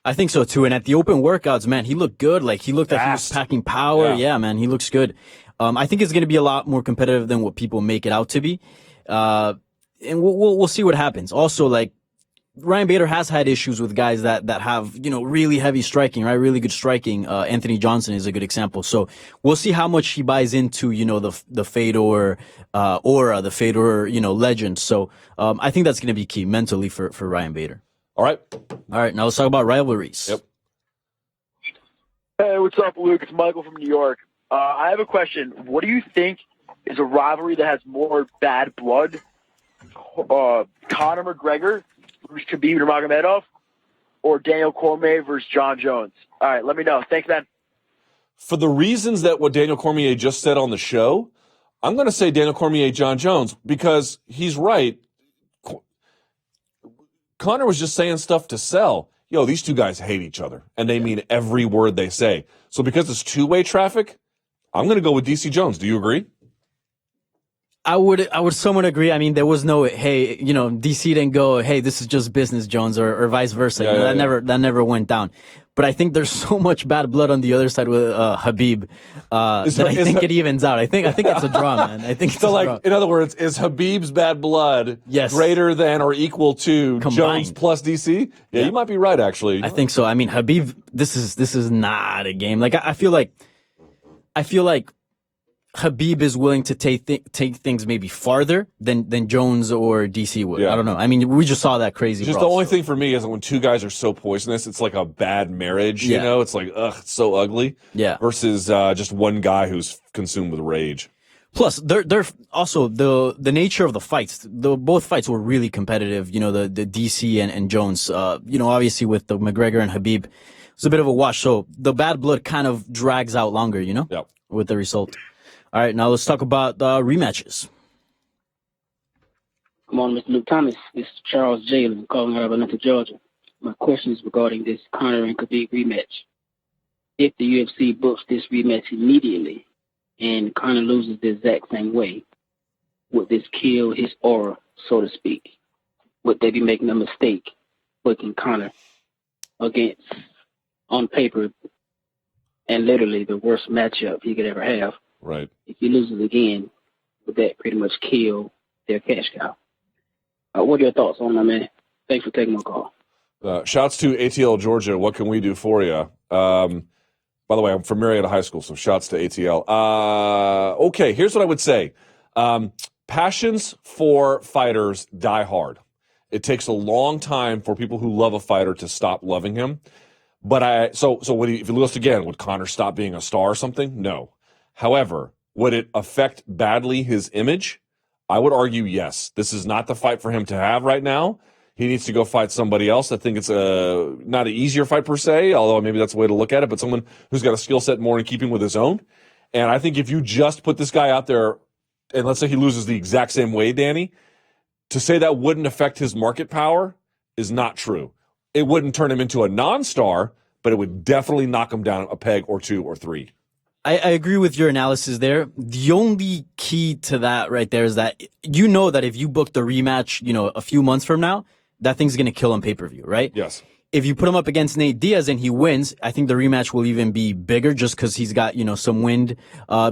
I think so, too. And at the open workouts, man, he looked good. Like, he looked like he was packing power. Yeah, man, he looks good. I think it's going to be a lot more competitive than what people make it out to be. And we'll see what happens. Also, like, Ryan Bader has had issues with guys that have, really heavy striking, right? Really good striking. Anthony Johnson is a good example. So we'll see how much he buys into, the Fedor, aura, the Fedor, legend. So, I think that's going to be key mentally for Ryan Bader. All right. Now let's talk about rivalries. Yep. Hey, what's up, Luke? It's Michael from New York. I have a question. What do you think is a rivalry that has more bad blood? Conor McGregor versus Khabib Nurmagomedov, or Daniel Cormier versus John Jones? All right, let me know. Thanks, man. For the reasons that what Daniel Cormier just said on the show, I'm going to say Daniel Cormier, John Jones, because he's right. Conor was just saying stuff to sell. These two guys hate each other, and they mean every word they say. So because it's two-way traffic, I'm going to go with DC Jones. Do you agree? I would somewhat agree. I mean, there was no, hey, DC didn't go, hey, this is just business, Jones, or vice versa. That never went down. But I think there's so much bad blood on the other side with Khabib that I think it evens out. I think it's a draw, man. I think it's so. A draw. In other words, is Khabib's bad blood greater than or equal to combined Jones plus DC? Yeah, you might be right. Actually, I think so. I mean, Khabib, this is not a game. Like I feel like Khabib is willing to take things maybe farther than Jones or DC would. I don't know. I mean, we just saw that crazy. Just the only thing for me is that when two guys are so poisonous, it's like a bad marriage. It's like, it's so ugly. Yeah. Versus just one guy who's consumed with rage. Plus, they're also the nature of the fights. Both fights were really competitive. The DC and Jones. Obviously with the McGregor and Khabib, it's a bit of a wash. So the bad blood kind of drags out longer. With the result. All right, now let's talk about rematches. Good morning, Mr. Luke Thomas. This is Charles Jalen calling out of Atlanta, Georgia. My question is regarding this Conor and Khabib rematch. If the UFC books this rematch immediately and Conor loses the exact same way, would this kill his aura, so to speak? Would they be making a mistake booking Conor against, on paper, and literally the worst matchup he could ever have? Right. If he loses again, would that pretty much kill their cash cow? What are your thoughts on that, man? Thanks for taking my call. Shouts to ATL Georgia. What can we do for you? By the way, I'm from Marietta High School, so shouts to ATL. Okay, here's what I would say. Passions for fighters die hard. It takes a long time for people who love a fighter to stop loving him. But if you list again, would Conor stop being a star or something? No. However, would it affect badly his image? I would argue yes. This is not the fight for him to have right now. He needs to go fight somebody else. I think it's not an easier fight per se, although maybe that's a way to look at it, but someone who's got a skill set more in keeping with his own. And I think if you just put this guy out there, and let's say he loses the exact same way, Danny, to say that wouldn't affect his market power is not true. It wouldn't turn him into a non-star, but it would definitely knock him down a peg or two or three. I agree with your analysis there. The only key to that right there is that you know that if you book the rematch, a few months from now, that thing's going to kill on pay-per-view, right? Yes. If you put him up against Nate Diaz and he wins, I think the rematch will even be bigger just because he's got, some wind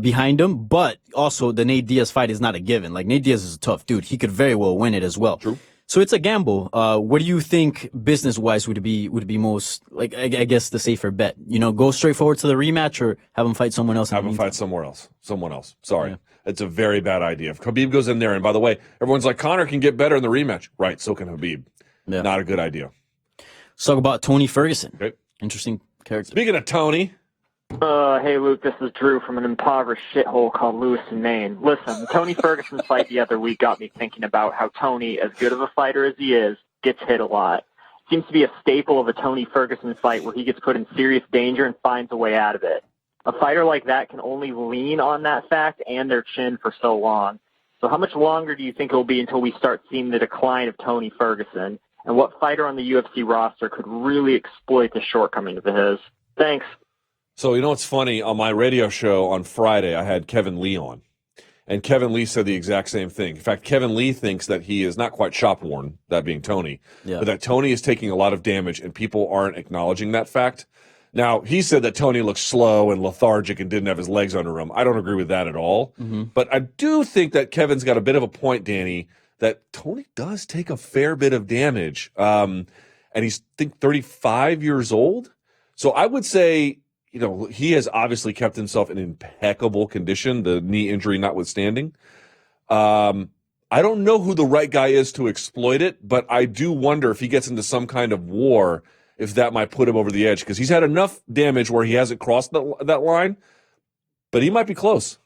behind him. But also the Nate Diaz fight is not a given. Like, Nate Diaz is a tough dude. He could very well win it as well. True. So it's a gamble. What do you think business-wise would be most, like, I guess the safer bet? Go straight forward to the rematch or have him fight someone else? Have him fight someone else. Sorry. Yeah. It's a very bad idea. If Khabib goes in there, and by the way, everyone's like, Conor can get better in the rematch. Right, so can Khabib. Yeah. Not a good idea. Let's talk about Tony Ferguson. Okay. Interesting character. Speaking of Tony. Hey, Luke, this is Drew from an impoverished shithole called Lewiston, Maine. Listen, the Tony Ferguson fight the other week got me thinking about how Tony, as good of a fighter as he is, gets hit a lot. Seems to be a staple of a Tony Ferguson fight where he gets put in serious danger and finds a way out of it. A fighter like that can only lean on that fact and their chin for so long. So how much longer do you think it will be until we start seeing the decline of Tony Ferguson? And what fighter on the UFC roster could really exploit the shortcomings of his? Thanks. So, what's funny? On my radio show on Friday, I had Kevin Lee on. And Kevin Lee said the exact same thing. In fact, Kevin Lee thinks that he is not quite shop-worn, that being Tony, but that Tony is taking a lot of damage, and people aren't acknowledging that fact. Now, he said that Tony looked slow and lethargic and didn't have his legs under him. I don't agree with that at all. Mm-hmm. But I do think that Kevin's got a bit of a point, Danny, that Tony does take a fair bit of damage. And he's, I think, 35 years old. So I would say, he has obviously kept himself in impeccable condition, the knee injury notwithstanding. I don't know who the right guy is to exploit it, but I do wonder if he gets into some kind of war, if that might put him over the edge, because he's had enough damage where he hasn't crossed that line, but he might be close.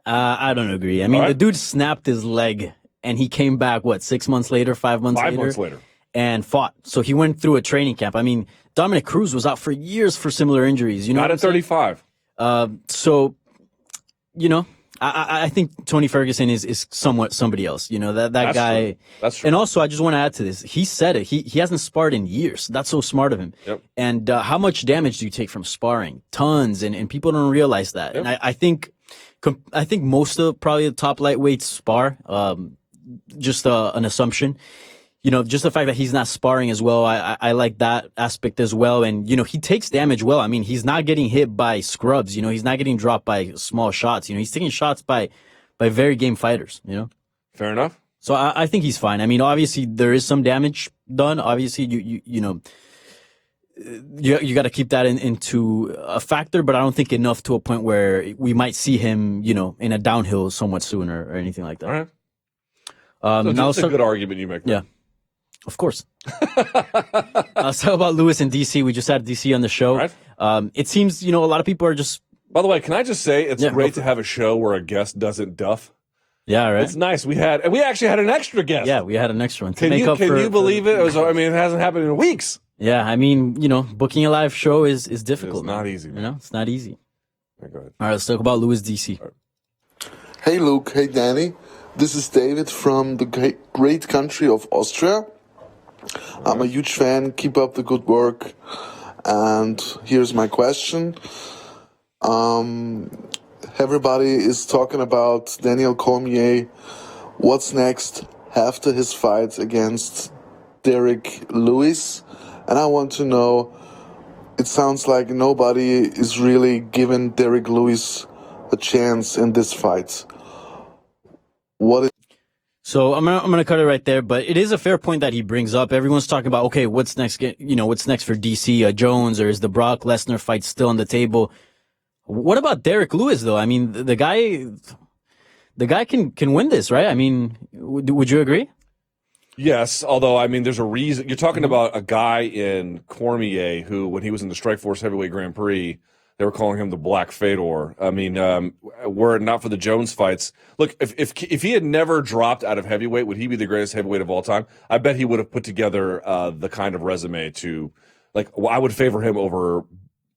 I don't agree. I mean, the dude snapped his leg, and he came back, 6 months later, 5 months later? 5 months later. And fought. So he went through a training camp. I mean, Dominic Cruz was out for years for similar injuries. Not at 35. I think Tony Ferguson is somewhat somebody else. That That's guy. True. That's true. And also, I just want to add to this. He said it. He hasn't sparred in years. That's so smart of him. Yep. And how much damage do you take from sparring? Tons. And people don't realize that. Yep. And I think most of probably the top lightweights spar. Just an assumption. Just the fact that he's not sparring as well, I like that aspect as well. And, he takes damage well. I mean, he's not getting hit by scrubs. He's not getting dropped by small shots. He's taking shots by very game fighters, Fair enough. So I think he's fine. I mean, obviously, there is some damage done. Obviously, you got to keep that into a factor, but I don't think enough to a point where we might see him, in a downhill somewhat sooner or anything like that. All right. That's a good argument you make. Yeah. Of course. Let's talk about Lewis in DC. We just had DC on the show. Right. It seems, a lot of people are just. By the way, can I just say it's great to have a show where a guest doesn't duff? Yeah, right. It's nice. We actually had an extra guest. Yeah, we had an extra one. Can you believe it? It hasn't happened in weeks. Yeah, I mean, booking a live show is difficult. It's not easy. It's not easy. Right, go ahead. All right, let's talk about Lewis DC. Right. Hey, Luke. Hey, Danny. This is David from the great country of Austria. I'm a huge fan. Keep up the good work. And here's my question. Everybody is talking about Daniel Cormier. What's next after his fight against Derrick Lewis? And I want to know, it sounds like nobody is really giving Derrick Lewis a chance in this fight. So I'm gonna cut it right there, but it is a fair point that he brings up. Everyone's talking about, okay, what's next? What's next for DC Jones, or is the Brock Lesnar fight still on the table? What about Derrick Lewis though? I mean, the guy can win this, right? I mean, would you agree? Yes, although I mean, there's a reason. You're talking about a guy in Cormier who, when he was in the Strikeforce Heavyweight Grand Prix, they were calling him the Black Fedor. I mean, were it not for the Jones fights, look, if he had never dropped out of heavyweight, would he be the greatest heavyweight of all time? I bet he would have put together the kind of resume to, I would favor him over,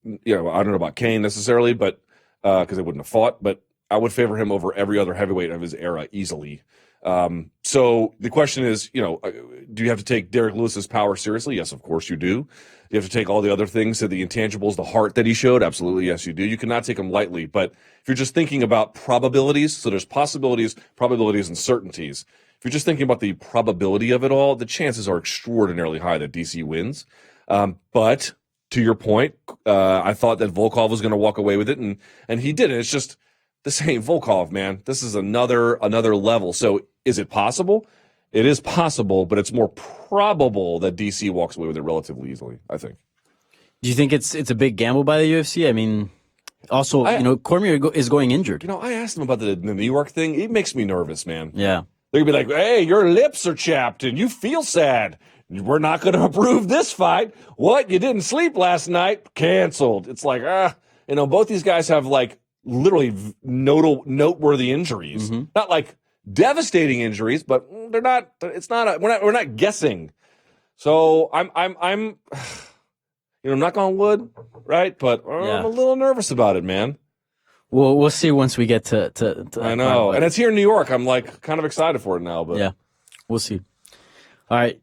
I don't know about Kane necessarily, but because they wouldn't have fought, but I would favor him over every other heavyweight of his era easily. So the question is, do you have to take Derrick Lewis's power seriously? Yes, of course you do. You have to take all the other things, the intangibles, the heart that he showed. Absolutely, yes, you do. You cannot take him lightly. But if you're just thinking about probabilities, so there's possibilities, probabilities, and certainties. If you're just thinking about the probability of it all, the chances are extraordinarily high that DC wins. But to your point, I thought that Volkov was going to walk away with it, and he didn't. It's just this ain't Volkov, man. This is another level. So is it possible? It is possible, but it's more probable that DC walks away with it relatively easily, I think. Do you think it's a big gamble by the UFC? I mean, also, Cormier is going injured. I asked him about the New York thing. It makes me nervous, man. Yeah. They're going to be like, hey, your lips are chapped and you feel sad. We're not going to approve this fight. What? You didn't sleep last night? Canceled. It's like, both these guys have like literally noteworthy injuries. Mm-hmm. Not like devastating injuries, but they're not. We're not guessing. So I'm knock on wood, right? But I'm a little nervous about it, man. Well, we'll see once we get to I know, and it's here in New York. I'm like kind of excited for it now, but yeah, we'll see. All right,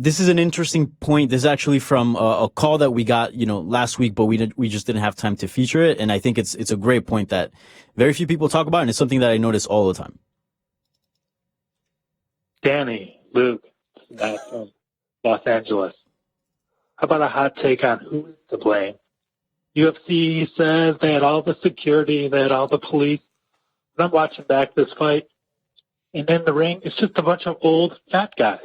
this is an interesting point. This is actually from a call that we got, last week, but we just didn't have time to feature it, and I think it's a great point that very few people talk about, and it's something that I notice all the time. Danny, Luke, Matt from Los Angeles. How about a hot take on who is to blame? UFC says they had all the security, they had all the police. And I'm watching back this fight, and in the ring, it's just a bunch of old, fat guys.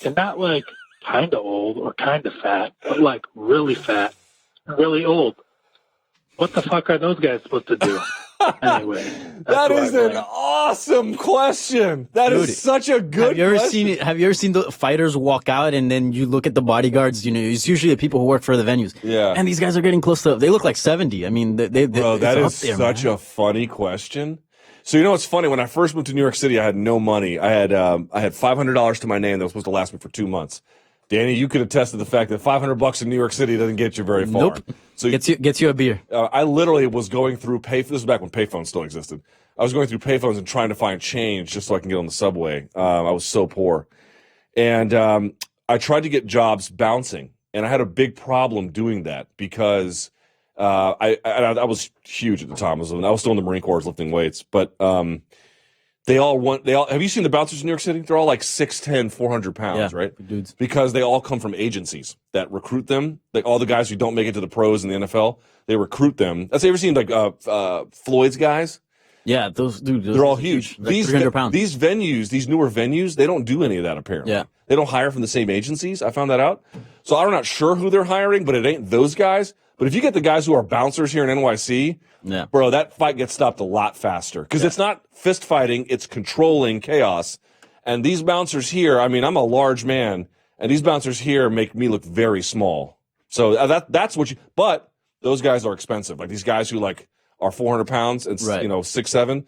And not like kind of old or kind of fat, but like really fat and really old. What the fuck are those guys supposed to do? Anyway, that is an awesome question. That is such a good question. Have you ever seen the fighters walk out and then you look at the bodyguards? It's usually the people who work for the venues. Yeah. And these guys are getting close to. They look like 70. I mean, bro, that is such a funny question. So what's funny? When I first moved to New York City, I had no money. I had $500 to my name that was supposed to last me for 2 months. Danny, you could attest to the fact that $500 in New York City doesn't get you very far. Nope. So gets you a beer. I literally was going through this was back when payphones still existed. I was going through payphones and trying to find change just so I can get on the subway. I was so poor, and I tried to get jobs bouncing, and I had a big problem doing that because I was huge at the time. I was still in the Marine Corps, lifting weights, but They all have you seen the bouncers in New York City? They're all like 6'10", 400 pounds, right? Dudes. Because they all come from agencies that recruit them. Like all the guys who don't make it to the pros in the NFL, they recruit them. Have you ever seen like Floyd's guys? Yeah, those dudes. They're all huge. Like 300 pounds. These venues, these newer venues, they don't do any of that apparently. Yeah. They don't hire from the same agencies. I found that out. So I'm not sure who they're hiring, but it ain't those guys. But if you get the guys who are bouncers here in NYC, bro, that fight gets stopped a lot faster. Because it's not fist fighting, it's controlling chaos. And these bouncers here, I mean, I'm a large man, and these bouncers here make me look very small. So that's what but those guys are expensive. Like these guys who like are 400 pounds and 6'7",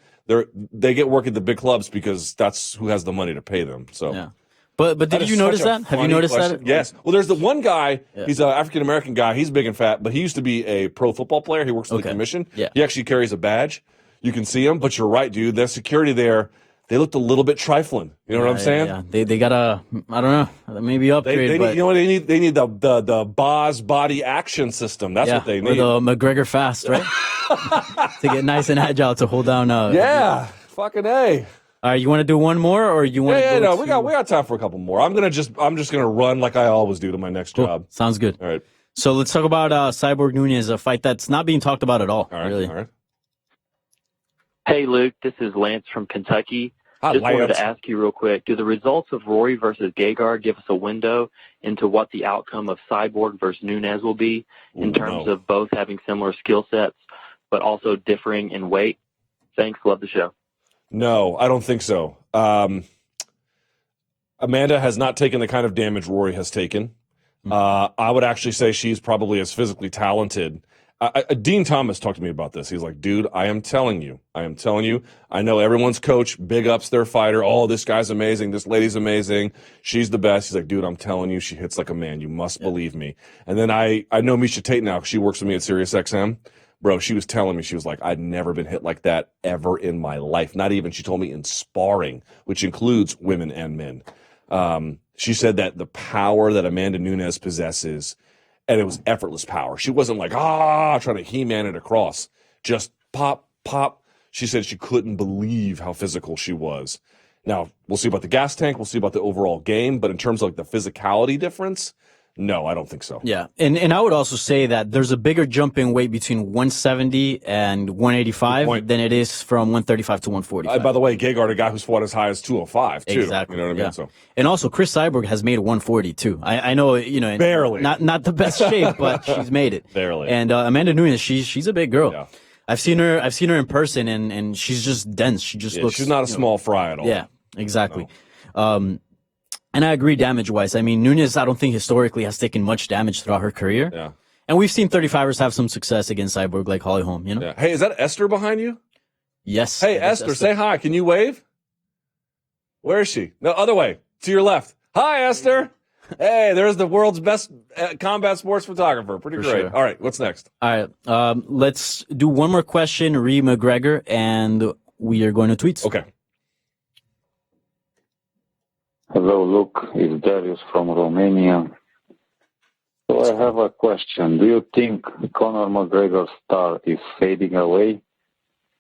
they get work at the big clubs because that's who has the money to pay them. So. Yeah. But did you notice that? Have you noticed that? Yes. Well, there's the one guy. Yeah. He's an African-American guy. He's big and fat, but he used to be a pro football player. He works for the commission. Yeah. He actually carries a badge. You can see him, but you're right, dude. Their security there, they looked a little bit trifling. You know what I'm saying? Yeah. They got I don't know, maybe upgrade. They need the Boz body action system. That's what they need. Or the McGregor fast, right? To get nice and agile to hold down. Fucking A. All right, you want to do one more, or you want? We got time for a couple more. I'm just gonna run like I always do to my next job. Sounds good. All right. So let's talk about Cyborg Nunez, a fight that's not being talked about at all. All right. Really. All right. Hey, Luke, this is Lance from Kentucky. Just wanted to ask you real quick, do the results of Rory versus Gegard give us a window into what the outcome of Cyborg versus Nunez will be in terms of both having similar skill sets, but also differing in weight? Thanks. Love the show. No, I don't think so. Amanda has not taken the kind of damage Rory has taken. I would actually say she's probably as physically talented. Dean Thomas talked to me about this. He's like, dude, I am telling you. I know everyone's coach, big ups their fighter. Oh, this guy's amazing. This lady's amazing. She's the best. He's like, dude, I'm telling you, she hits like a man. You must believe me. And then I know Misha Tate now. She works with me at SiriusXM. bro, she was telling me, she was like, I'd never been hit like that ever in my life. Not even, she told me, in sparring, which includes women and men. She said that the power that Amanda Nunes possesses, and it was effortless power. She wasn't like, trying to He-Man it across. Just pop, pop. She said she couldn't believe how physical she was. Now, we'll see about the gas tank. We'll see about the overall game. But in terms of like the physicality difference, no, I don't think so. Yeah. And I would also say that there's a bigger jump in weight between 170 and 185 than it is from 135 to 145. By the way, Gegard, a guy who's fought as high as 205, too. Exactly. You know what I mean? Yeah. So. And also, Chris Cyborg has made 140, too. I know, barely. Not the best shape, but she's made it. Barely. And Amanda Nunes, she's a big girl. Yeah. I've seen her in person, and she's just dense. She just looks. She's not a small fry at all. Yeah, exactly. No. And I agree damage-wise. I mean, Nunes, I don't think historically has taken much damage throughout her career. Yeah. And we've seen 35ers have some success against Cyborg, like Holly Holm, Yeah. Hey, is that Esther behind you? Yes. Hey, Esther, say hi. Can you wave? Where is she? No, other way. To your left. Hi, Esther. Hey, there's the world's best combat sports photographer. Pretty great. Sure. All right, what's next? All right. Let's do one more question, Ree McGregor, and we are going to tweets. Okay. Hello, Luke. It's Darius from Romania. So I have a question. Do you think Conor McGregor's star is fading away?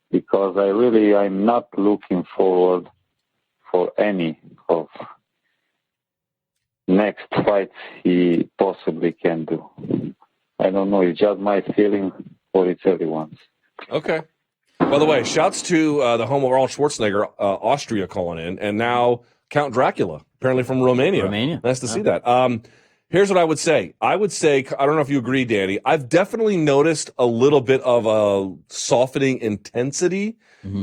Because I'm not looking forward for any of next fights he possibly can do. I don't know. It's just my feeling, or it's everyone's. Okay. By the way, shouts to the home of Arnold Schwarzenegger, Austria, calling in, and now Count Dracula, apparently from Romania. Nice to see that. Here's what I would say. I don't know if you agree, Danny. I've definitely noticed a little bit of a softening intensity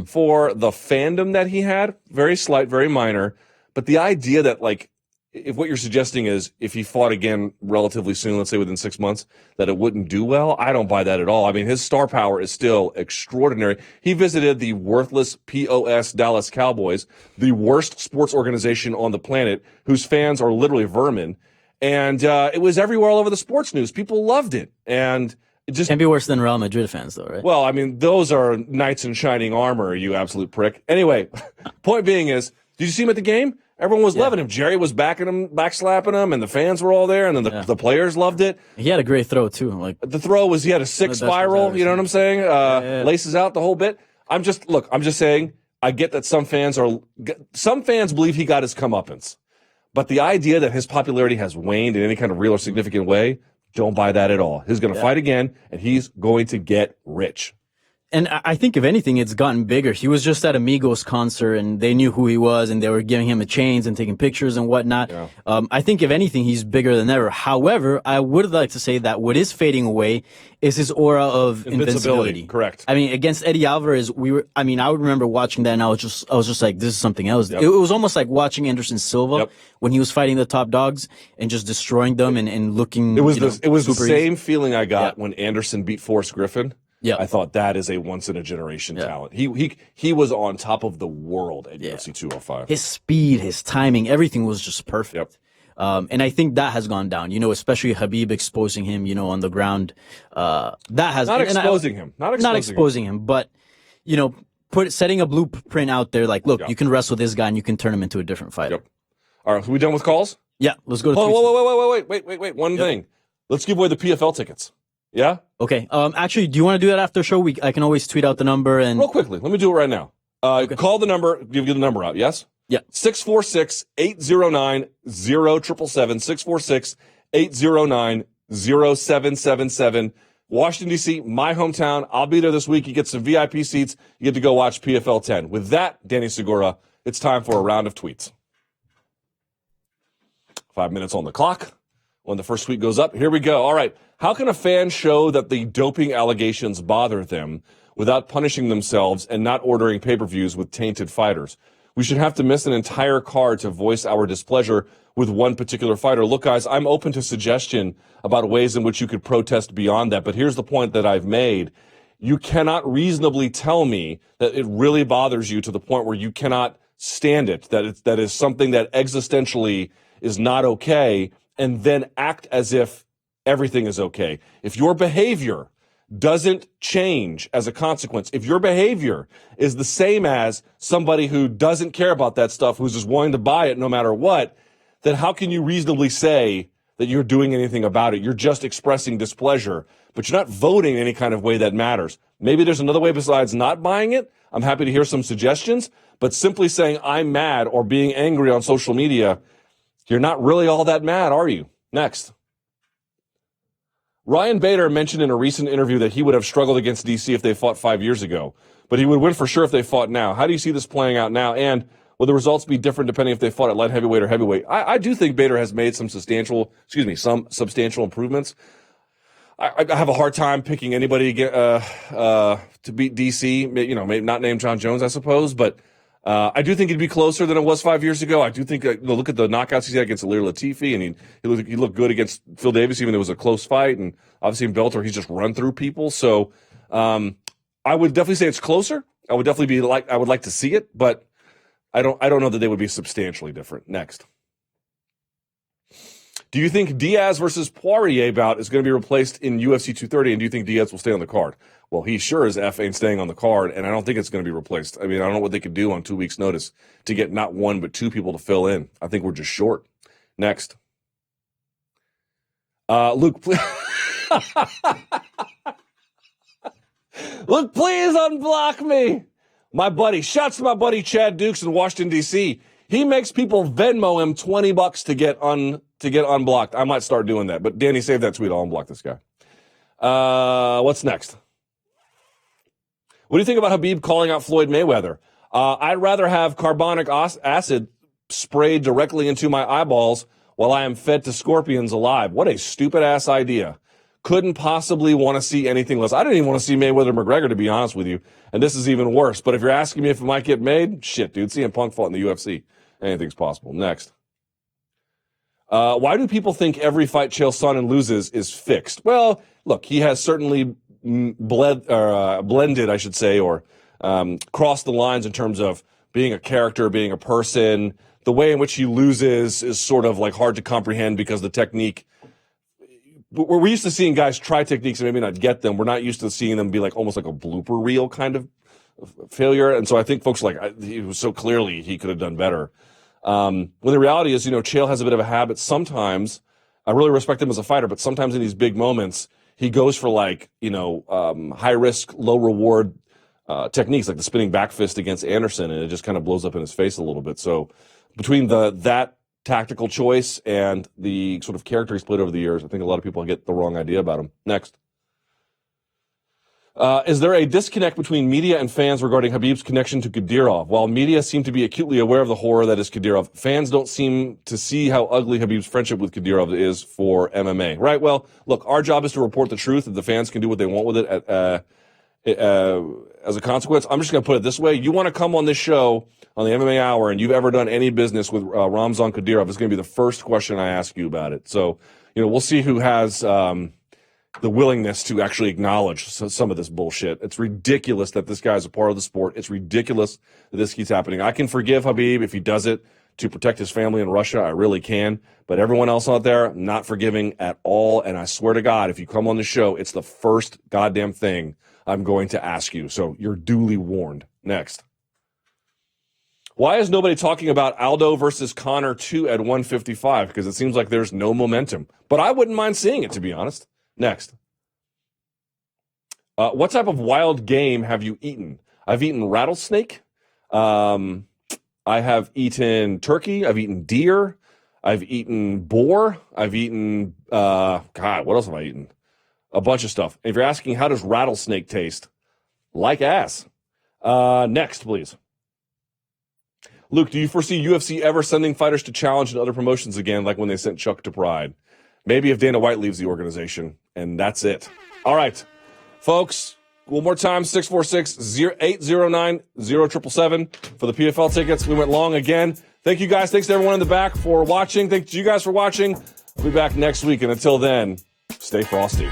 for the fandom that he had. Very slight, very minor. But the idea that, like, if what you're suggesting is if he fought again relatively soon, let's say within 6 months, that it wouldn't do well, I don't buy that at all. I mean, his star power is still extraordinary. He visited the worthless POS Dallas Cowboys, the worst sports organization on the planet, whose fans are literally vermin. And it was everywhere all over the sports news. People loved it. And it just can't be worse than Real Madrid fans, though, right? Well, I mean, those are knights in shining armor, you absolute prick. Anyway, point being is, did you see him at the game? Everyone was loving him. Jerry was backing him, backslapping him, and the fans were all there, and then the players loved it. He had a great throw, too. Like the throw was, he had a six spiral, you know what I'm saying? Laces out the whole bit. I'm just saying, I get that some fans believe he got his comeuppance. But the idea that his popularity has waned in any kind of real or significant way, don't buy that at all. He's going to fight again, and he's going to get rich. And I think, if anything, it's gotten bigger. He was just at a Migos concert, and they knew who he was, and they were giving him a chains and taking pictures and whatnot. Yeah. I think, if anything, he's bigger than ever. However, I would like to say that what is fading away is his aura of invincibility. Correct. I mean, against Eddie Alvarez, I would remember watching that, and I was just like, this is something else. Yep. It was almost like watching Anderson Silva when he was fighting the top dogs and just destroying them and looking. It was the same feeling I got when Anderson beat Forrest Griffin. Yeah, I thought that is a once in a generation talent. He was on top of the world at UFC 205. His speed, his timing, everything was just perfect. Yep. And I think that has gone down. Especially Khabib exposing him, on the ground. That has not exposing him, but setting a blueprint out there. Like, look, you can wrestle this guy and you can turn him into a different fighter. Yep. All right, are we done with calls? Yeah, let's go to. Wait. One thing. Let's give away the PFL tickets. Yeah? Okay. Actually, do you want to do that after show? I can always tweet out the number and real quickly. Let me do it right now. Call the number, give you the number out, yes? Yeah. 646-809-0777, 646-809-0777. Washington, D.C., my hometown. I'll be there this week. You get some VIP seats. You get to go watch PFL 10. With that, Danny Segura, it's time for a round of tweets. 5 minutes on the clock. When the first tweet goes up, here we go. All right. How can a fan show that the doping allegations bother them without punishing themselves and not ordering pay-per-views with tainted fighters? We should have to miss an entire card to voice our displeasure with one particular fighter. Look, guys, I'm open to suggestion about ways in which you could protest beyond that. But here's the point that I've made. You cannot reasonably tell me that it really bothers you to the point where you cannot stand it, that is something that existentially is not okay, and then act as if everything is okay. If your behavior doesn't change as a consequence. If your behavior is the same as somebody who doesn't care about that stuff, who's just willing to buy it no matter what, then how can you reasonably say that you're doing anything about it? You're just expressing displeasure, but you're not voting in any kind of way that matters. Maybe there's another way besides not buying it. I'm happy to hear some suggestions, but simply saying I'm mad or being angry on social media, you're not really all that mad, are you? Next. Ryan Bader mentioned in a recent interview that he would have struggled against DC if they fought 5 years ago, but he would win for sure if they fought now. How do you see this playing out now? And will the results be different depending if they fought at light heavyweight or heavyweight? I do think Bader has made some substantial improvements. I have a hard time picking anybody to beat DC. You know, maybe not named John Jones, I suppose, but I do think it'd be closer than it was 5 years ago. I do think look at the knockouts he's had against Alir Latifi, and he looked good against Phil Davis, even though it was a close fight. And obviously in Bellator, he's just run through people. So I would definitely say it's closer. I would like to see it, but I don't know that they would be substantially different. Next. Do you think Diaz versus Poirier bout is going to be replaced in UFC 230, and do you think Diaz will stay on the card? Well, he sure as F ain't staying on the card, and I don't think it's going to be replaced. I mean, I don't know what they could do on 2 weeks' notice to get not one but two people to fill in. I think we're just short. Next. Luke, please. Luke, please unblock me. My buddy, shouts to my buddy Chad Dukes in Washington, D.C. He makes people Venmo him $20 to get unblocked. I might start doing that. But Danny, save that tweet. I'll unblock this guy. What's next? What do you think about Khabib calling out Floyd Mayweather? I'd rather have carbonic acid sprayed directly into my eyeballs while I am fed to scorpions alive. What a stupid-ass idea. Couldn't possibly want to see anything less. I didn't even want to see Mayweather-McGregor, to be honest with you. And this is even worse. But if you're asking me if it might get made, shit, dude. CM Punk fought in the UFC. Anything's possible. Next. Why do people think every fight Chael Sonnen loses is fixed? Well, look, he has certainly blended, I should say, or crossed the lines in terms of being a character, being a person. The way in which he loses is sort of like hard to comprehend because the technique. We're used to seeing guys try techniques and maybe not get them. We're not used to seeing them be like almost like a blooper reel kind of failure. And so I think folks are like, he was so clearly he could have done better. When the reality is, Chael has a bit of a habit. Sometimes, I really respect him as a fighter, but sometimes in these big moments, he goes for high risk, low reward techniques, like the spinning back fist against Anderson, and it just kind of blows up in his face a little bit. So between that tactical choice and the sort of character he's played over the years, I think a lot of people get the wrong idea about him. Next. Is there a disconnect between media and fans regarding Khabib's connection to Kadyrov? While media seem to be acutely aware of the horror that is Kadyrov, fans don't seem to see how ugly Khabib's friendship with Kadyrov is for MMA. Right? Well, look, our job is to report the truth, and the fans can do what they want with it as a consequence. I'm just going to put it this way. You want to come on this show on the MMA Hour and you've ever done any business with Ramzan Kadyrov, it's going to be the first question I ask you about it. So, we'll see who has the willingness to actually acknowledge some of this bullshit. It's ridiculous that this guy is a part of the sport. It's ridiculous that this keeps happening. I can forgive Khabib if he does it to protect his family in Russia. I really can. But everyone else out there, not forgiving at all. And I swear to God, if you come on the show, it's the first goddamn thing I'm going to ask you. So you're duly warned. Next. Why is nobody talking about Aldo versus Conor 2 at 155? Because it seems like there's no momentum. But I wouldn't mind seeing it, to be honest. Next. What type of wild game have you eaten? I've eaten rattlesnake. I have eaten turkey. I've eaten deer. I've eaten boar. I've eaten, what else have I eaten? A bunch of stuff. If you're asking how does rattlesnake taste, like ass. Next, please. Luke, do you foresee UFC ever sending fighters to challenge in other promotions again, like when they sent Chuck to Pride? Maybe if Dana White leaves the organization, and that's it. All right, folks, one more time, 646-809-0777 for the PFL tickets. We went long again. Thank you guys. Thanks to everyone in the back for watching. Thank you guys for watching. We'll be back next week, and until then, stay frosty.